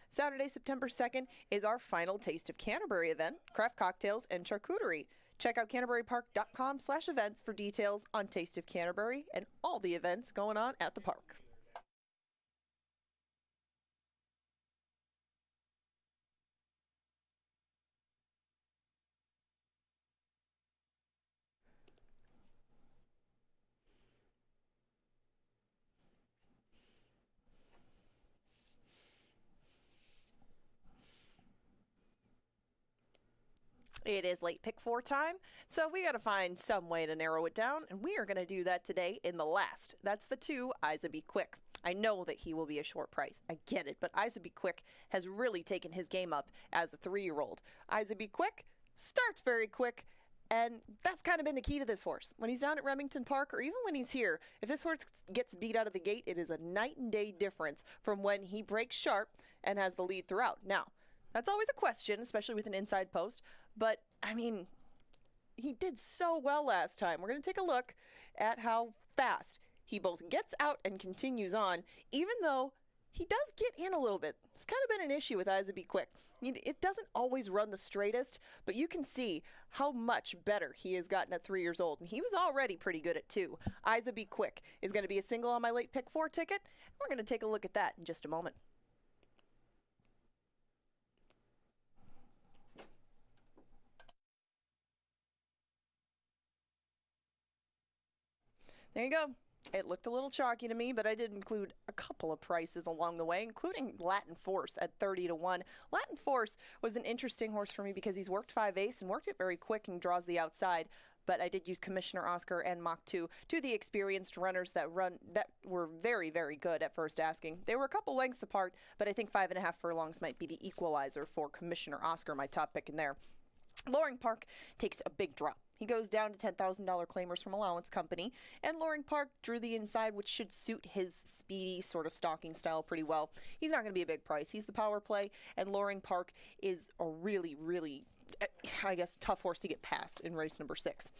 Saturday, September 2nd is our final Taste of Canterbury event, craft cocktails and charcuterie. Check out canterburypark.com/events for details on Taste of Canterbury and all the events going on at the park. It is late pick 4 time, so we got to find some way to narrow it down, and we are going to do that today in the last. That's the 2, Isa Be Quick. I know that he will be a short price. I get it, but Isa Be Quick has really taken his game up as a 3-year-old. Isa Be Quick starts very quick, and that's kind of been the key to this horse. When he's down at Remington Park, or even when he's here, if this horse gets beat out of the gate, it is a night and day difference from when he breaks sharp and has the lead throughout. Now, that's always a question, especially with an inside post. But, I mean, he did so well last time. We're going to take a look at how fast he both gets out and continues on, even though he does get in a little bit. It's kind of been an issue with Isa Be Quick. It doesn't always run the straightest, but you can see how much better he has gotten at 3 years old. And he was already pretty good at 2. Isa Be Quick is going to be a single on my late pick 4 ticket. We're going to take a look at that in just a moment. There you go. It looked a little chalky to me, but I did include a couple of prices along the way, including Latin Force at 30-1. Latin Force was an interesting horse for me because he's worked 5/8 and worked it very quick and draws the outside. But I did use Commissioner Oscar and Mach 2, two of the experienced runners that were very, very good at first asking. They were a couple lengths apart, but I think 5.5 furlongs might be the equalizer for Commissioner Oscar, my top pick in there. Loring Park takes a big drop. He goes down to $10,000 claimers from Allowance Company, and Loring Park drew the inside, which should suit his speedy sort of stalking style pretty well. He's not going to be a big price. He's the power play, and Loring Park is a really, really, I guess, tough horse to get past in race number 6.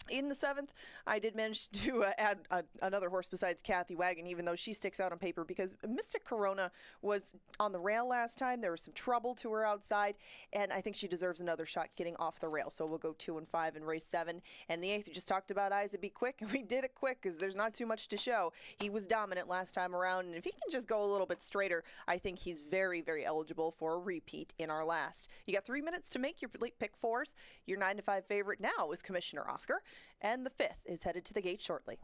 In the 7th, I did manage to add another horse besides Kathy Wagon, even though she sticks out on paper, because Mystic Corona was on the rail last time. There was some trouble to her outside, and I think she deserves another shot getting off the rail. So we'll go 2 and 5 in race 7. And the 8th, we just talked about Isa Be Quick, and we did it quick because there's not too much to show. He was dominant last time around, and if he can just go a little bit straighter, I think he's very, very eligible for a repeat in our last. You got 3 minutes to make your late pick 4s. Your 9-5 favorite now is Commissioner Oscar. And the 5th is headed to the gate shortly.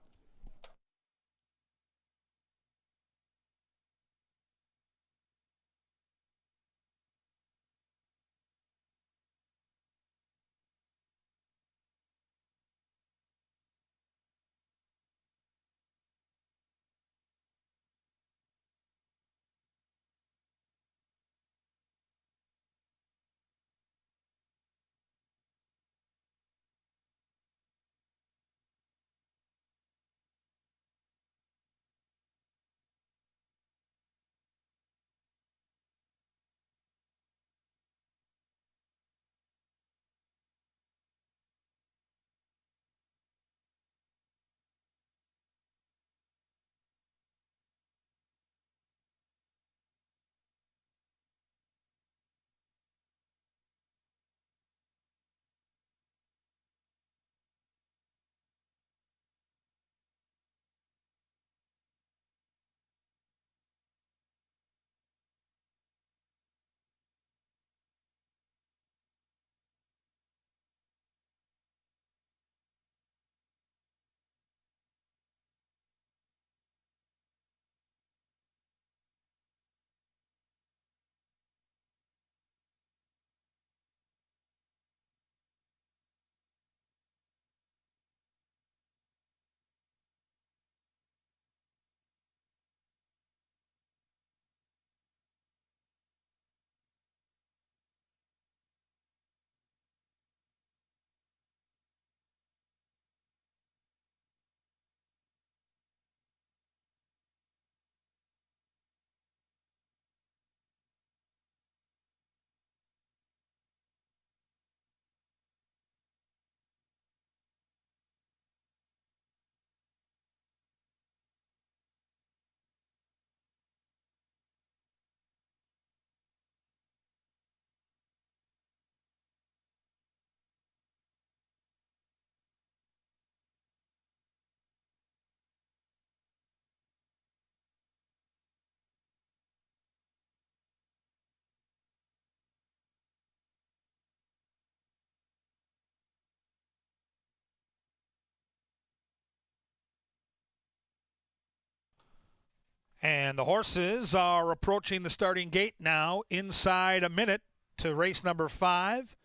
And the horses are approaching the starting gate now, inside a minute to race number 5.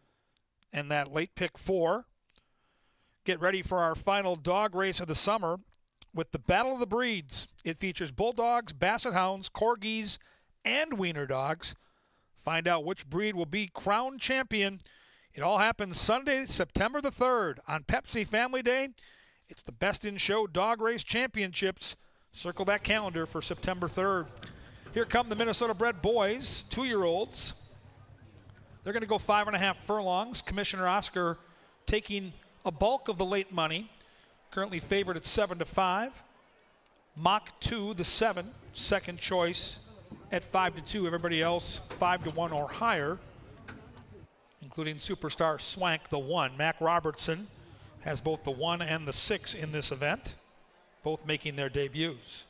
and that late pick 4. Get ready for our final dog race of the summer with the Battle of the Breeds. It features bulldogs, basset hounds, corgis, and wiener dogs. Find out which breed will be crowned champion. It all happens Sunday, September the 3rd on Pepsi Family Day. It's the Best in Show Dog Race Championships. Circle that calendar for September 3rd. Here come the Minnesota-bred boys, 2-year-olds. They're going to go 5.5 furlongs. Commissioner Oscar taking a bulk of the late money. Currently favored at 7-5. Mach 2, the 7, second choice at 5-2. Everybody else 5-1 or higher, including Superstar Swank, the 1. Mac Robertson has both the 1 and the 6 in this event, both making their debuts.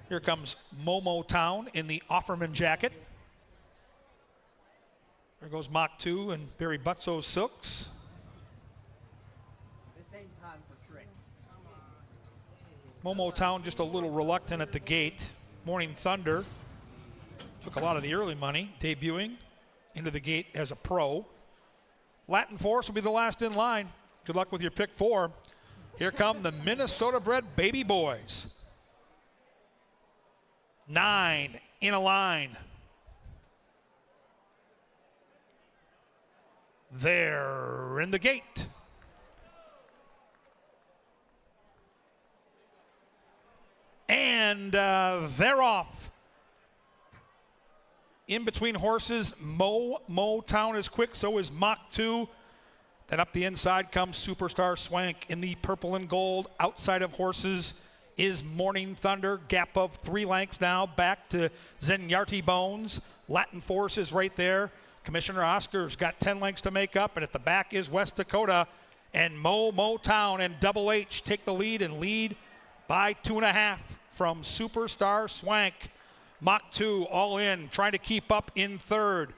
Here comes Momo Town in the Offerman jacket. There goes Mach 2 and Barry Butzo's silks. Momo Town just a little reluctant at the gate. Morning Thunder took a lot of the early money, debuting into the gate as a pro. Latin Force will be the last in line. Good luck with your pick 4. Here come the Minnesota-bred baby boys. 9 in a line. They're in the gate. And they're off. In between horses, Mo Town is quick, so is Mach 2. Then up the inside comes Superstar Swank in the purple and gold. Outside of horses is Morning Thunder. Gap of 3 lengths now back to Zenyarty Bones. Latin Force is right there. Commissioner Oscar's got 10 lengths to make up, and at the back is West Dakota. And Mo Town and Double H take the lead and lead by 2.5 from Superstar Swank. Mach 2 all in, trying to keep up in third.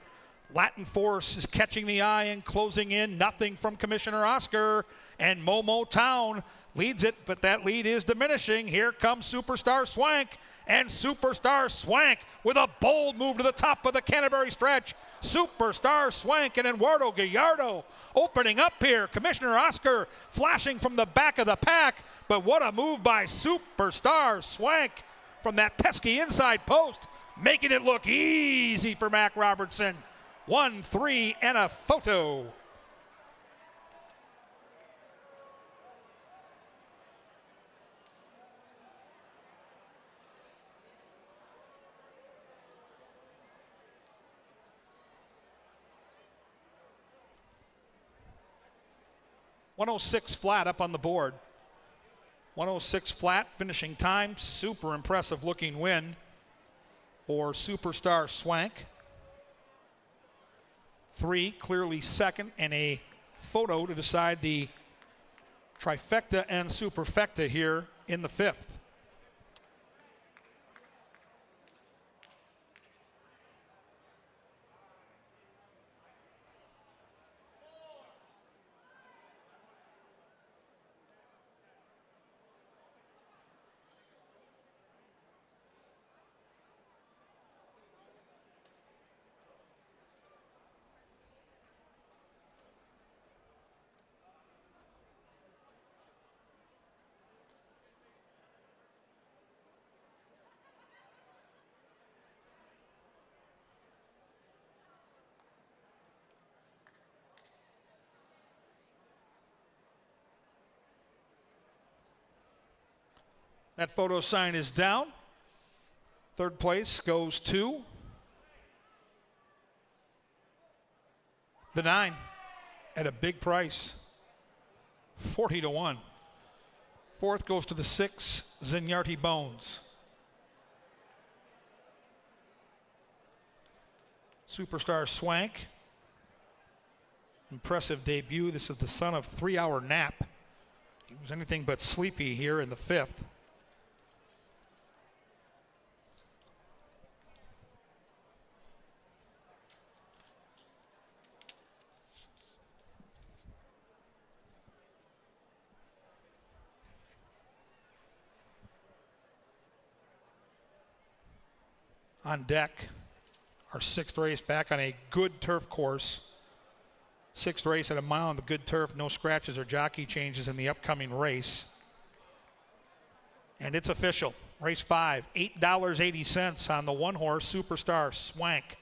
Latin Force is catching the eye and closing in. Nothing from Commissioner Oscar. And Momo Town leads it, but that lead is diminishing. Here comes Superstar Swank. And Superstar Swank with a bold move to the top of the Canterbury stretch. Superstar Swank and Eduardo Gallardo opening up here. Commissioner Oscar flashing from the back of the pack. But what a move by Superstar Swank from that pesky inside post, making it look easy for Mac Robertson. 1-3 and a photo. .106 flat up on the board. 106 flat, finishing time. Super impressive looking win for Superstar Swank. 3 clearly second, and a photo to decide the trifecta and superfecta here in the 5th. That photo sign is down. Third place goes to the 9 at a big price, 40-1. Fourth goes to the 6, Zenyarty Bones. Superstar Swank, impressive debut. This is the son of 3-hour nap. He was anything but sleepy here in the 5th. On deck, our 6th race back on a good turf course. Sixth race at a mile on the good turf. No scratches or jockey changes in the upcoming race. And it's official. Race 5, $8.80 on the one horse, Superstar Swank.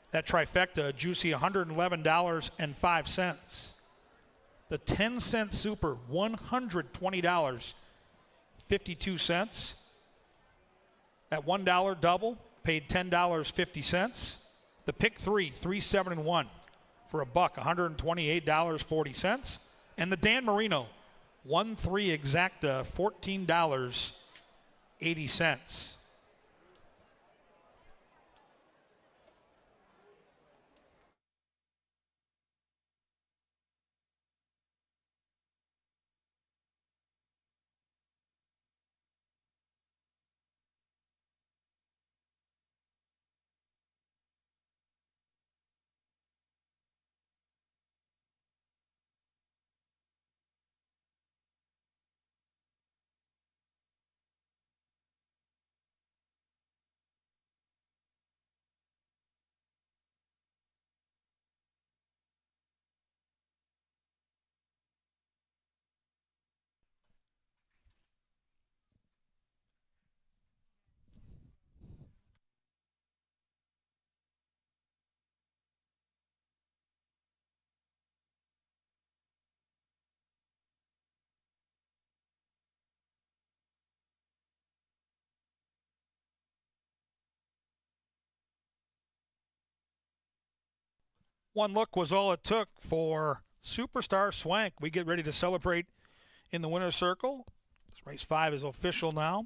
That trifecta, a juicy $111.05. The 10-cent super, $120.52. That $1 double paid $10.50. The pick 3, 3, 7, and 1 for a buck, $128.40. And the Dan Marino, 1-3 exacta, $14.80. One look was all it took for Superstar Swank. We get ready to celebrate in the winner's circle. Race 5 is official now.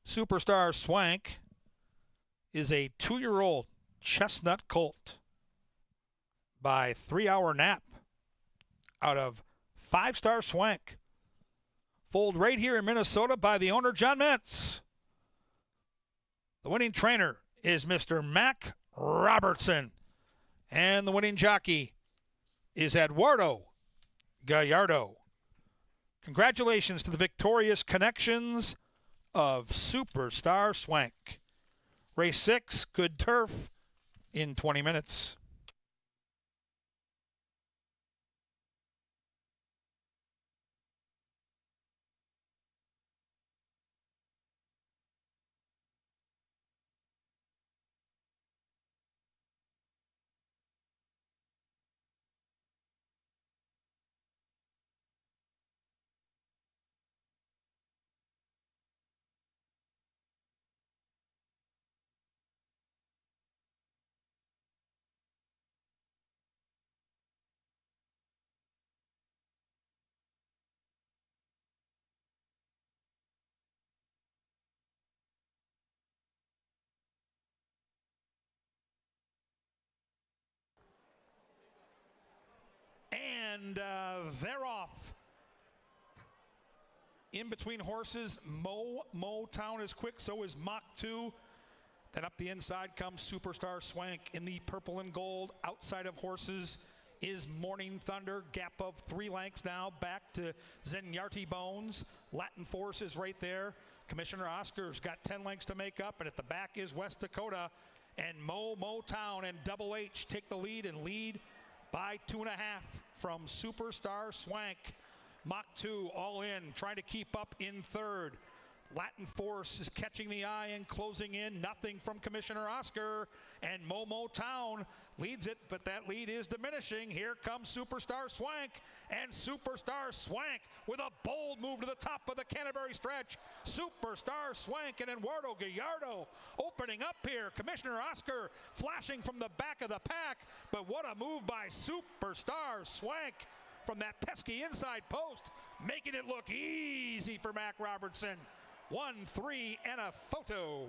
Superstar Swank is a 2-year-old chestnut colt by 3 Hour Nap out of 5-Star Swank. Foaled right here in Minnesota by the owner, John Mentz. The winning trainer is Mr. Mac Robertson. And the winning jockey is Eduardo Gallardo. Congratulations to the victorious connections of Superstar Swank. Race 6, good turf in 20 minutes. And they're off. In between horses, Motown is quick, so is Mach 2. Then up the inside comes Superstar Swank in the purple and gold. Outside of horses is Morning Thunder. Gap of 3 lengths now back to Zenyarty Bones. Latin Force is right there. Commissioner Oscar's got 10 lengths to make up, and at the back is West Dakota. And Motown and Double H take the lead and lead by 2.5 from Superstar Swank. Mach 2 all in, trying to keep up in third. Latin Force is catching the eye and closing in. Nothing from Commissioner Oscar. And Motown leads it, but that lead is diminishing. Here comes Superstar Swank. And Superstar Swank with a bold move to the top of the Canterbury stretch. Superstar Swank and Eduardo Gallardo opening up here. Commissioner Oscar flashing from the back of the pack. But what a move by Superstar Swank from that pesky inside post, making it look easy for Mac Robertson. 1-3 and a photo.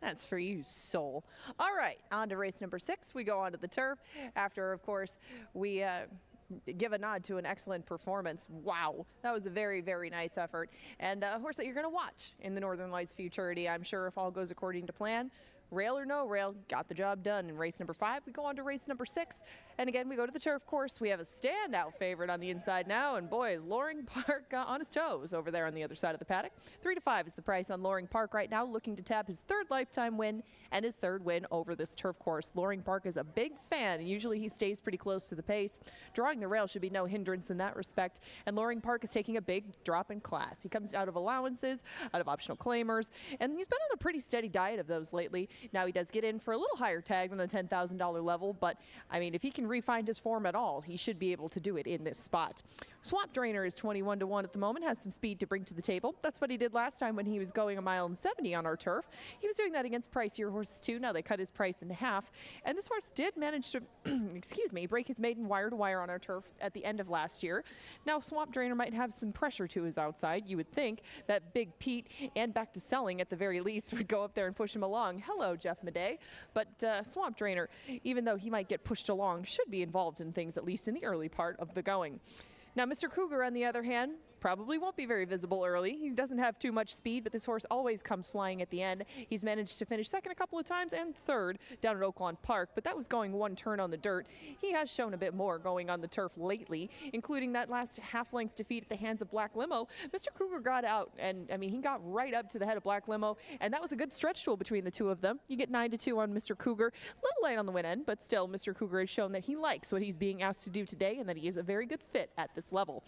That's for you, soul. All right, on to race number 6. We go on to the turf after, of course, we give a nod to an excellent performance. Wow, that was a very, very nice effort. And a horse that you're going to watch in the Northern Lights Futurity, I'm sure, if all goes according to plan. Rail or no rail, got the job done in race number 5. We go on to race number 6. And again, we go to the turf course. We have a standout favorite on the inside now. And boy, is Loring Park on his toes over there on the other side of the paddock. 3-5 is the price on Loring Park right now, looking to tap his 3rd lifetime win and his 3rd win over this turf course. Loring Park is a big fan, and usually he stays pretty close to the pace. Drawing the rail should be no hindrance in that respect. And Loring Park is taking a big drop in class. He comes out of allowances, out of optional claimers, and he's been on a pretty steady diet of those lately. Now he does get in for a little higher tag than the $10,000 level, but I mean, if he can refine his form at all, he should be able to do it in this spot. Swamp Drainer is 21-1 at the moment, has some speed to bring to the table. That's what he did last time when he was going 1.70 miles on our turf. He was doing that against pricier horses too. Now they cut his price in half, and this horse did manage to, excuse me, break his maiden wire to wire on our turf at the end of last year. Now Swamp Drainer might have some pressure to his outside. You would think that Big Pete and Back to Selling at the very least would go up there and push him along. Hello, Jeff Madej. But Swamp Drainer, even though he might get pushed along, should be involved in things at least in the early part of the going. Now, Mr. Cougar, on the other hand, probably won't be very visible early. He doesn't have too much speed, but this horse always comes flying at the end. He's managed to finish second a couple of times and 3rd down at Oaklawn Park, but that was going 1 turn on the dirt. He has shown a bit more going on the turf lately, including that last half-length defeat at the hands of Black Limo. Mr. Cougar got out, and I mean, he got right up to the head of Black Limo, and that was a good stretch duel between the two of them. You get 9-2 on Mr. Cougar. A little light on the win end, but still, Mr. Cougar has shown that he likes what he's being asked to do today and that he is a very good fit at this level.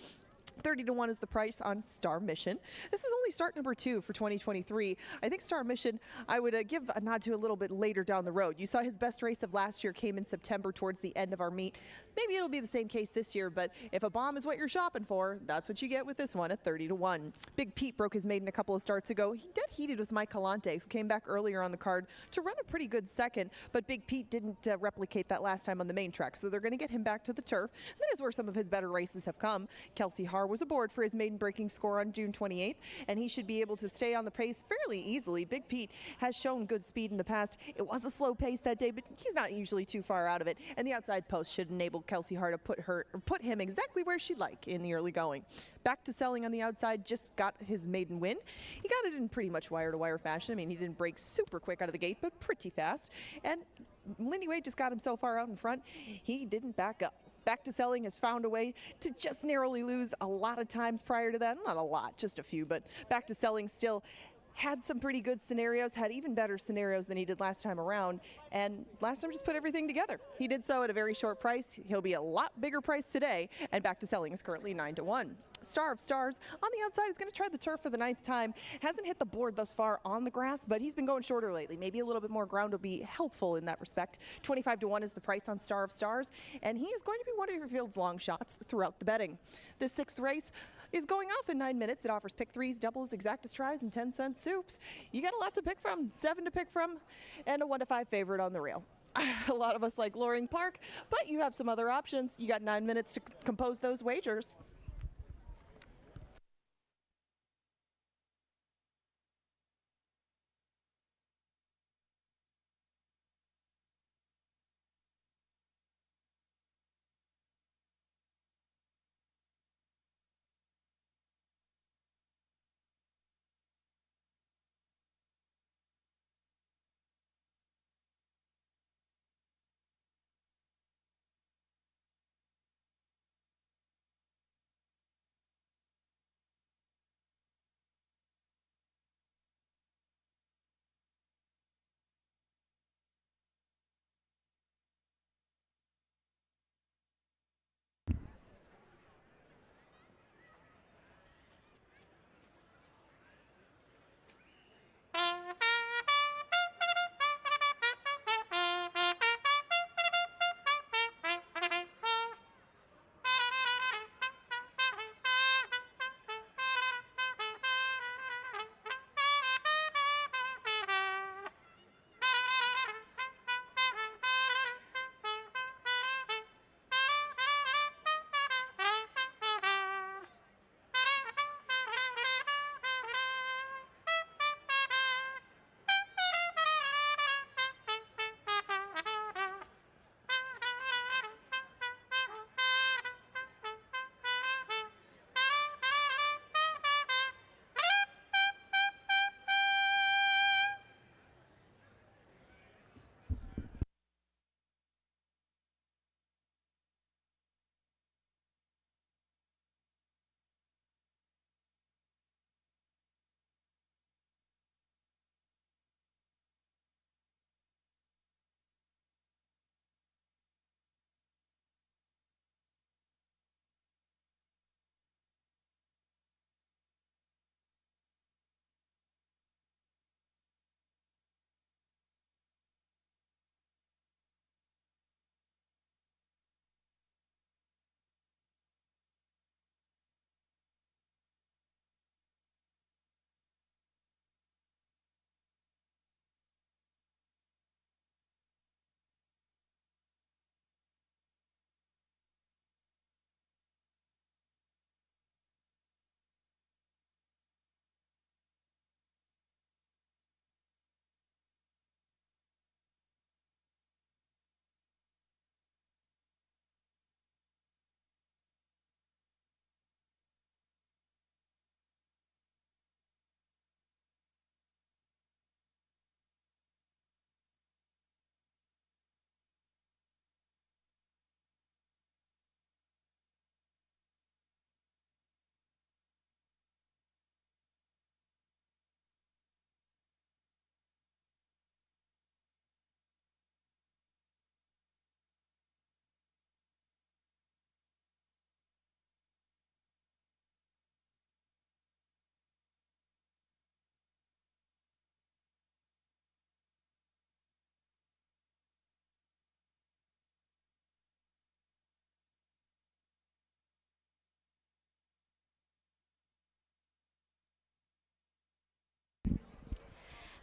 30-1 is the price on Star Mission. This is only start number 2 for 2023. I think Star Mission, I would give a nod to a little bit later down the road. You saw his best race of last year came in September towards the end of our meet. Maybe it'll be the same case this year, but if a bomb is what you're shopping for, that's what you get with this one at 30-1. Big Pete broke his maiden a couple of starts ago. He dead heated with Mike Calante, who came back earlier on the card to run a pretty good second, but Big Pete didn't replicate that last time on the main track, so they're going to get him back to the turf. That is where some of his better races have come. Kelsey Har was aboard for his maiden breaking score on June 28th, and he should be able to stay on the pace fairly easily. Big Pete has shown good speed in the past. It was a slow pace that day, but he's not usually too far out of it, and the outside post should enable Kelsey Har to put him exactly where she'd like in the early going. Back to Selling on the outside, just got his maiden win. He got it in pretty much wire-to-wire fashion. I mean, he didn't break super quick out of the gate, but pretty fast, and Lindy Wade just got him so far out in front, he didn't back up. Back to Selling has found a way to just narrowly lose a lot of times prior to that. Not a lot, just a few, but Back to Selling still had some pretty good scenarios, had even better scenarios than he did last time around, and last time just put everything together. He did so at a very short price. He'll be a lot bigger price today, and Back to Selling is currently 9-1. Star of Stars on the outside is going to try the turf for the 9th time. Hasn't hit the board thus far on the grass, but he's been going shorter lately. Maybe a little bit more ground will be helpful in that respect. 25-1 is the price on Star of Stars, and he is going to be one of your field's long shots throughout the betting. This 6th race is going off in 9 minutes. It offers pick 3s, doubles, exactas tries, and 10-cent soups. You got a lot to pick from, 7 to pick from, and a 1-5 favorite on the rail. A lot of us like Loring Park, but you have some other options. You got 9 minutes to compose those wagers.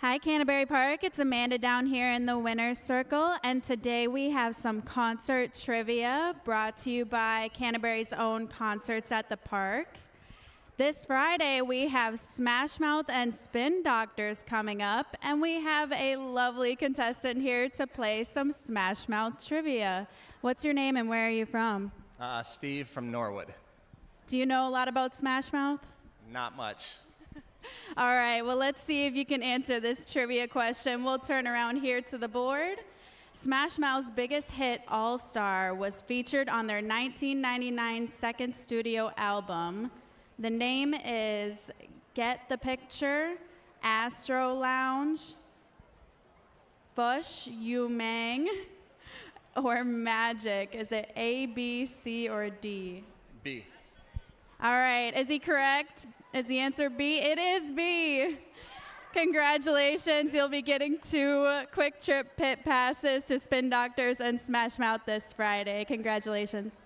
Hi, Canterbury Park. It's Amanda down here in the winner's circle, and today we have some concert trivia brought to you by Canterbury's own Concerts at the Park. This Friday, we have Smash Mouth and Spin Doctors coming up, and we have a lovely contestant here to play some Smash Mouth trivia. What's your name and where are you from? Steve from Norwood. Do you know a lot about Smash Mouth? Not much. All right, well, let's see if you can answer this trivia question. We'll turn around here to the board. Smash Mouth's biggest hit, All Star, was featured on their 1999 second studio album. The name is Get the Picture, Astro Lounge, Fush You Mang, or Magic. Is it A, B, C, or D? B. All right, is he correct? Is the answer B? It is B. Congratulations, you'll be getting 2 quick trip pit passes to Spin Doctors and Smash Mouth this Friday. Congratulations.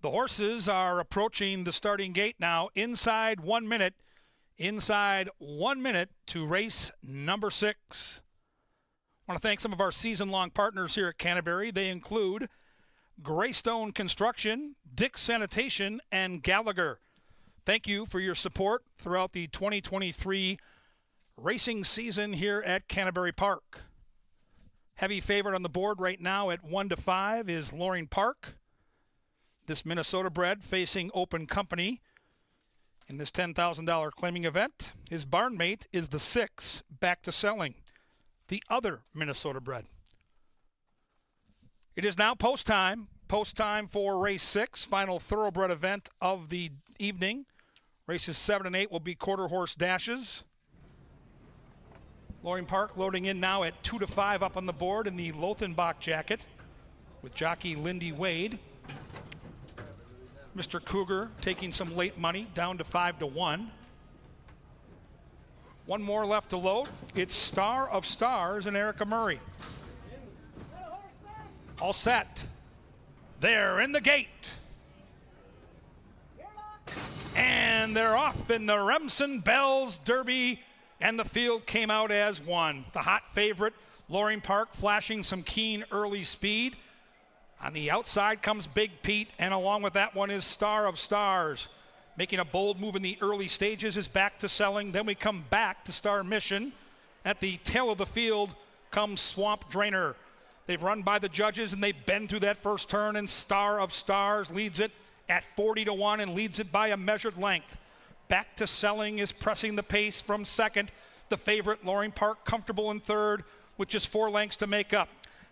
The horses are approaching the starting gate now. Inside 1 minute. Inside 1 minute to race number 6. I want to thank some of our season-long partners here at Canterbury. They include Greystone Construction, Dick Sanitation, and Gallagher. Thank you for your support throughout the 2023 racing season here at Canterbury Park. Heavy favorite on the board right now at 1-5 is Loring Park. This Minnesota bred facing Open Company in this $10,000 claiming event. His barn mate is the 6, Back to Selling, the other Minnesota bred. It is now post time for race 6, final thoroughbred event of the evening. Races 7 and 8 will be quarter horse dashes. Loring Park loading in now at 2-5 up on the board in the Lothenbach jacket with jockey Lindy Wade. Mr. Cougar taking some late money down to 5-1. One more left to load. It's Star of Stars and Erica Murray. All set. They're in the gate. And they're off in the Remsen Bells Derby, and the field came out as one. The hot favorite, Loring Park, flashing some keen early speed. On the outside comes Big Pete, and along with that one is Star of Stars. Making a bold move in the early stages is Back to Selling. Then we come back to Star Mission. At the tail of the field comes Swamp Drainer. They've run by the judges, and they've been through that first turn, and Star of Stars leads it at 40-1 and leads it by a measured length. Back to Selling is pressing the pace from second. The favorite, Loring Park, comfortable in third, with just 4 lengths to make up.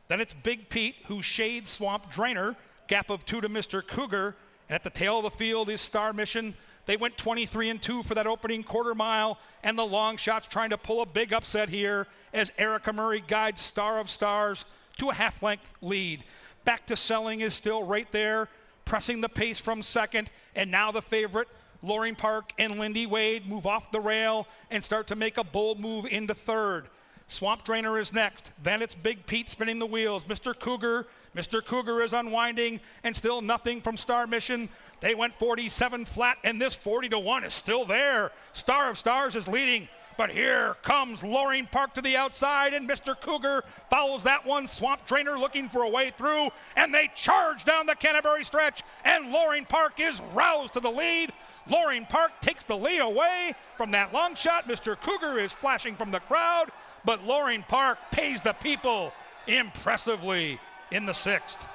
Then it's Big Pete, who shades Swamp Drainer, gap of 2 to Mr. Cougar. And at the tail of the field is Star Mission. They went 23-2 for that opening quarter mile, and the long shot's trying to pull a big upset here as Erica Murray guides Star of Stars to a half-length lead. Back to Selling is still right there, pressing the pace from second, and now the favorite, Loring Park and Lindy Wade, move off the rail and start to make a bold move into third. Swamp Drainer is next. Then it's Big Pete spinning the wheels. Mr. Cougar is unwinding, and still nothing from Star Mission. They went 47 flat, and this 40-1 is still there. Star of Stars is leading, but here comes Loring Park to the outside, and Mr. Cougar follows that one. Swamp Drainer looking for a way through, and they charge down the Canterbury stretch, and Loring Park is roused to the lead. Loring Park takes the lead away from that long shot. Mr. Cougar is flashing from the crowd, but Loring Park pays the people impressively in the 6th.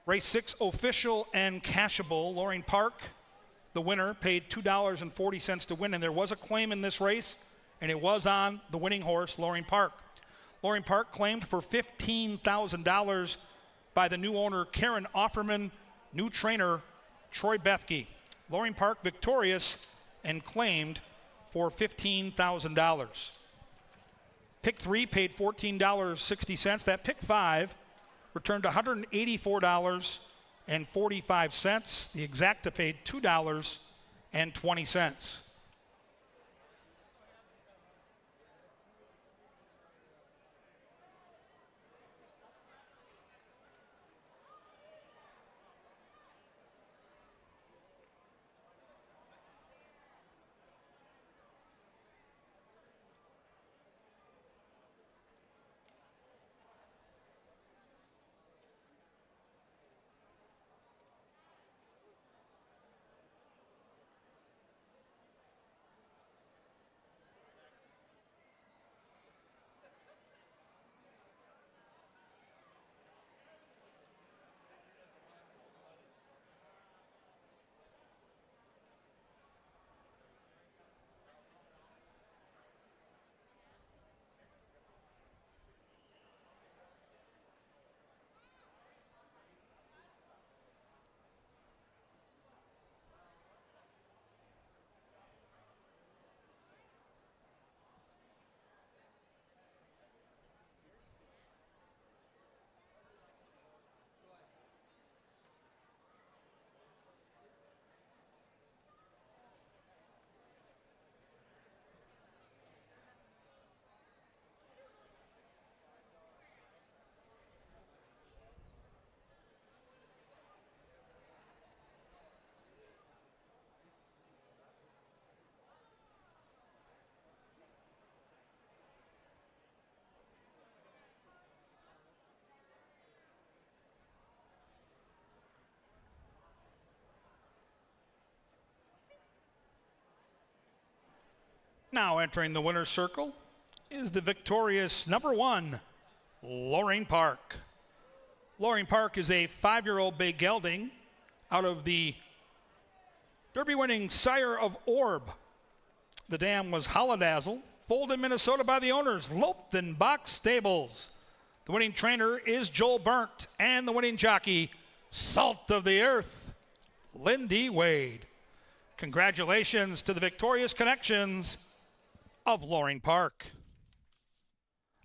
Race 6, Official and Cashable. Loring Park, the winner, paid $2.40 to win, and there was a claim in this race, and it was on the winning horse, Loring Park. Loring Park claimed for $15,000 by the new owner, Karen Offerman, new trainer, Troy Bethke. Loring Park victorious and claimed for $15,000. Pick 3 paid $14.60. That pick 5 returned $184.45. The exacta paid $2.20. Now entering the winner's circle is the victorious number 1, Loring Park. Loring Park is a 5-year-old bay gelding out of the Derby-winning sire of Orb. The dam was Holodazzle, foaled in Minnesota by the owners, Lopfenbach Stables. The winning trainer is Joel Burnt, and the winning jockey, Salt of the Earth, Lindy Wade. Congratulations to the victorious connections of Loring Park.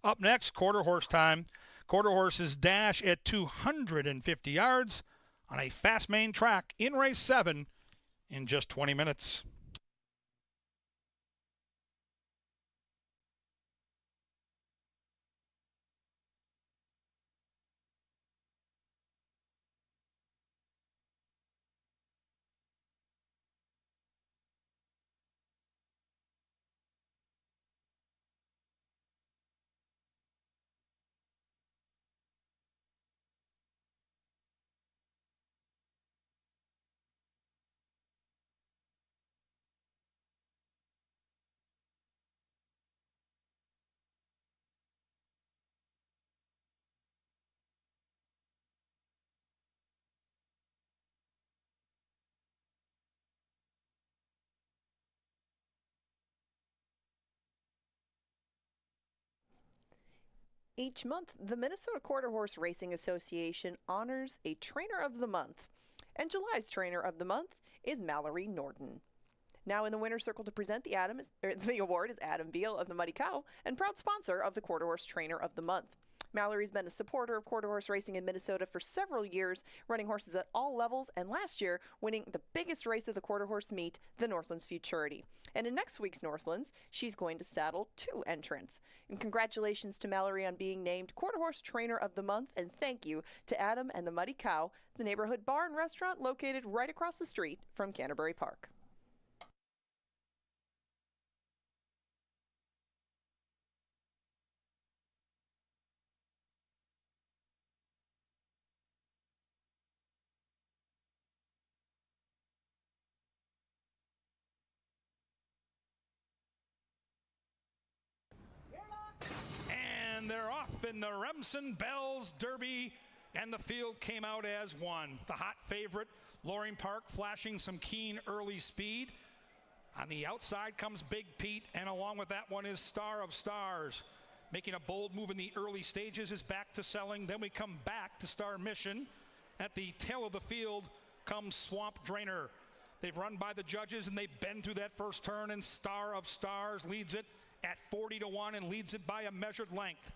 Up next, quarter horse time. Quarter horses dash at 250 yards on a fast main track in race 7 in just 20 minutes. Each month, the Minnesota Quarter Horse Racing Association honors a Trainer of the Month, and July's Trainer of the Month is Mallory Norton. Now in the winner's circle to present the award is Adam Beal of the Muddy Cow and proud sponsor of the Quarter Horse Trainer of the Month. Mallory's been a supporter of quarter horse racing in Minnesota for several years, running horses at all levels, and last year winning the biggest race of the quarter horse meet, the Northlands Futurity. And in next week's Northlands, she's going to saddle 2 entrants. And congratulations to Mallory on being named Quarter Horse Trainer of the Month, and thank you to Adam and the Muddy Cow, the neighborhood bar and restaurant located right across the street from Canterbury Park. And they're off in the Remsen Bells Derby and the field came out as one. The hot favorite, Loring Park, flashing some keen early speed. On the outside comes Big Pete, and along with that one is Star of Stars. Making a bold move in the early stages is Back to Selling. Then we come back to Star Mission. At the tail of the field comes Swamp Drainer. They've run by the judges, and they've been through that first turn, and Star of Stars leads it at 40-1 and leads it by a measured length.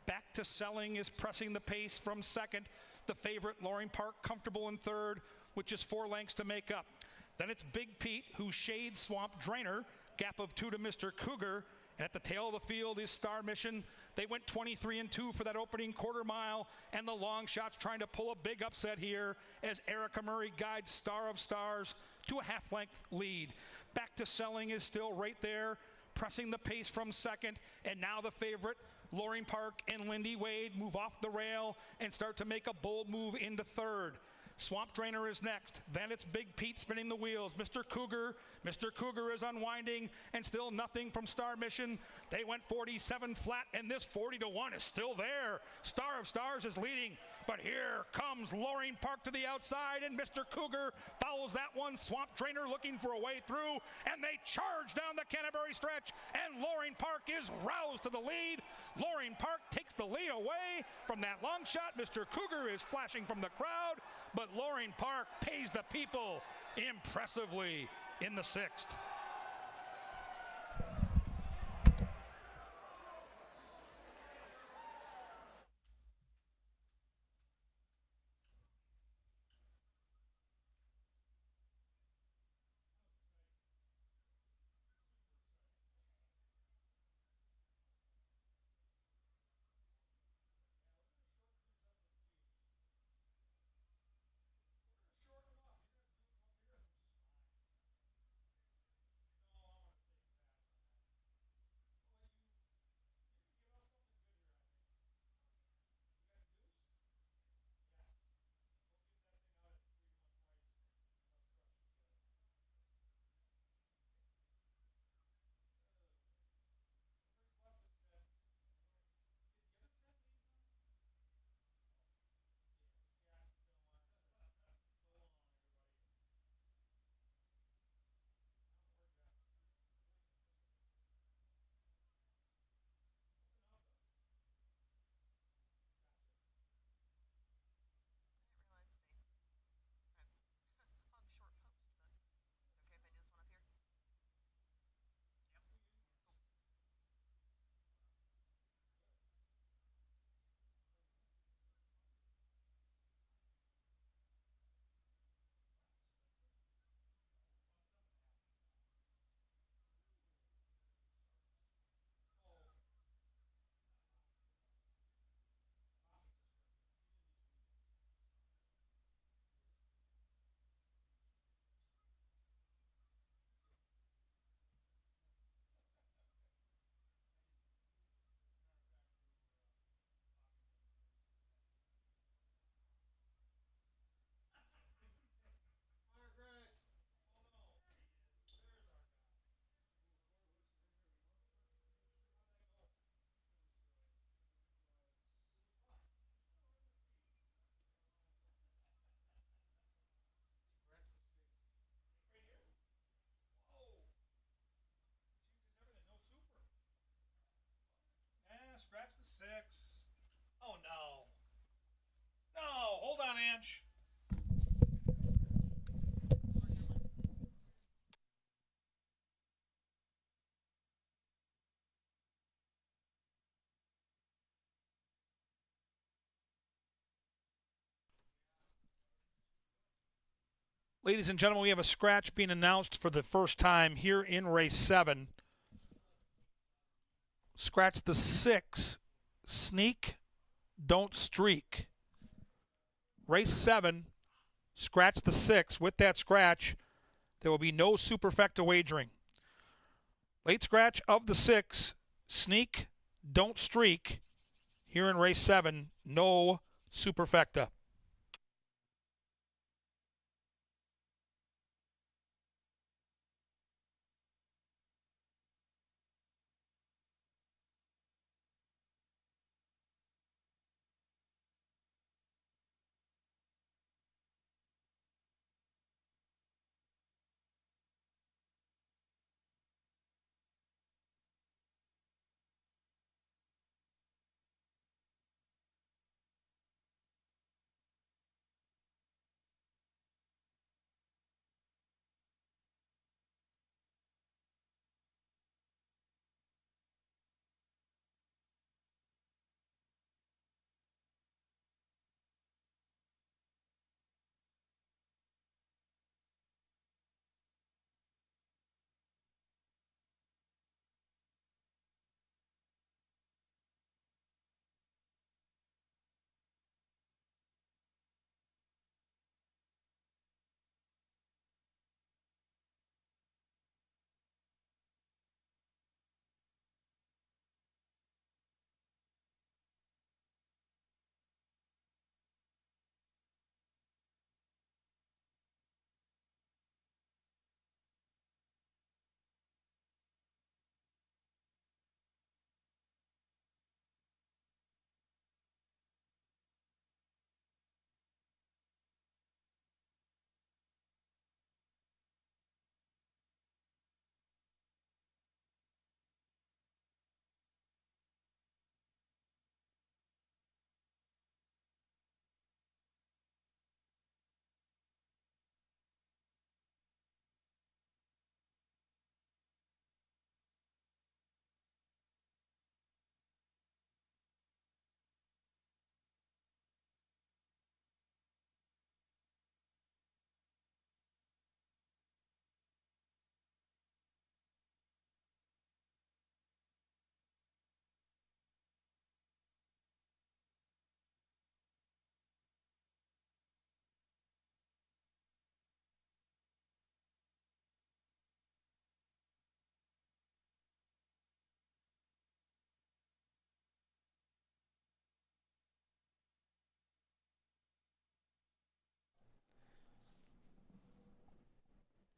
Back to Selling is pressing the pace from second. The favorite, Loring Park, comfortable in third, with just 4 lengths to make up. Then it's Big Pete, who shades Swamp Drainer, gap of 2 to Mr. Cougar. And at the tail of the field is Star Mission. They went 23-2 for that opening quarter mile, and the long shots trying to pull a big upset here as Erica Murray guides Star of Stars to a half-length lead. Back to Selling is still right there, pressing the pace from second, and now the favorite, Loring Park and Lindy Wade, move off the rail and start to make a bold move into third. Swamp Drainer is next. Then it's Big Pete spinning the wheels. Mr. Cougar is unwinding, and still nothing from Star Mission. They went 47 flat, and this 40-1 is still there. Star of Stars is leading, but here comes Loring Park to the outside, and Mr. Cougar follows that one. Swamp Drainer looking for a way through, and they charge down the Canterbury stretch, and Loring Park is roused to the lead. Loring Park takes the lead away from that long shot. Mr. Cougar is flashing from the crowd, but Loring Park pays the people impressively in the 6th. Scratch the 6. Oh, no. No, hold on, Ange. Ladies and gentlemen, we have a scratch being announced for the first time here in race 7. Scratch the 6. Sneak, don't streak. Race 7, scratch the 6. With that scratch, there will be no superfecta wagering. Late scratch of the 6, sneak, don't streak. Here in race 7, no superfecta.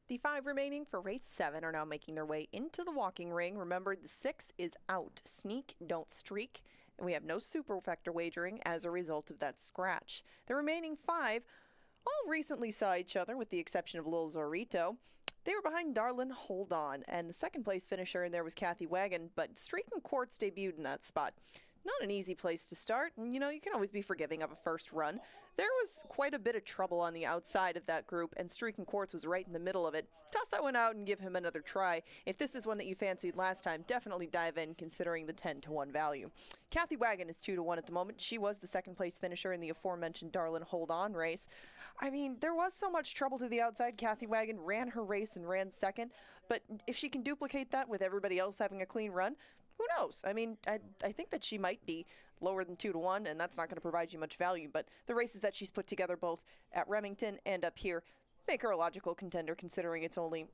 The 5 remaining for race 7 are now making their way into the walking ring. Remember, the 6 is out. Sneak, don't streak. And we have no superfecta wagering as a result of that scratch. The remaining 5 all recently saw each other, with the exception of Lil Zorito. They were behind Darlin Hold On, and the second place finisher in there was Kathy Wagon, but Streak and Quartz debuted in that spot. Not an easy place to start, and you can always be forgiving of a first run. There was quite a bit of trouble on the outside of that group, and Streak and Quartz was right in the middle of it. Toss that one out and give him another try. If this is one that you fancied last time, definitely dive in, considering the 10-1 value. Kathy Wagon is 2-1 at the moment. She was the second place finisher in the aforementioned Darlin Hold On race. I mean, there was so much trouble to the outside. Kathy Wagon ran her race and ran second, but if she can duplicate that with everybody else having a clean run, who knows? I mean, I think that she might be lower than 2-1, and that's not going to provide you much value. But the races that she's put together both at Remington and up here make her a logical contender, considering it's only,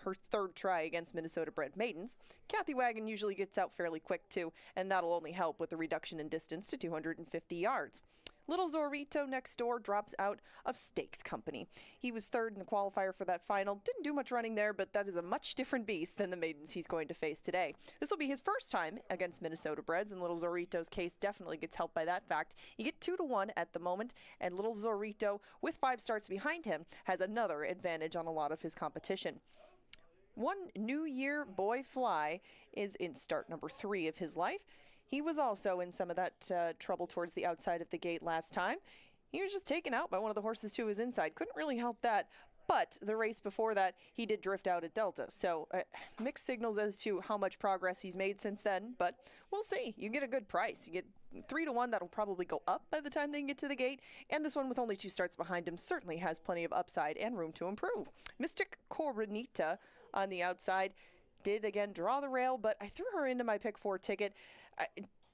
her third try against Minnesota-bred maidens. Kathy Wagon usually gets out fairly quick, too, and that'll only help with the reduction in distance to 250 yards. Little Zorito next door drops out of Stakes Company. He was third in the qualifier for that final. Didn't do much running there, but that is a much different beast than the maidens he's going to face today. This will be his first time against Minnesota breds, and Little Zorito's case definitely gets helped by that fact. You get 2-1 at the moment, and Little Zorito, with 5 starts behind him, has another advantage on a lot of his competition. One New Year boy fly is in start number 3 of his life. He was also in some of that trouble towards the outside of the gate last time. He was just taken out by one of the horses to his inside. Couldn't really help that. But the race before that, he did drift out at Delta. So mixed signals as to how much progress he's made since then. But we'll see. You get a good price. You get 3-1. That'll probably go up by the time they get to the gate. And this one with only 2 starts behind him certainly has plenty of upside and room to improve. Mystic Coronita on the outside did again draw the rail, but I threw her into my pick 4 ticket.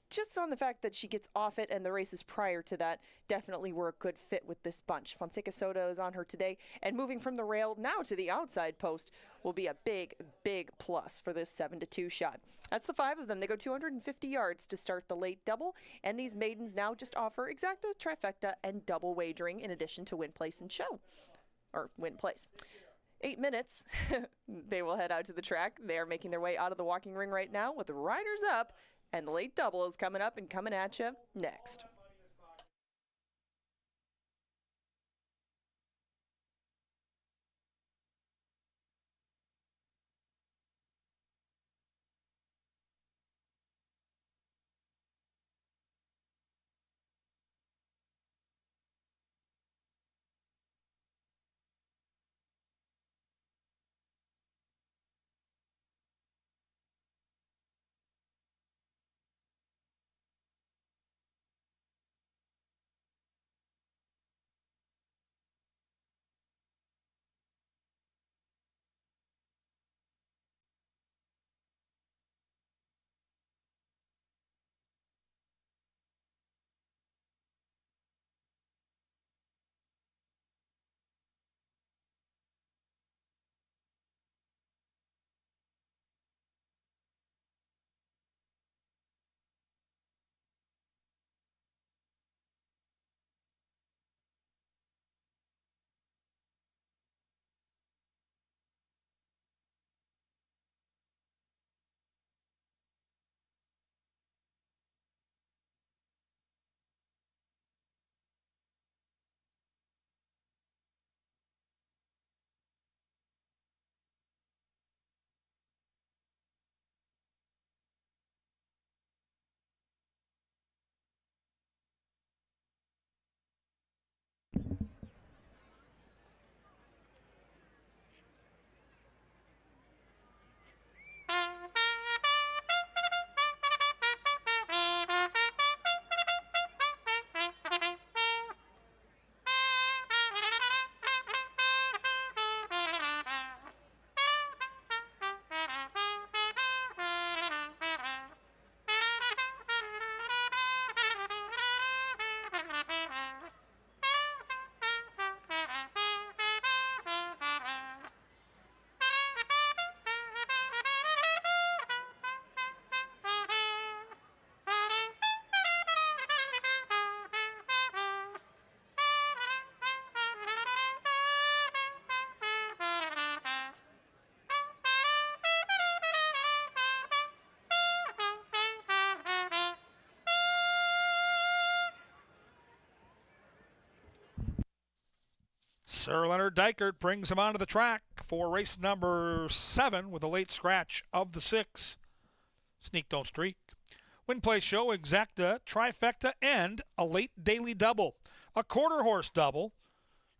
Just on the fact that she gets off it, and the races prior to that definitely were a good fit with this bunch. Fonseca Soda is on her today, and moving from the rail now to the outside post will be a big, big plus for this 7-2 shot. That's the 5 of them. They go 250 yards to start the late double, and these maidens now just offer exacta, trifecta, and double wagering in addition to win, place, and show. Or win, place. 8 minutes, they will head out to the track. They are making their way out of the walking ring right now with the riders up, and the late double is coming up and coming at you next. Sir Leonard Dykert brings him onto the track for race number 7 with a late scratch of the 6. Sneak Don't Streak. Win Play Show, Exacta, Trifecta, and a late daily double. A quarter horse double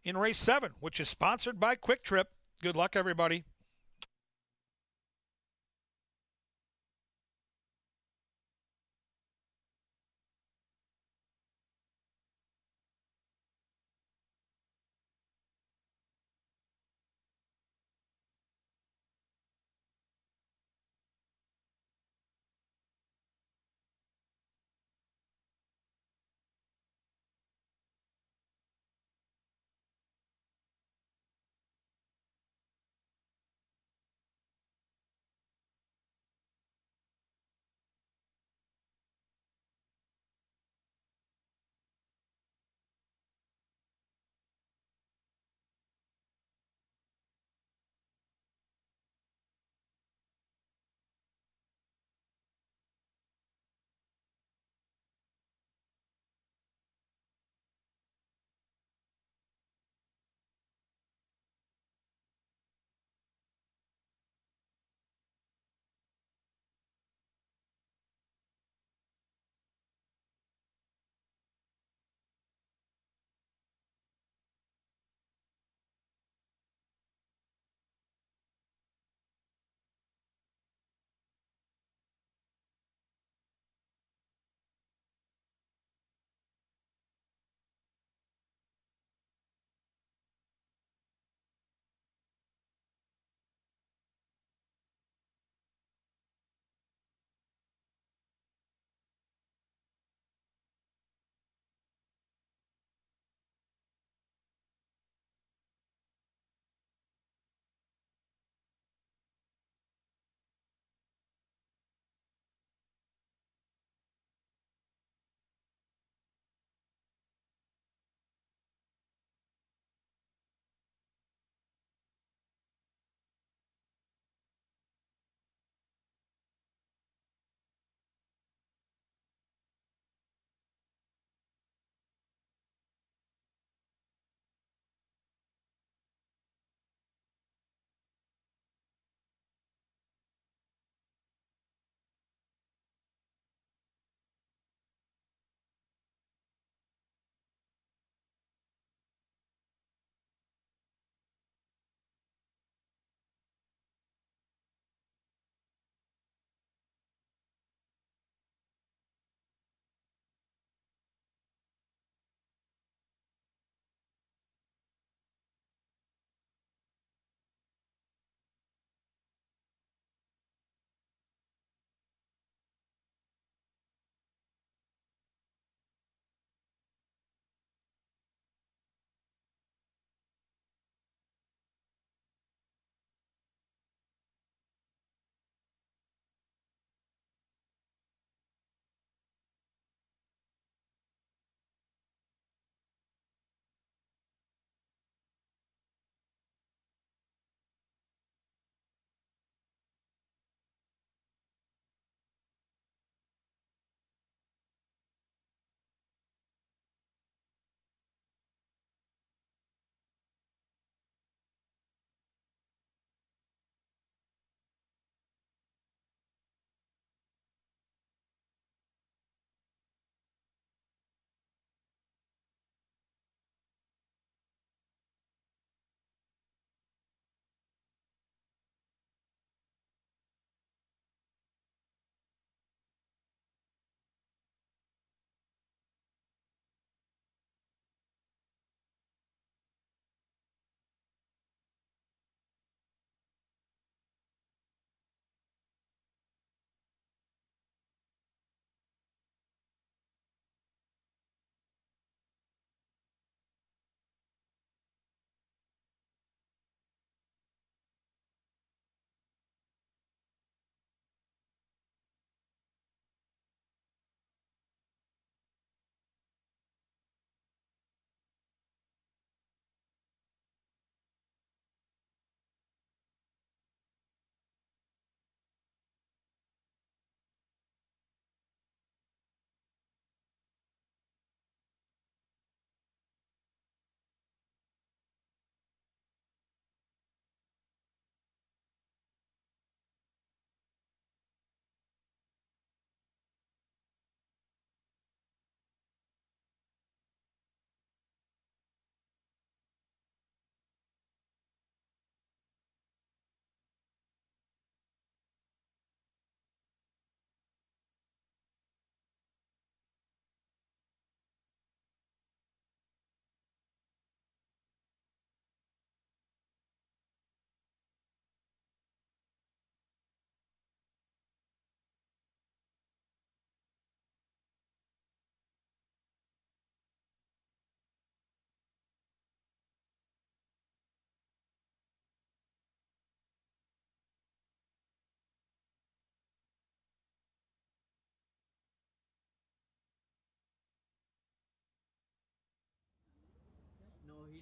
in race 7, which is sponsored by Quick Trip. Good luck, everybody.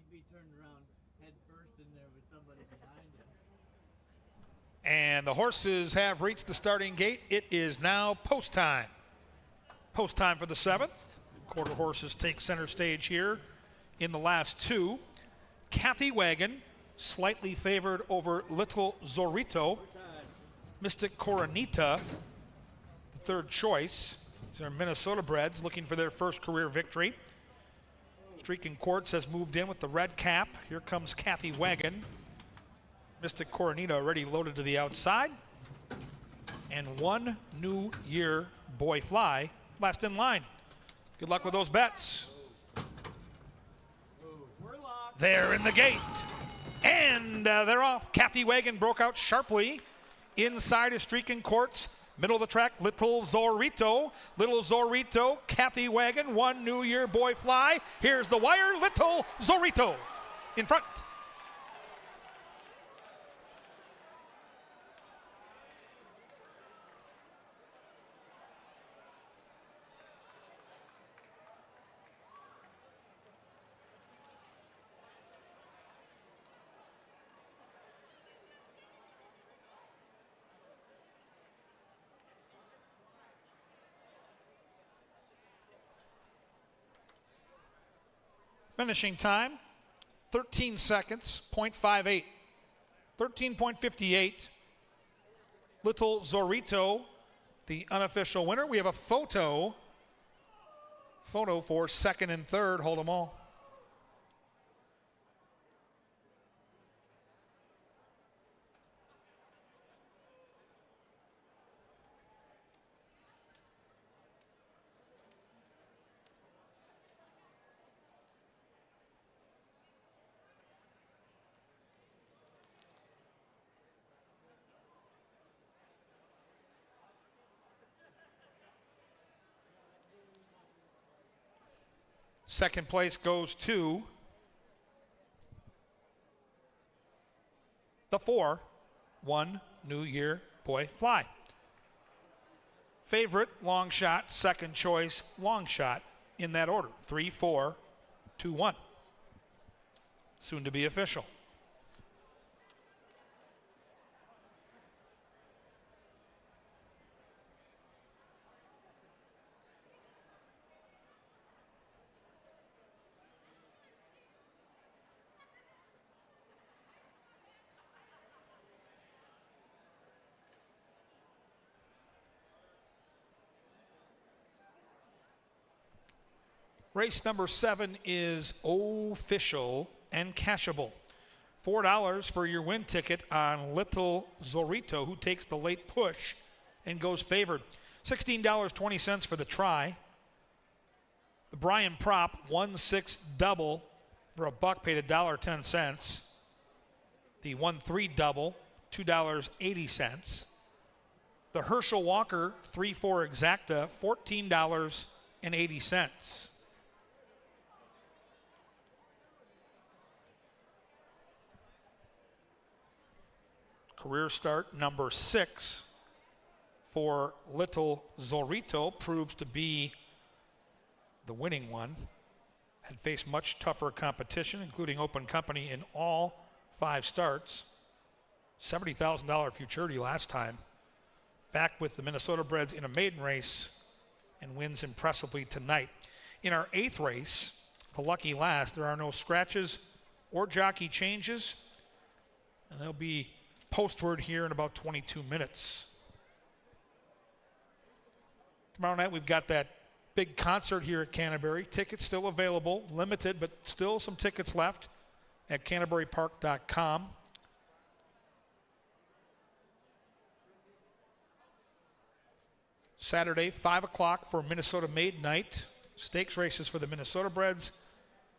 he'd be turned around head first in there with somebody behind him. And the horses have reached the starting gate. It is now post time. Post time for the 7th. Quarter horses take center stage here in the last 2. Kathy Wagon, slightly favored over Little Zorito. Mystic Coronita, the third choice. These are Minnesota breds looking for their first career victory. Streaking Quartz has moved in with the red cap. Here comes Kathy Wagon. Mystic Coronita already loaded to the outside. And One New Year Boy Fly last in line. Good luck with those bets. They're in the gate. And they're off. Kathy Wagon broke out sharply. Inside is Streaking Quartz. Middle of the track, Little Zorito. Little Zorito, Kathy Wagon, One New Year Boy Fly. Here's the wire, Little Zorito in front. Finishing time, 13 seconds, 0.58. 13.58. Little Zorito, the unofficial winner. We have a photo for second and third. Hold them all. Second place goes to the 4, One New Year Boy Fly. Favorite, long shot, second choice, long shot in that order. 3, 4, 2, 1. Soon to be official. Race number 7 is official and cashable. $4 for your win ticket on Little Zorito, who takes the late push and goes favored. $16.20 for the try. The Brian prop, 1-6 double for $1 paid $1.10. The 1-3 double, $2.80. The Herschel Walker 3-4 exacta, $14.80. Career start number 6 for Little Zorito proves to be the winning one. Had faced much tougher competition, including open company in all 5 starts. $70,000 futurity last time. Back with the Minnesota breds in a maiden race and wins impressively tonight. In our 8th race, the lucky last, there are no scratches or jockey changes, and they'll be postward here in about 22 minutes. Tomorrow night we've got that big concert here at Canterbury. Tickets still available, limited, but still some tickets left at canterburypark.com. Saturday, 5 o'clock for Minnesota Maid Night. Stakes races for the Minnesota breds.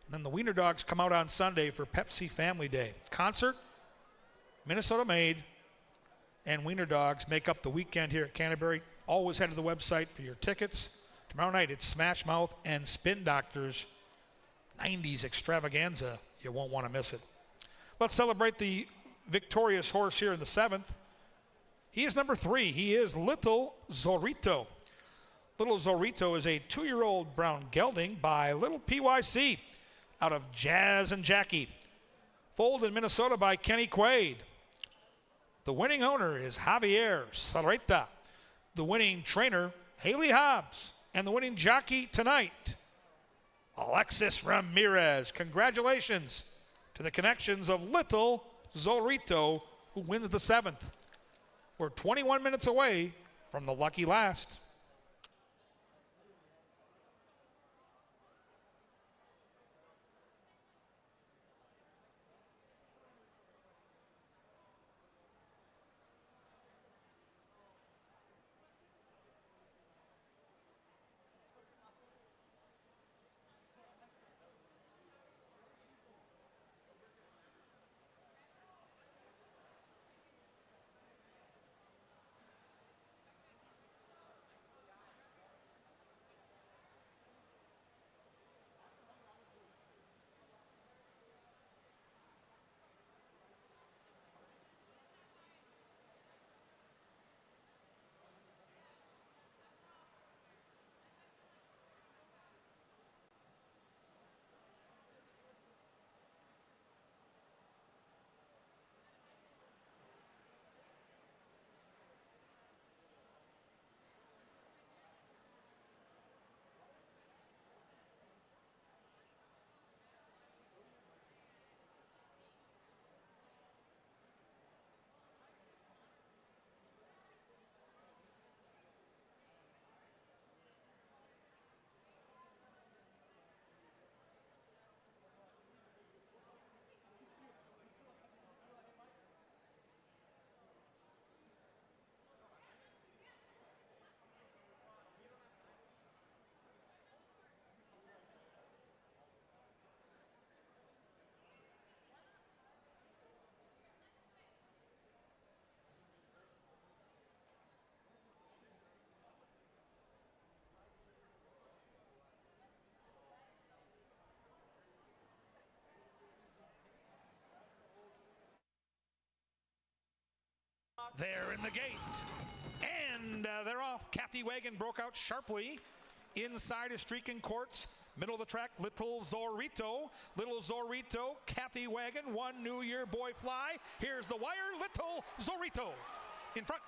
And then the Wiener Dogs come out on Sunday for Pepsi Family Day. Concert, Minnesota Maid, and Wiener Dogs make up the weekend here at Canterbury. Always head to the website for your tickets. Tomorrow night it's Smash Mouth and Spin Doctors 90s extravaganza. You won't want to miss it. Let's celebrate the victorious horse here in the 7th. He is number 3. He is Little Zorito. Little Zorito is a 2-year-old brown gelding by Little PYC out of Jazz and Jackie. Foaled in Minnesota by Kenny Quaid. The winning owner is Javier Sareta. The winning trainer, Haley Hobbs. And the winning jockey tonight, Alexis Ramirez. Congratulations to the connections of Little Zorrito, who wins the 7th. We're 21 minutes away from the lucky last. They're in the gate. And they're off. Kathy Wagon broke out sharply. Inside is Streaking Courts. Middle of the track, Little Zorrito. Little Zorrito, Kathy Wagon, One New Year Boy Fly. Here's the wire, Little Zorrito in front.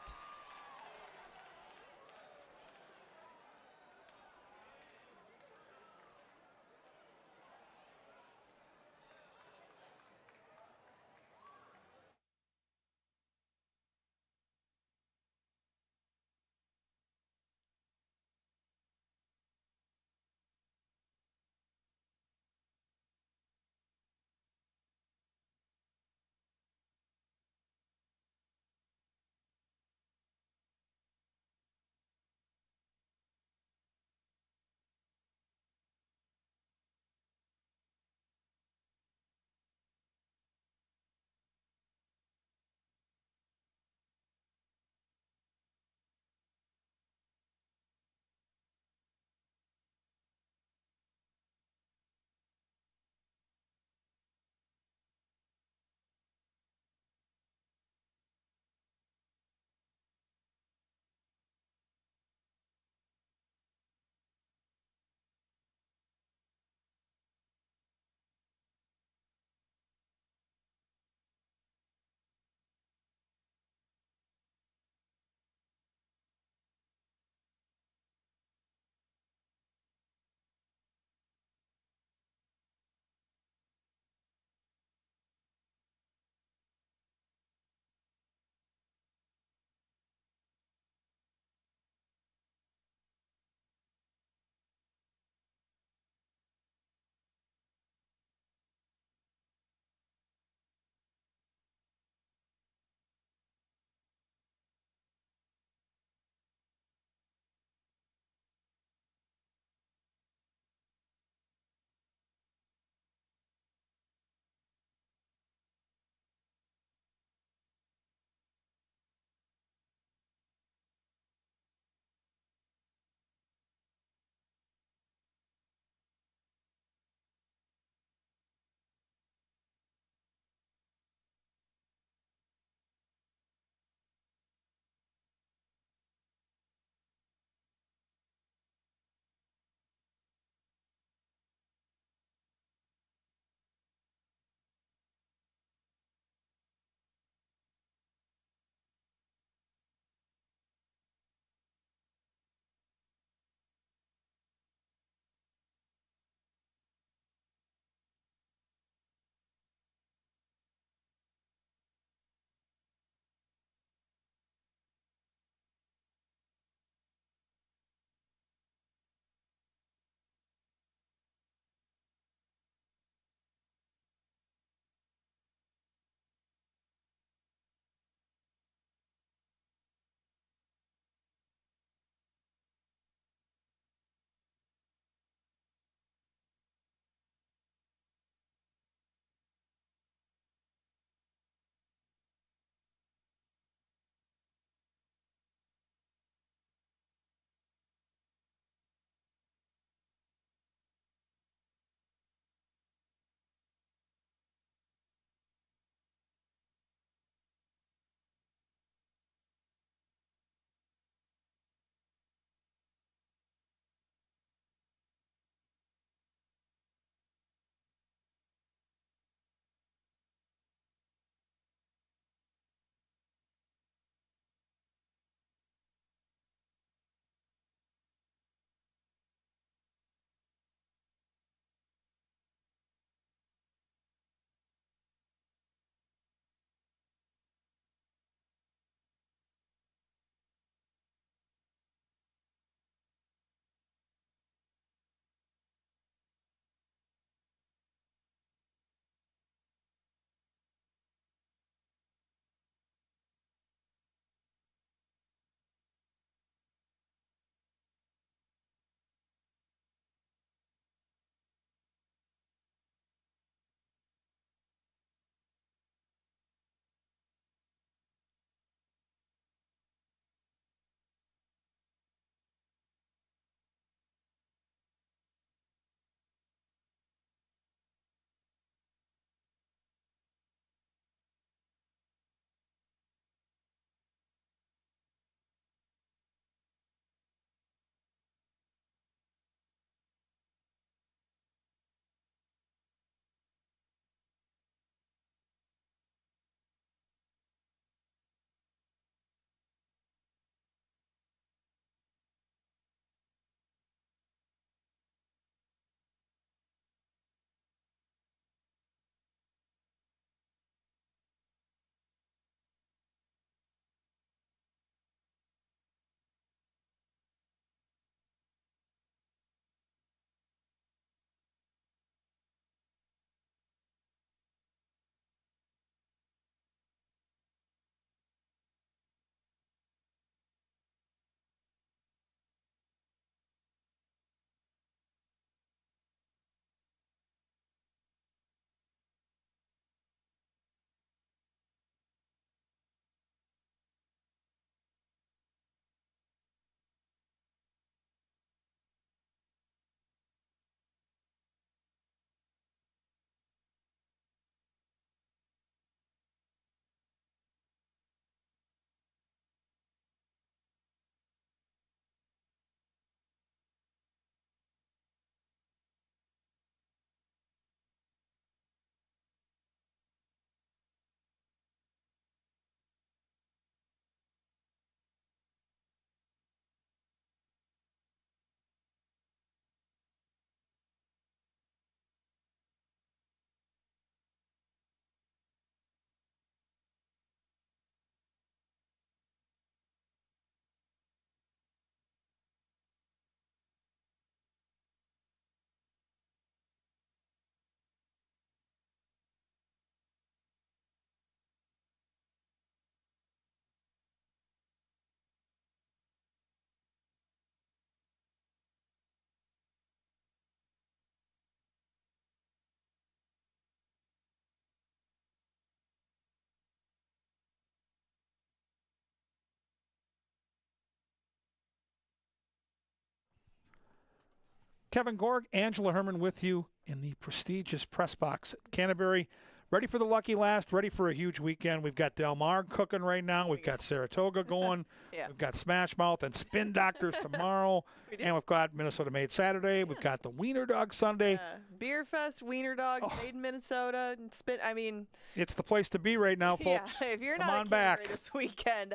Kevin Gorg, Angela Herman with you in the prestigious press box at Canterbury. Ready for the lucky last, ready for a huge weekend. We've got Del Mar cooking right now. We've got Saratoga going. Yeah. We've got Smash Mouth and Spin Doctors tomorrow. And we've got Minnesota Made Saturday. We've got the Wiener Dog Sunday. Beer Fest, Wiener Dogs, made in Minnesota. And It's the place to be right now, folks. Yeah, if you're Come not on at back. Canterbury this weekend,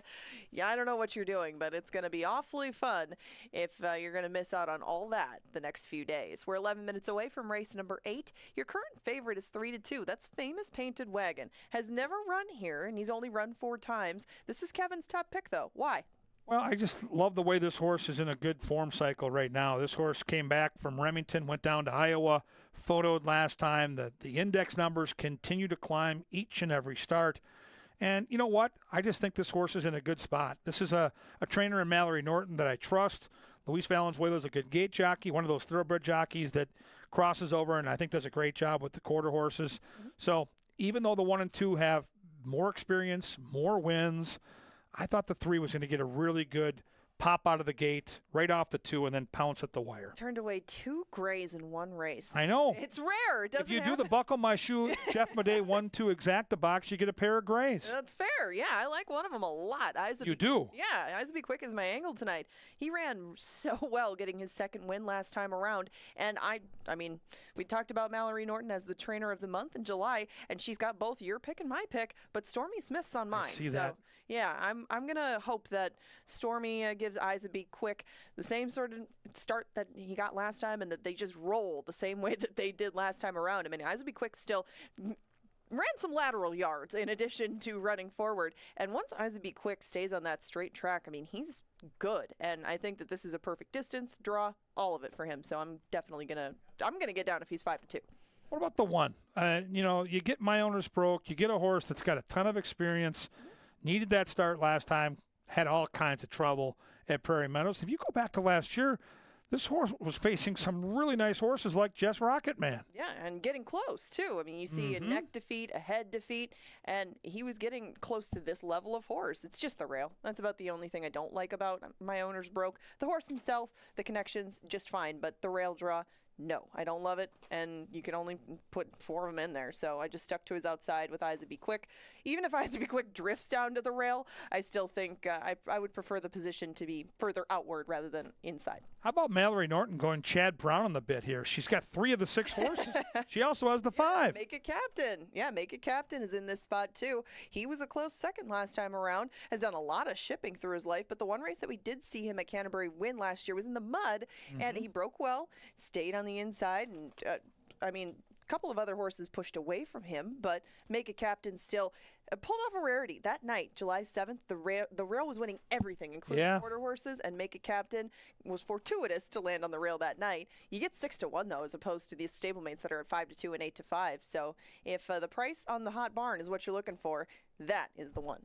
I don't know what you're doing, but it's going to be awfully fun if you're going to miss out on all that the next few days. We're 11 minutes away from race number 8. Your current favorite is 3-2. That's Famous Painted Wagon. Has never run here, and he's only run 4 times. This is Kevin's top pick, though. Why? Well, I just love the way this horse is in a good form cycle right now. This horse came back from Remington, went down to Iowa, photoed last time. The index numbers continue to climb each and every start. And you know what? I just think this horse is in a good spot. This is a trainer in Mallory Norton that I trust. Luis Valenzuela is a good gate jockey, one of those thoroughbred jockeys that crosses over and I think does a great job with the quarter horses. Mm-hmm. So even though the 1 and 2 have more experience, more wins, I thought the 3 was going to get a really good pop out of the gate, right off the 2, and then pounce at the wire. Turned away 2 grays in one race. I know. It's rare. It doesn't If you happen. do the buckle my shoe, Jeff Madej 1-2 exact the box, you get a pair of grays. That's fair. Yeah, I like one of them a lot. You do? Yeah, Eyes Will Be Quick is my angle tonight. He ran so well getting his second win last time around. And I mean, we talked about Mallory Norton as the trainer of the month in July, and she's got both your pick and my pick, but Stormy Smith's on mine. I see that. Yeah, I'm going to hope that Stormy gives Eyes Will Be Quick the same sort of start that he got last time and that they just roll the same way that they did last time around. I mean, Eyes Will Be Quick still ran some lateral yards in addition to running forward. And once Eyes Will Be Quick stays on that straight track, I mean, he's good. And I think that this is a perfect distance, draw, all of it for him. So I'm definitely going to get down if he's 5-2. What about the 1? You get My Owner's Broke. You get a horse that's got a ton of experience. Needed that start last time. Had all kinds of trouble at Prairie Meadows. If you go back to last year, this horse was facing some really nice horses like Jess Rocketman. Yeah, and getting close, too. I mean, you see a neck defeat, a head defeat, and he was getting close to this level of horse. It's just the rail. That's about the only thing I don't like about My Owner's Broke. The horse himself, the connections, just fine, but the rail draw, no, I don't love it, and you can only put 4 of them in there, so I just stuck to his outside with Eyes Will Be Quick. Even if Eyes Will Be Quick drifts down to the rail, I still think I would prefer the position to be further outward rather than inside. How about Mallory Norton going Chad Brown on the bit here? She's got 3 of the 6 horses. She also has the 5. Make It Captain. Yeah, Make It Captain is in this spot, too. He was a close second last time around, has done a lot of shipping through his life, but the one race that we did see him at Canterbury win last year was in the mud, and he broke well, stayed on the inside, and, a couple of other horses pushed away from him, but Make It Captain still pulled off a rarity. That night, July 7th, the rail was winning everything, including quarter horses, and Make It Captain was fortuitous to land on the rail that night. You get 6-1, though, as opposed to the stablemates that are at 5-2 and 8-5. So if the price on the hot barn is what you're looking for, that is the one.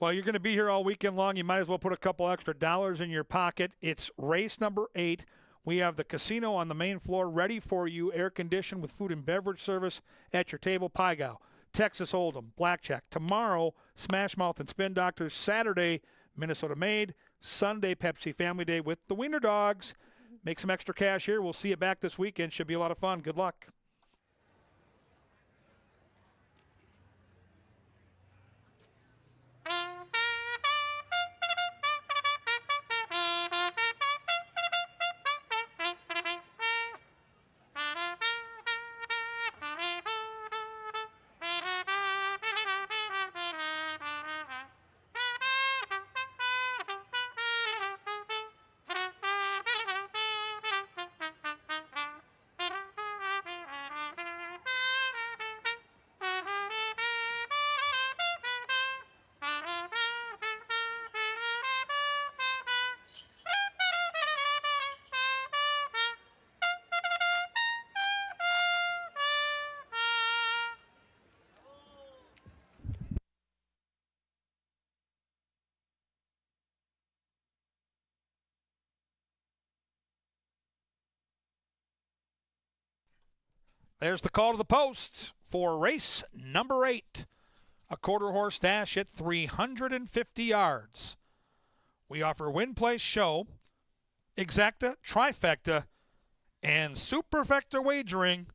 Well, you're going to be here all weekend long. You might as well put a couple extra dollars in your pocket. It's race number 8. We have the casino on the main floor ready for you, air-conditioned with food and beverage service at your table. Pie-Gow, Texas Hold'em, Blackjack. Tomorrow, Smash Mouth and Spin Doctors. Saturday, Minnesota Made. Sunday, Pepsi Family Day with the Wiener Dogs. Make some extra cash here. We'll see you back this weekend. Should be a lot of fun. Good luck. There's the call to the post for race number 8. A quarter horse dash at 350 yards. We offer win, place, show, exacta, trifecta, and Superfecta Wagering.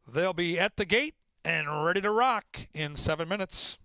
They'll be at the gate and ready to rock in 7 minutes.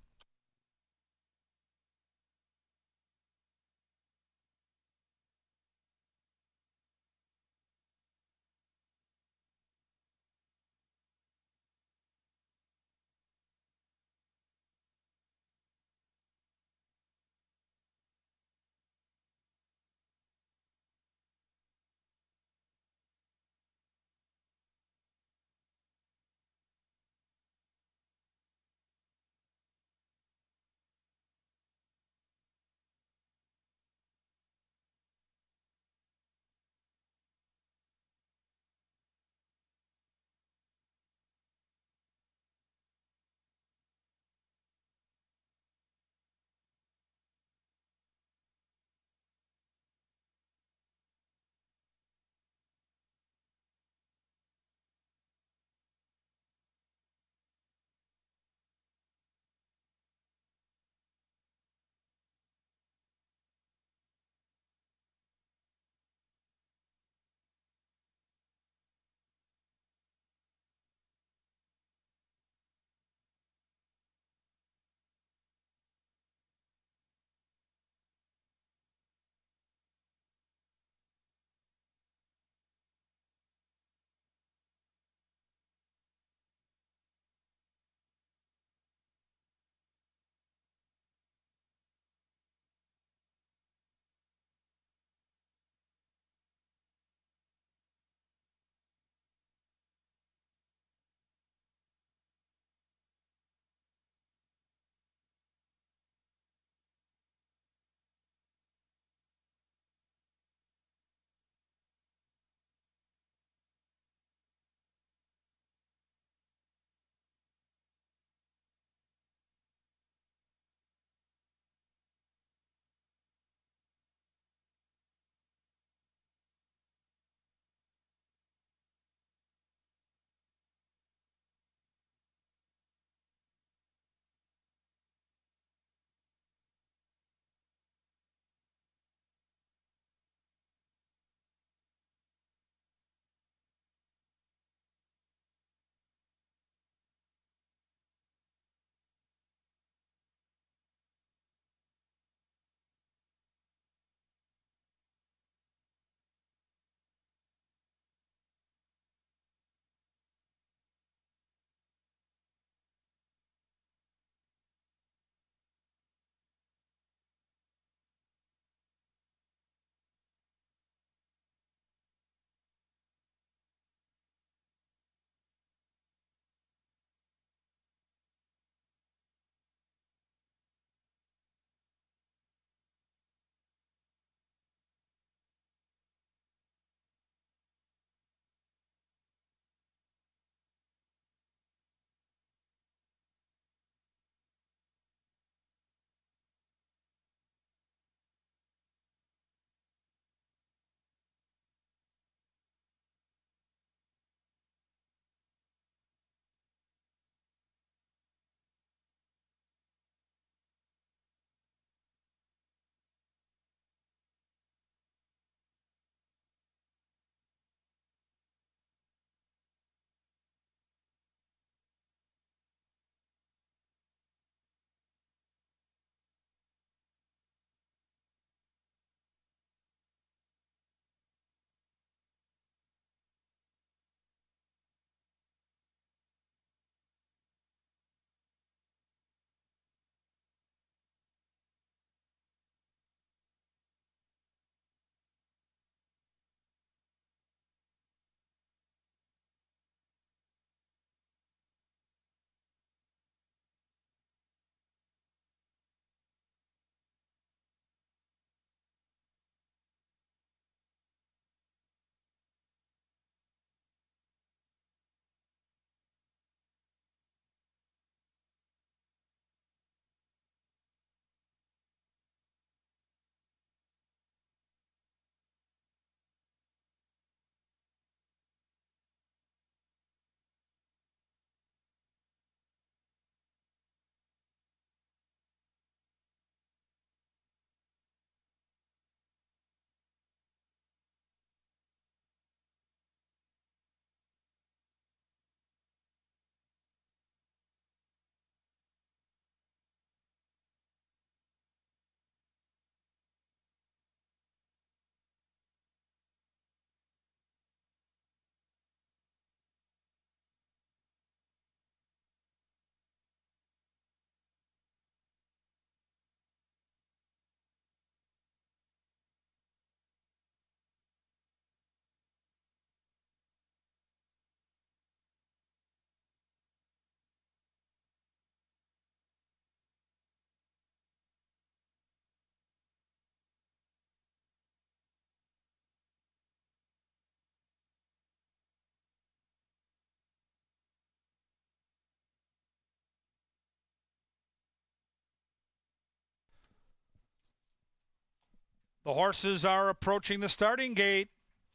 The horses are approaching the starting gate.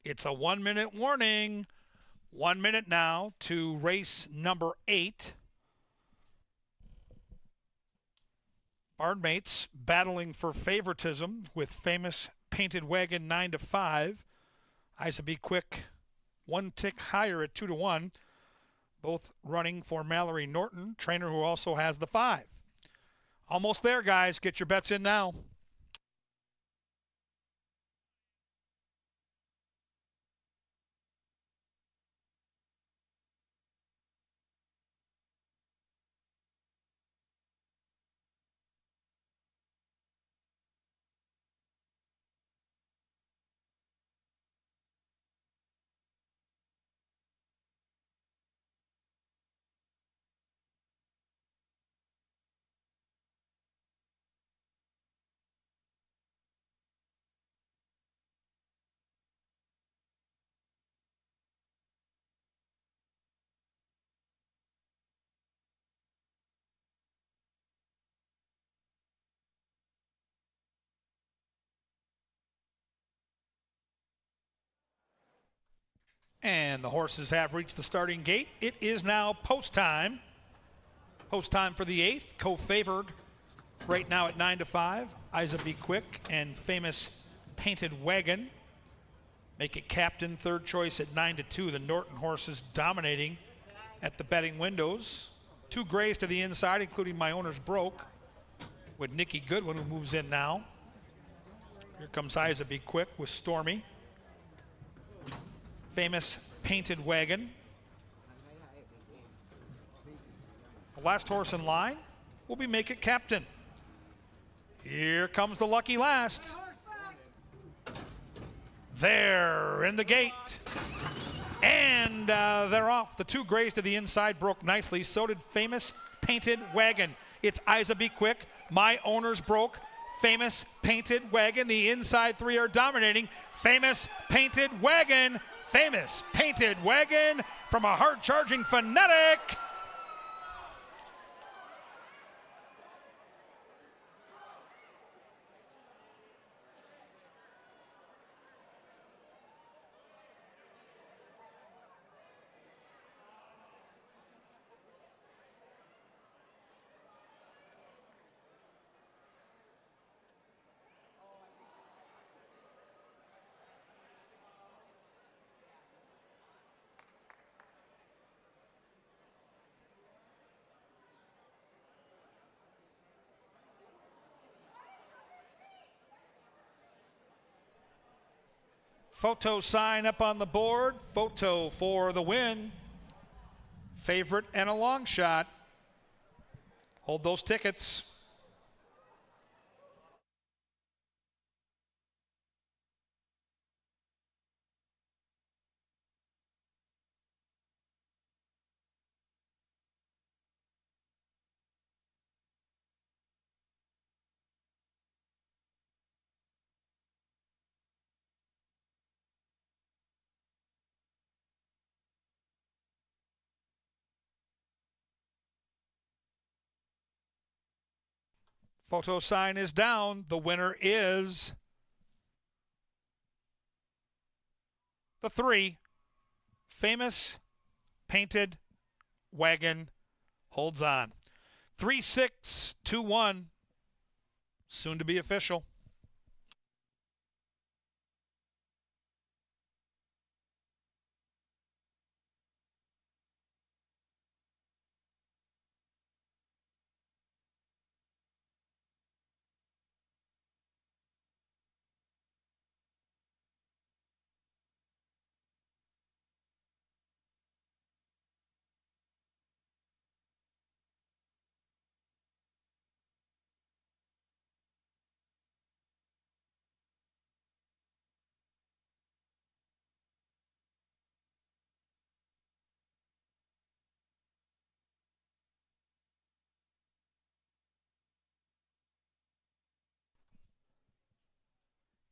It's a 1-minute warning. 1 minute now to race number 8. Barnmates battling for favoritism with Famous Painted Wagon 9-5. Isa Be Quick 1 tick higher at 2-1. Both running for Mallory Norton, trainer who also has the 5. Almost there, guys. Get your bets in now. And the horses have reached the starting gate. It is now post time. Post time for the 8th. Co-favored right now at 9-5. Isa Be Quick and Famous Painted Wagon. Make it captain, third choice at 9-2. The Norton horses dominating at the betting windows. 2 grays to the inside, including My Owner's Broke, with Nikki Goodwin, who moves in now. Here comes Isa Be Quick with Stormy. Famous Painted Wagon. The last horse in line will be Make It Captain. Here comes the lucky last. There in the gate. And they're off. The 2 grays to the inside broke nicely. So did Famous Painted Wagon. It's Isa Be Quick. My Owner's Broke. Famous Painted Wagon. The inside 3 are dominating. Famous Painted Wagon. Famous Painted Wagon from a hard-charging fanatic. Photo sign up on the board. Photo for the win. Favorite and a long shot. Hold those tickets. Photo sign is down. The winner is the 3. Famous Painted Wagon holds on. 3-6-2-1. Soon to be official.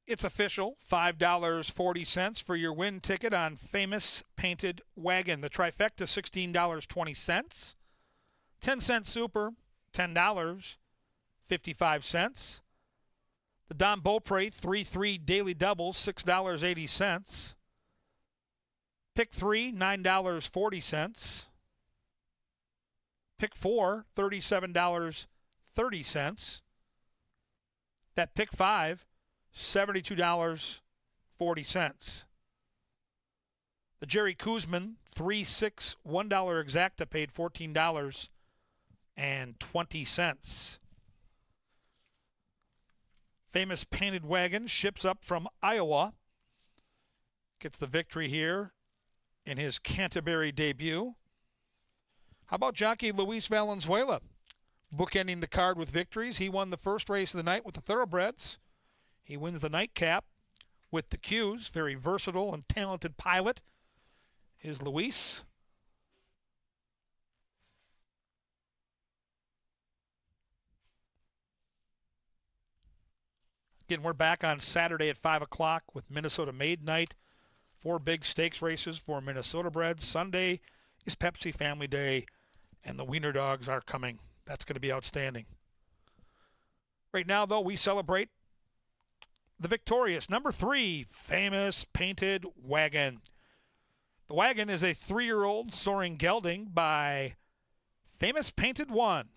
It's official. $5.40 for your win ticket on Famous Painted Wagon. The trifecta, $16.20. 10-cent super, $10. 55 cents. The Don Beaupre 3-3 daily double, $6.80. Pick 3, $9.40. Pick 4, $37.30. That pick 5, $72.40. The Jerry Kuzman 3-6 $1 exacta paid $14.20. Famous Painted Wagon ships up from Iowa. Gets the victory here in his Canterbury debut. How about jockey Luis Valenzuela bookending the card with victories? He won the first race of the night with the Thoroughbreds. He wins the nightcap with the Qs. Very versatile and talented pilot is Luis. Again, we're back on Saturday at 5 o'clock with Minnesota Maid Night. 4 big stakes races for Minnesota breds. Sunday is Pepsi Family Day, and the Wiener Dogs are coming. That's going to be outstanding. Right now, though, we celebrate the victorious number 3 Famous Painted Wagon. The wagon is a 3-year-old soaring gelding by Famous Painted 1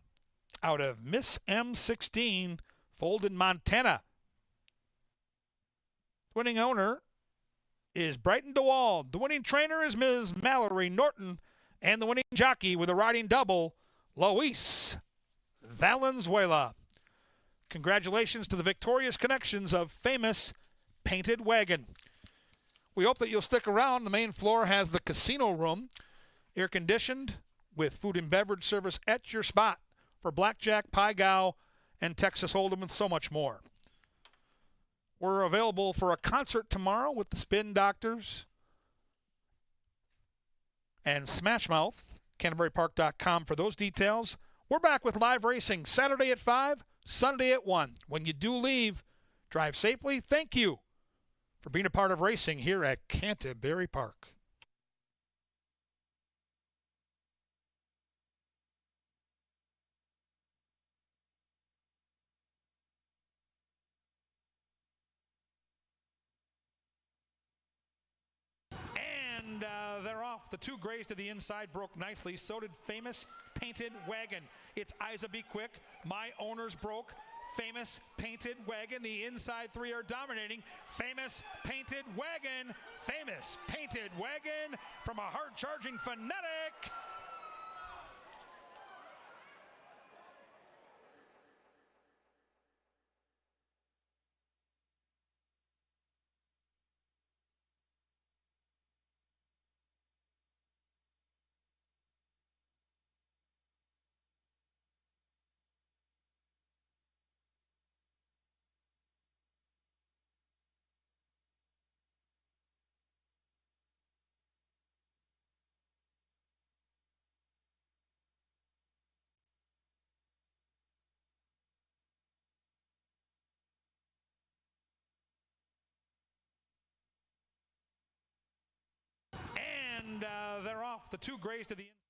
out of Miss M16, foaled in Montana. Winning owner is Brighton DeWald. The winning trainer is Ms. Mallory Norton. And the winning jockey with a riding double, Luis Valenzuela. Congratulations to the victorious connections of Famous Painted Wagon. We hope that you'll stick around. The main floor has the casino room, air-conditioned, with food and beverage service at your spot for blackjack, pie gow, and Texas Hold'em, and so much more. We're available for a concert tomorrow with the Spin Doctors and Smash Mouth. CanterburyPark.com for those details. We're back with live racing Saturday at 5, Sunday at 1. When you do leave, drive safely. Thank you for being a part of racing here at Canterbury Park. And they're off. The 2 grays to the inside broke nicely. So did Famous Painted Wagon. It's Isa Be Quick. My Owners broke. Famous Painted Wagon. The inside 3 are dominating. Famous Painted Wagon. Famous Painted Wagon from a hard-charging Fanatic. And they're off. The 2 grays to the inside.